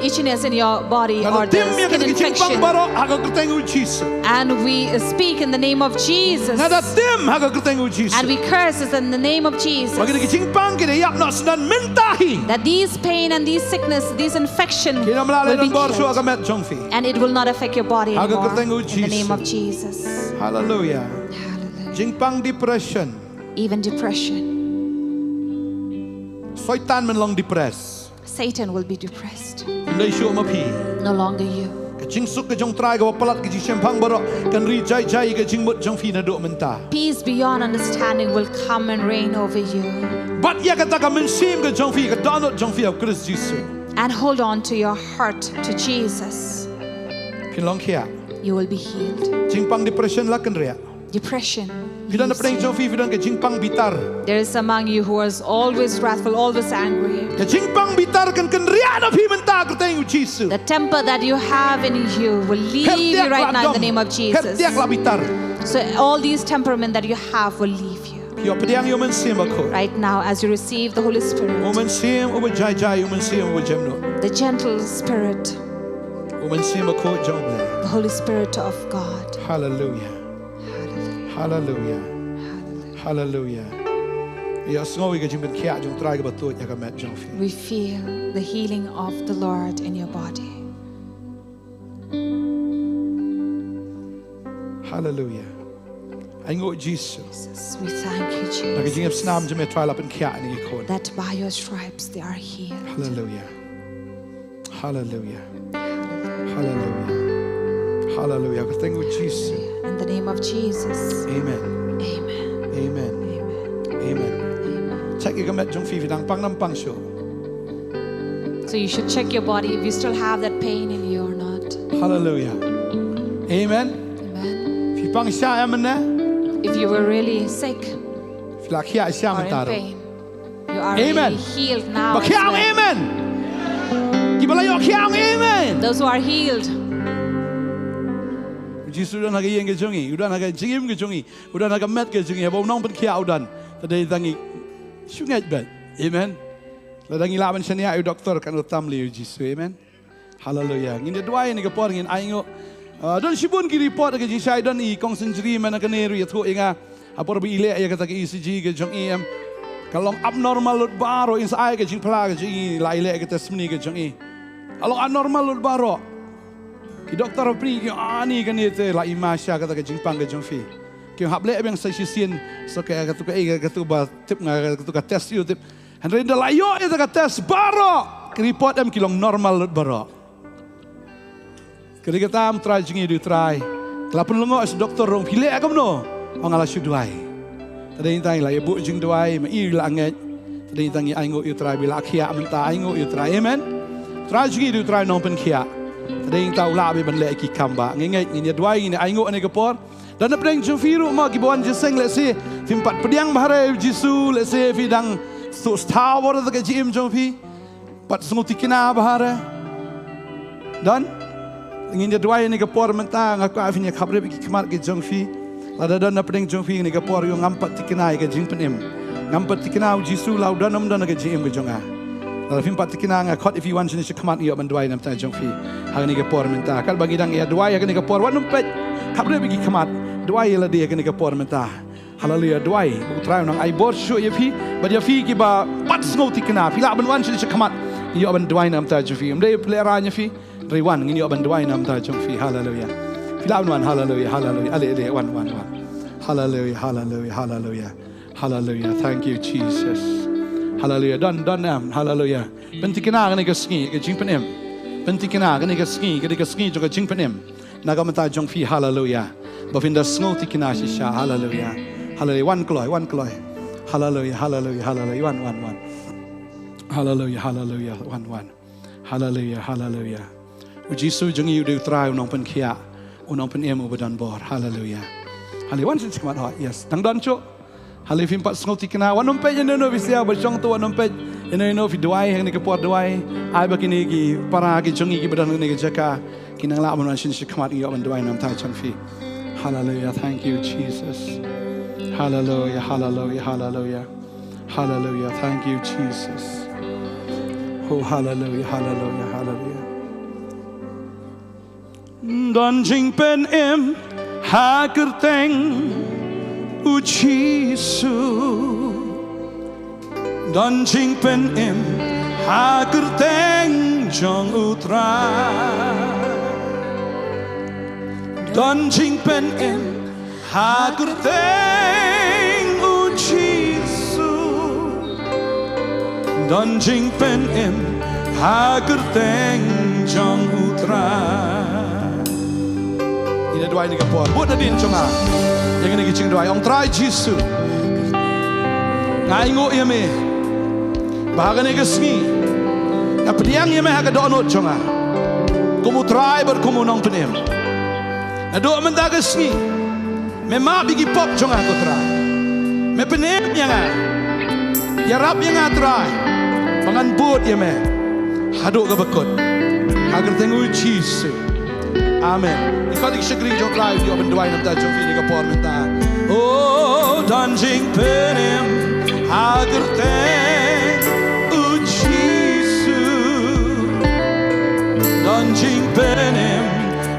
itchiness in your body or Kadang the tim ya skin ke jing pang infection. barok ha ke kertengu Jesus. And we speak in the name of Jesus. Ngada tim ha ke kertengu Jesus. And we curse it in the name of Jesus. Bagi ke jing pang ke yak no senan mentahi. That these pain and these sickness, these infection Kina melale will be don bor so killed. ka met jong fi. And it will not affect your body Haga anymore. kertengu In the name of Jesus. Jesus. Hallelujah. Hallelujah. Jing pang depression. Even depression. Soitan men long depress. Satan will be depressed. Indai syo ma pi. No longer you. Ke Jing suk ke jong try ke palat ke jing sempang barok kan ri jai jai ke jing mut jong fi na duk menta. Peace beyond understanding will come and reign over you. Bat ya kata ka mensim ke jong fi ke donut jong fi of Christ Jesus. And hold on to your heart to Jesus. Pilong kia. You will be healed. Jing pang depression la kan ria. Depression. Fidan na preng jong fi fidan ke jing pang bitar. There is among you who is always wrathful, always angry. Ke jing pang bitar kan ria na fi menta ke teng Jesus. The temper that you have in you will leave you right now in the name of Jesus. Hertiak la bitar. So all these temperament that you have will leave you. Yo pediang yo mensim ako. Right now as you receive the Holy Spirit. O mensim o jai jai o mensim o jemno. The gentle spirit. O mensim ako jong ble. The Holy Spirit of God. Hallelujah. Hallelujah. Hallelujah. Ya sngowi ke jing ben kia jong try ke batut ya ka met jong fi. We feel the healing of the Lord in your body. Hallelujah. I know Jesus. Jesus, we thank you, Naka jing ap Jesus, snam jeme try lap en kia ni kon. that by your stripes they are healed. Hallelujah. Hallelujah. Hallelujah. Hallelujah. I thank you Jesus. In the name of Jesus. Amen. Amen. Amen. Amen. Amen. Amen. Check your met jong fi dang pang nam pang show. So you should check your body if you still have that pain in you or not. Hallelujah. Amen. Amen. Fi pang sha amena. If you were really sick Fi la kia sha or in mataro. pain, you are Amen. really healed now. Ba as kia well. amen. Gibala yo kia amen. Those who are healed. Jesus udah naga yang ke jongi, udah naga jim ke jongi, udah naga met ke jongi. Abang nong pen kia udan. Tadi tangi sungai bet. Amen. Ladangi laban senia u doktor kan utam liu Jesus. Amen. Hallelujah. Ngin dua ini ke por ngin aingo. Don sibun ki report ke jisai don I kong senjiri mana keneru ya tu inga. Apor bi ile ya kata ke ECG ke jongi em. Kalau abnormal lut baro insai ke jing pla ke jongi la ile ke tesmini ke jongi. Kalau abnormal lut baro. Ki doktor pri ki ani kan itu la imasya kata ke jingpang ke jongfi. Ki hable yang saya sisin so ke katu ke katu ba tip nga katu ka test you tip. Henry da la yo itu ka test baro. Ki report em kilong normal lut baro. Kali kita am try jingi du try. Kelapun lengo as doktor rong pile akam no. Ong ala shu duai. Tadi intai la ibu jing duai ma I la anget. Tadi intai aingo you try bila akhia amenta aingo you try. Amen. Try jingi du try non pen khia. Tadi yang tahu lah ben lek ki kamba ngengai ini dua ini aingo ane kepor dan apa yang jumfiru ma ki bawan jeseng lek si timpat pediang bahare jisu lek si fidang so tower the jim jumfi pat sunguti kina bahare dan ingin dia dua ini kepor mentang aku afinya khabre ki kemar ki jumfi lada dan apa yang jumfi ini kepor yo ngampat tikina ke jing penim ngampat tikina jisu lau danam dan ke jim ke jonga. Kalau film pati kena ngakot if you want jenis kemat iyo menduai nam tanya jongfi hari ni kepor minta kal bagi dang ya duai hari ni kepor wan numpet kabre bagi kemat duai la dia hari ni kepor minta haleluya duai try nang ai bor shu ya fi bad ya fi ki ba pat snoti kena fi la ban wan jenis kemat iyo ban duai nam tanya jongfi mdai peleranya fi rewan ngini iyo ban duai nam tanya jongfi haleluya fi la ban haleluya haleluya ale wan haleluya haleluya haleluya haleluya thank you Jesus. Hallelujah. Don hallelujah. Benti kena kan ke ski ke jing penem. Benti kena kan ke ski juga jing penem. Naga mata jong fi hallelujah. Bafinda snoti kena shisha hallelujah. Hallelujah. One kloy. Hallelujah. Hallelujah. Hallelujah. One. Hallelujah. Hallelujah. One. Hallelujah. Hallelujah. Uji su jong yu du try unong pen kia. Unong pen em ubadan bor. Hallelujah. Hallelujah. One since come out. Yes. Dang don cho. Hali fimpat snoti kena wan numpet je no visia berjong tu wan numpet no fi duai hang ni ke por duai ai bakini ki para ki jongi ki badan ni ke jaka kinang la mon shin shikmat yo ban duai nam ta chang fi hallelujah thank you Jesus hallelujah hallelujah hallelujah hallelujah thank you Jesus oh hallelujah hallelujah hallelujah don jing pen em ha kerteng Ujisu Don jing pen em ha kerteng jong utra Don jing pen em ha kerteng ujisu Don jing pen em ha kerteng jong utra dua ni kapor. Buat nadin cunga. Yang ini kicing dua. Ong try Jisu. Ngai ngo ya me. Bahaga ni kesni. Na pediang ya me haga donut cunga. Kumu try ber kumu Nongthymmai. Na do menda kesni. Me ma bigi pop cunga ko try. Me penem ya nga. Ya rap ya nga try. Pangan buat ya me. Haduk ke bekut. Haga tengu Jisu. Amen. Ikut iksyagri jok live di open dua nam ta jok ini kapor menta. Oh, danjing penem agar teng ujisu. Danjing penem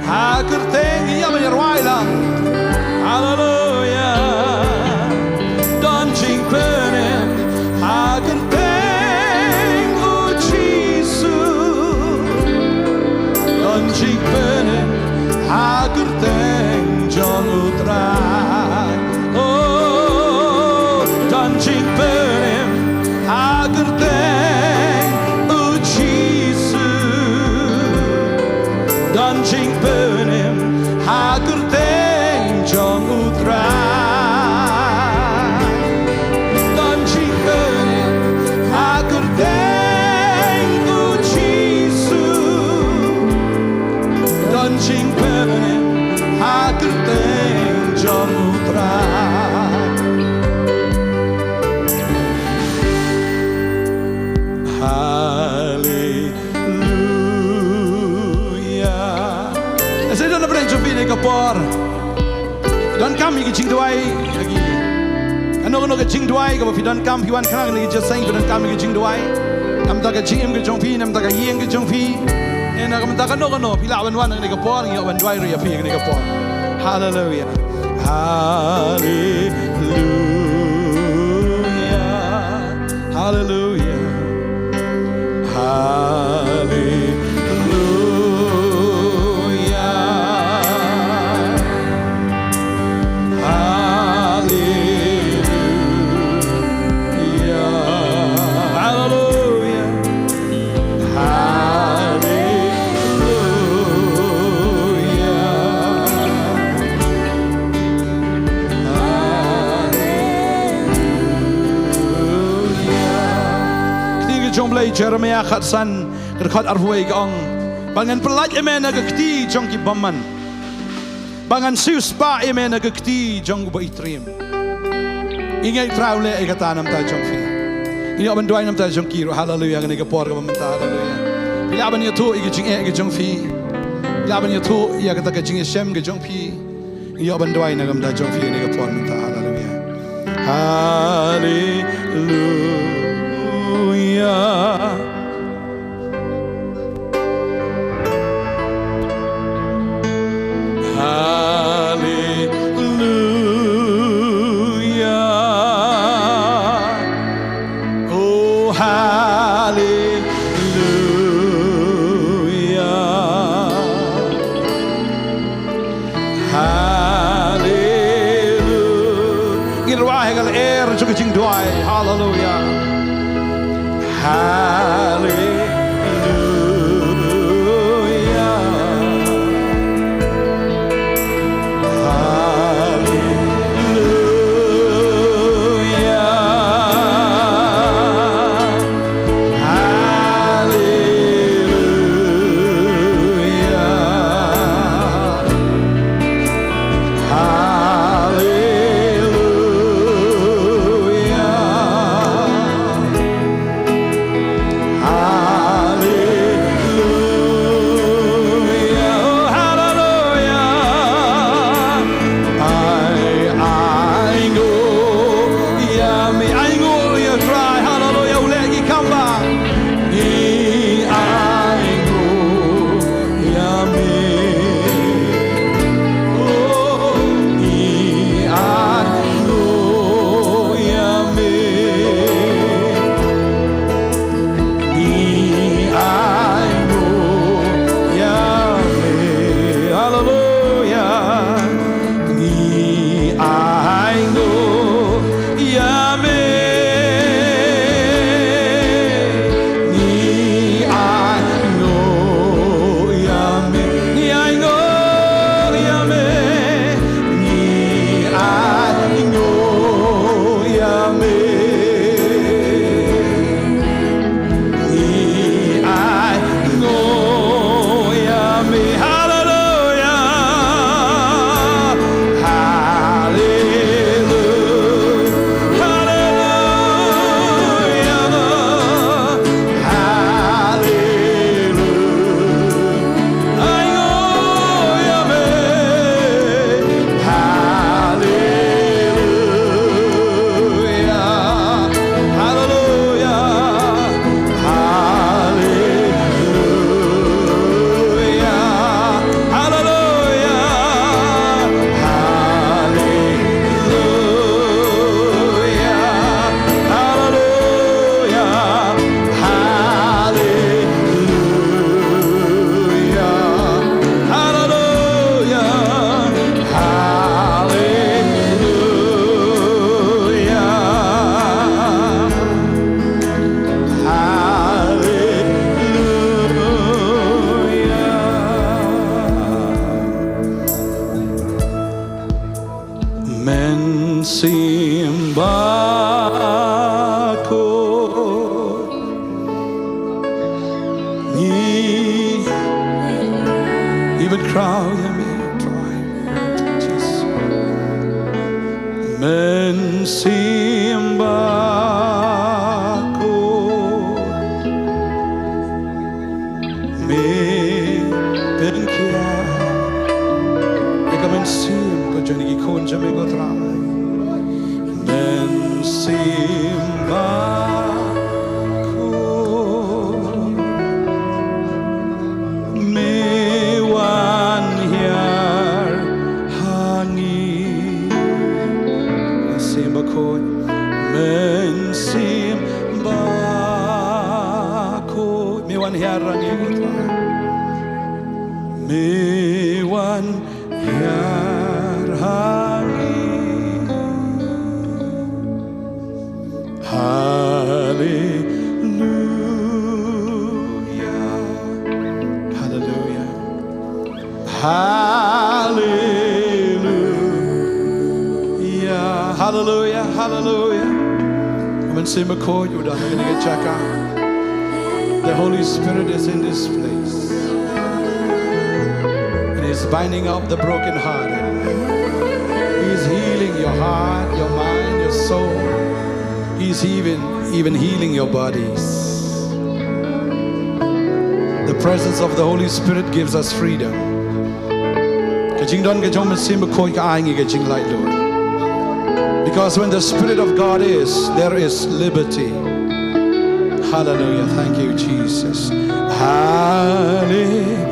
agar teng iya menyerwai lang. Hallelujah. Danjing penem agar teng ujisu. Danjing penem agar teng jong utrai. Oh, danjing penem agar teng ujisu. Danjing penem agar teng jong utrai. Danjing penem agar teng ujisu. Danjing penem agar teng jong utrai. Hallelujah. Saya dah nak jumpa ni kapor. Dan kami kicing duai lagi. Ano kicing duai kalau fidan kami hiwan kang ni jaseng fidan kami kicing duai. Nam tak kicing ke jumpa, nam tak yeng ke jumpa. Nak mentak ano pilawan wan ni kapor ngi wan duai ria pi ni kapor. Hallelujah. Hallelujah. Hallelujah. Jeremiah khatsan kerkat arway gong bangan pelaj emen agakti jong ki baman bangan sius pa emen agakti jong ba itrim ingay traule ay katanam ta jong fi ini aban duay nam ta jong kiro hallelujah ngani kapor ka mamanta hallelujah pilaban ya to igi jing e jong fi pilaban ya to ya kata ka jing shem ge jong fi ini aban duay na gam ta jong fi ngani kapor mamanta hallelujah hallelujah. Hallelujah. Oh, hallelujah. Hallelujah. Girwah hegal air juga jing duai. Hallelujah. Hallelujah. Even crown me try. Jesus. Men simba ko me benkia. Eka men sim ko jani ki kon jame ko try. Men simba. Hallelujah, hallelujah, hallelujah. I'm in same accord, you're done. I'm going to get check out. The Holy Spirit is in this place. And He's binding up the brokenhearted. He's healing your heart, your mind, your soul. He's even healing your bodies. The presence of the Holy Spirit gives us freedom. Because when the Spirit of God is, there is liberty. Hallelujah. Thank you, Jesus. Hallelujah.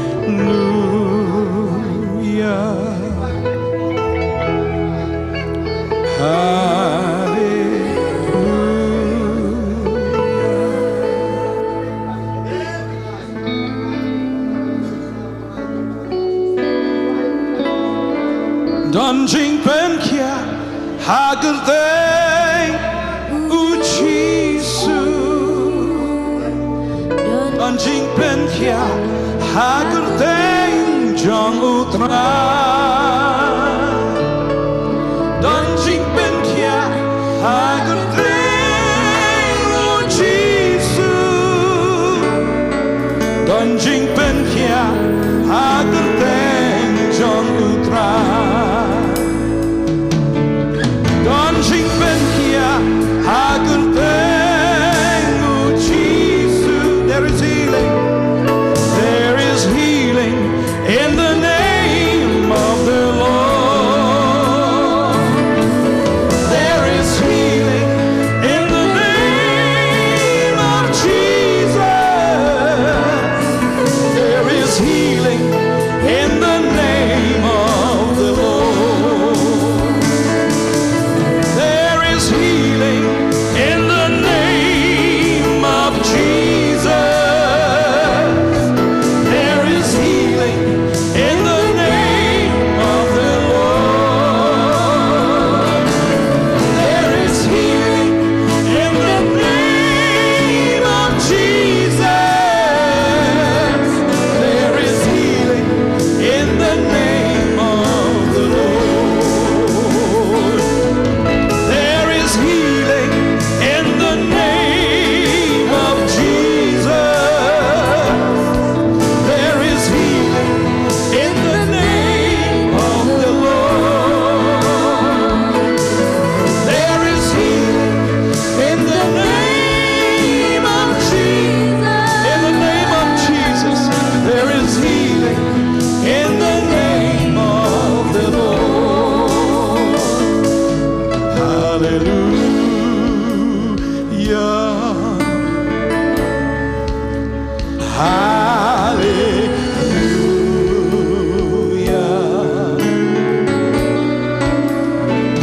Don jing pen kia hagerde uchisu. Don jing pen kia hagerde jong utra. Don jing pen kia hagerde uchisu. Don jing pen kia hagerde jong utra. There is healing. There is healing in the name of the Lord. There is healing in the name of Jesus. There is healing in the name of the Lord. There is healing in the name of Jesus. There is healing in the name of the Lord. There is healing in the name of Jesus. There is healing in the name of the Lord. There is healing in the name of Jesus. There is healing in the name of the Lord. There is healing in the name of Jesus. In the name of Jesus, there is healing in the name of the Lord. Hallelujah.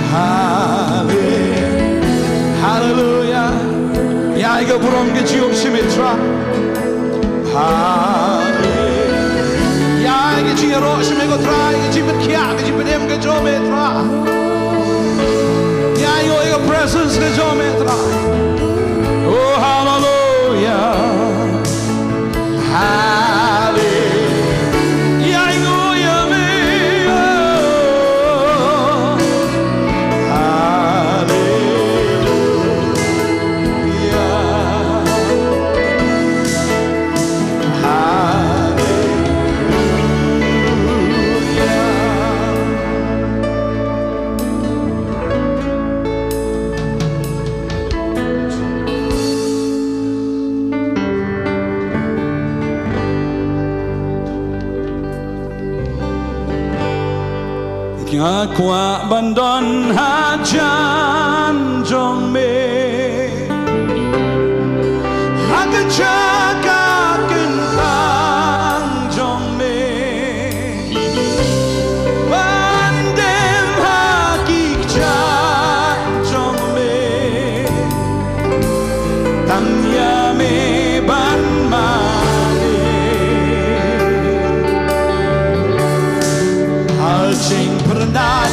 Hallelujah. Hallelujah. Ya iga burom geçiyor simitra. Hallelujah. Ya geçiyor o simego tra, geçiyor kia, geçiyor dem geçiyor metra. Ya your presence geçiyor metra. Oh hallelujah. Hallelujah. Kwa bandon hajan jong me Hagachaka kentang jong me Bandem hakik chan jong me Tanya me ban mane Alching pernah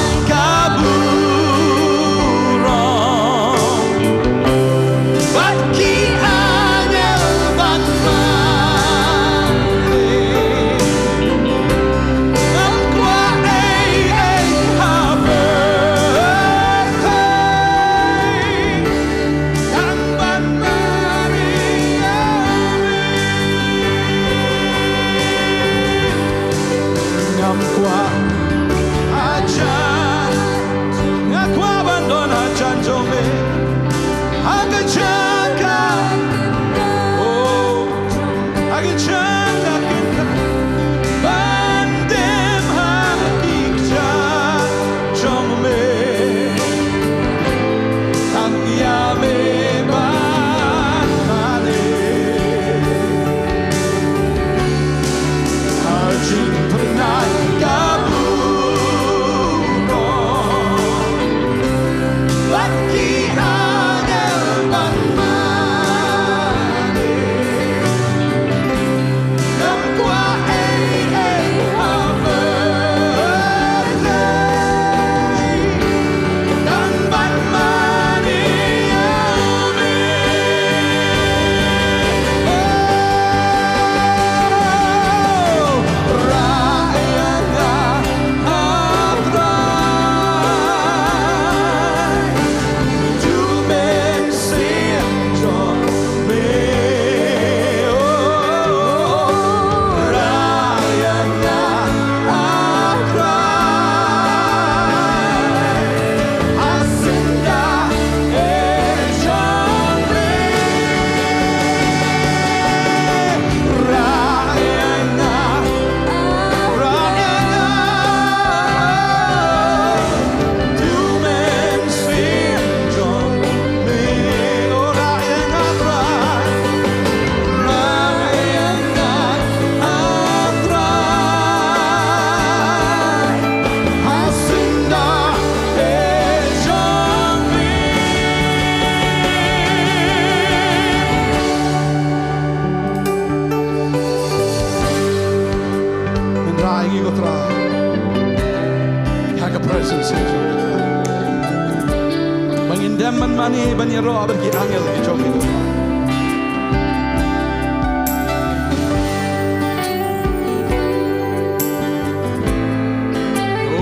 man mani banyero abagi angel di choki ko.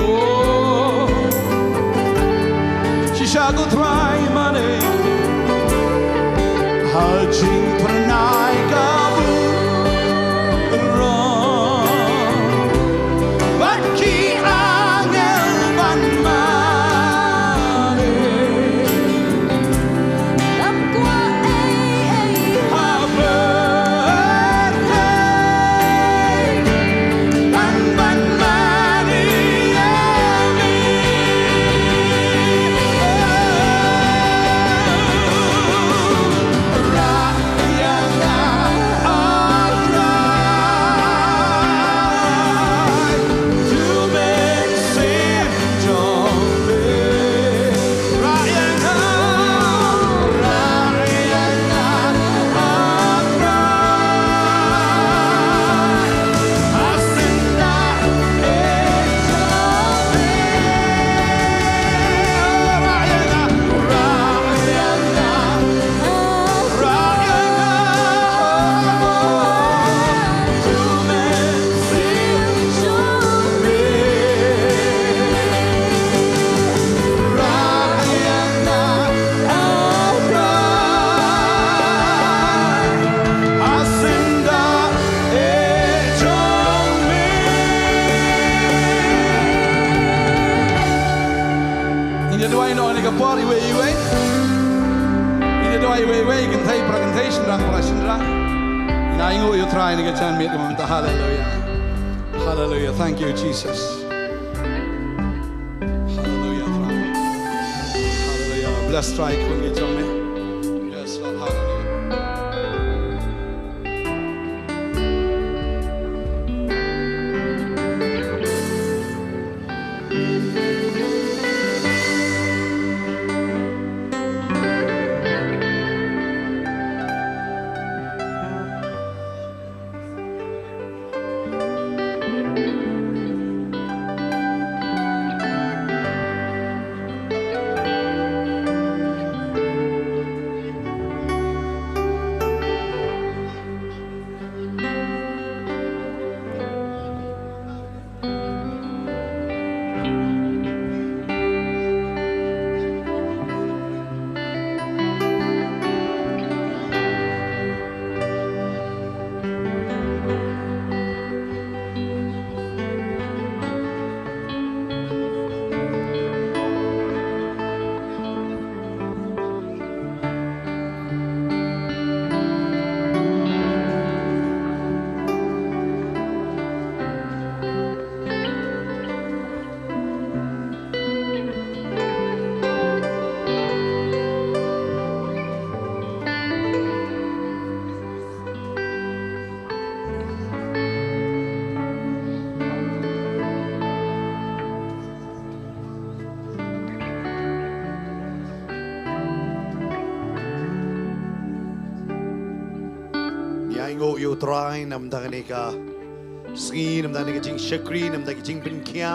Oh, shishago try mane hajing pernai kabu ron baki angel man mane Lamkwa Hallelujah. Hallelujah. Thank you, Jesus. Bless try kun ge jong me. Yes, Lord, hallelujah. Ngô yêu trai nằm đằng này cả, ski nằm đằng này cái chính shakri nằm đằng cái chính bên kia,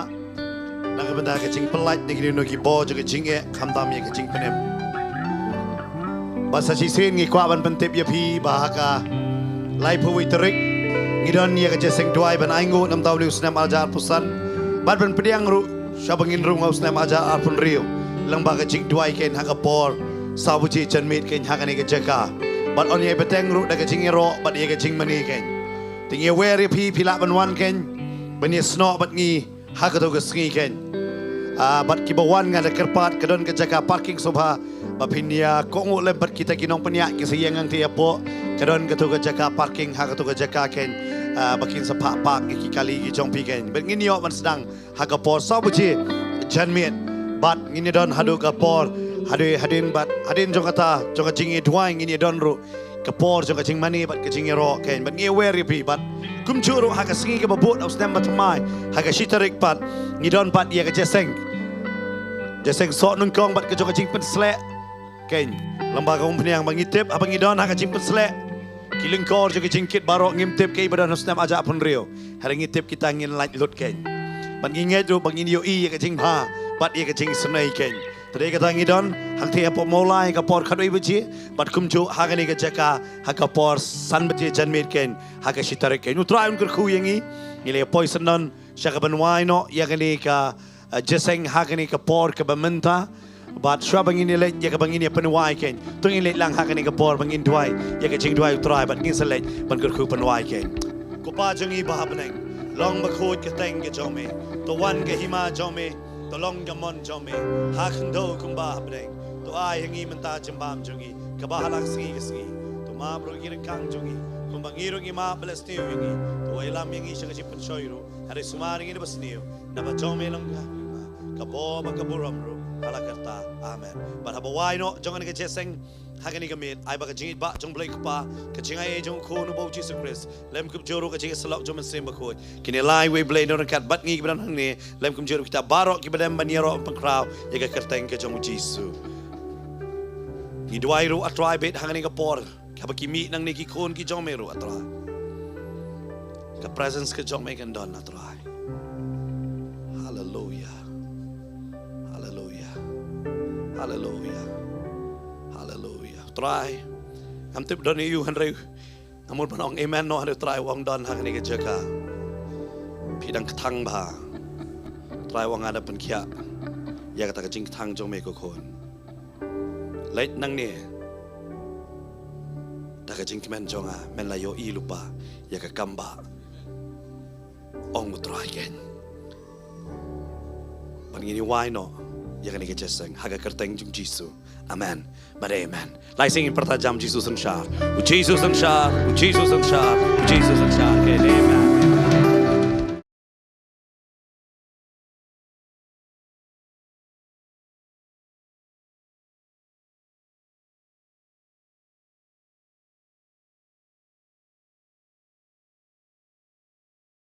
nằm bên đằng cái chính pelaj này cái nơi cái bo cho cái chính ấy, kham đam cái chính bên em. Bahasa Cisin ngi kwa ban pentip ya pi bahaka, lai pui terik, ngi don ya cái seng tuai ban aingo nằm tàu liu snam ajar pusan, ban ban pediang ru, shabangin ru ngau snam ajar arpun rio, lang bah cái chính tuai ken hakapor, sabuji chen mit ken hakani cái jaka. But on ye beteng ru da kaching ro but ye kaching mani ken ting ye wear pi pila ban wan ken ban ye sno but ngi ha ka to ka sngi ken but ki bawan nga da kerpat kadon ka jaka parking sobha ba pinya ko ngo le bat kita kinong panya ki sayang ang ti apo kadon ka to ka jaka parking ha ka to ka jaka ken bakin sa pa pak ki kali ki jong pi ken bet ngi yo man sedang ha ka por sa bu chi janmiet but ngi don hadu ka por hadin bat hadin jong kata jong kaching dwang ini don ru kapor jong kaching mani bat kaching ro ken bat ngi weri pi bat kum churu ha ka singi ka babut aus nem bat mai ha ka shitarik pat ngi don pat ye ka jeseng so nun kong bat ka jong kaching pen sle ken lamba ka umpniang bangi tip abang ngi don ha ka ching pen sle kiling kor jong kaching kit barok ngim tip ke badan aus nem aja pun rio hari ngi tip kita ngin lait lut ken bat ngi ngai ru bangi yo i ye ka ching ha bat ye ka ching snai ken Tadi kata ngidon, hang tiap pemulai kapor kadoi biji, bat kumcu hagani ke jaka, hagapor san biji janmit ken, hagashitarik ken. Utrai unkur kuyengi, ile poisonon, syaka benwaino, yagani ka jeseng hagani kapor ke bementa, bat syabang ini let, yaga bang ini penwai ken. Tung ini lang hagani kapor bangin duai, yaga jing duai utrai bat ngin selet, bankur ku penwai ken. Kupa jungi bahabeneng, long bakut ke teng ke jome, tuan ke hima jome. Tolong gamon jome hakndo kumba breng to ai hangi menta jambam jongi kabahalak singi to ma bro giren kang jongi kumba ngiro ngi ma blestiu ngi to elam ngi shaka chipun shoiro hari sumari ngi basniu na ba jome long kabo ba kaburam ro ala karta amen but habawai no jongan ke jeseng hagani gamit ai ba ka jingit ba jong blai pa ka jingai jong ko no bo Jesus Christ lem kup joro ka jingai salok jom sem ba ko kini lai we blai no kat bat ngi ban hang ne lem kum joro kita barok ki badam baniero pangkraw ye ka kerteng ke jong Jesus ni duai ro atrai bet hagani ka por ka ba ki mi nang ne ki kon ki jong me ro atrai ka presence ke jong me kan don atrai hallelujah hallelujah hallelujah try am tip don you hanre amul panong amen no hanre try wang don hang ni ke jaka pidang thang ba try wang ada pen khia ya kata jing thang jong me ko khon leit nang ne ta ka jing men jonga men la yo i lupa ya ka kamba ong try again pangini why no ya kan ke jeseng haga kerteng jung jisu amen but amen lai singin pertajam Jesus ang shar Jesus ang shar Jesus ang shar Jesus ang shar amen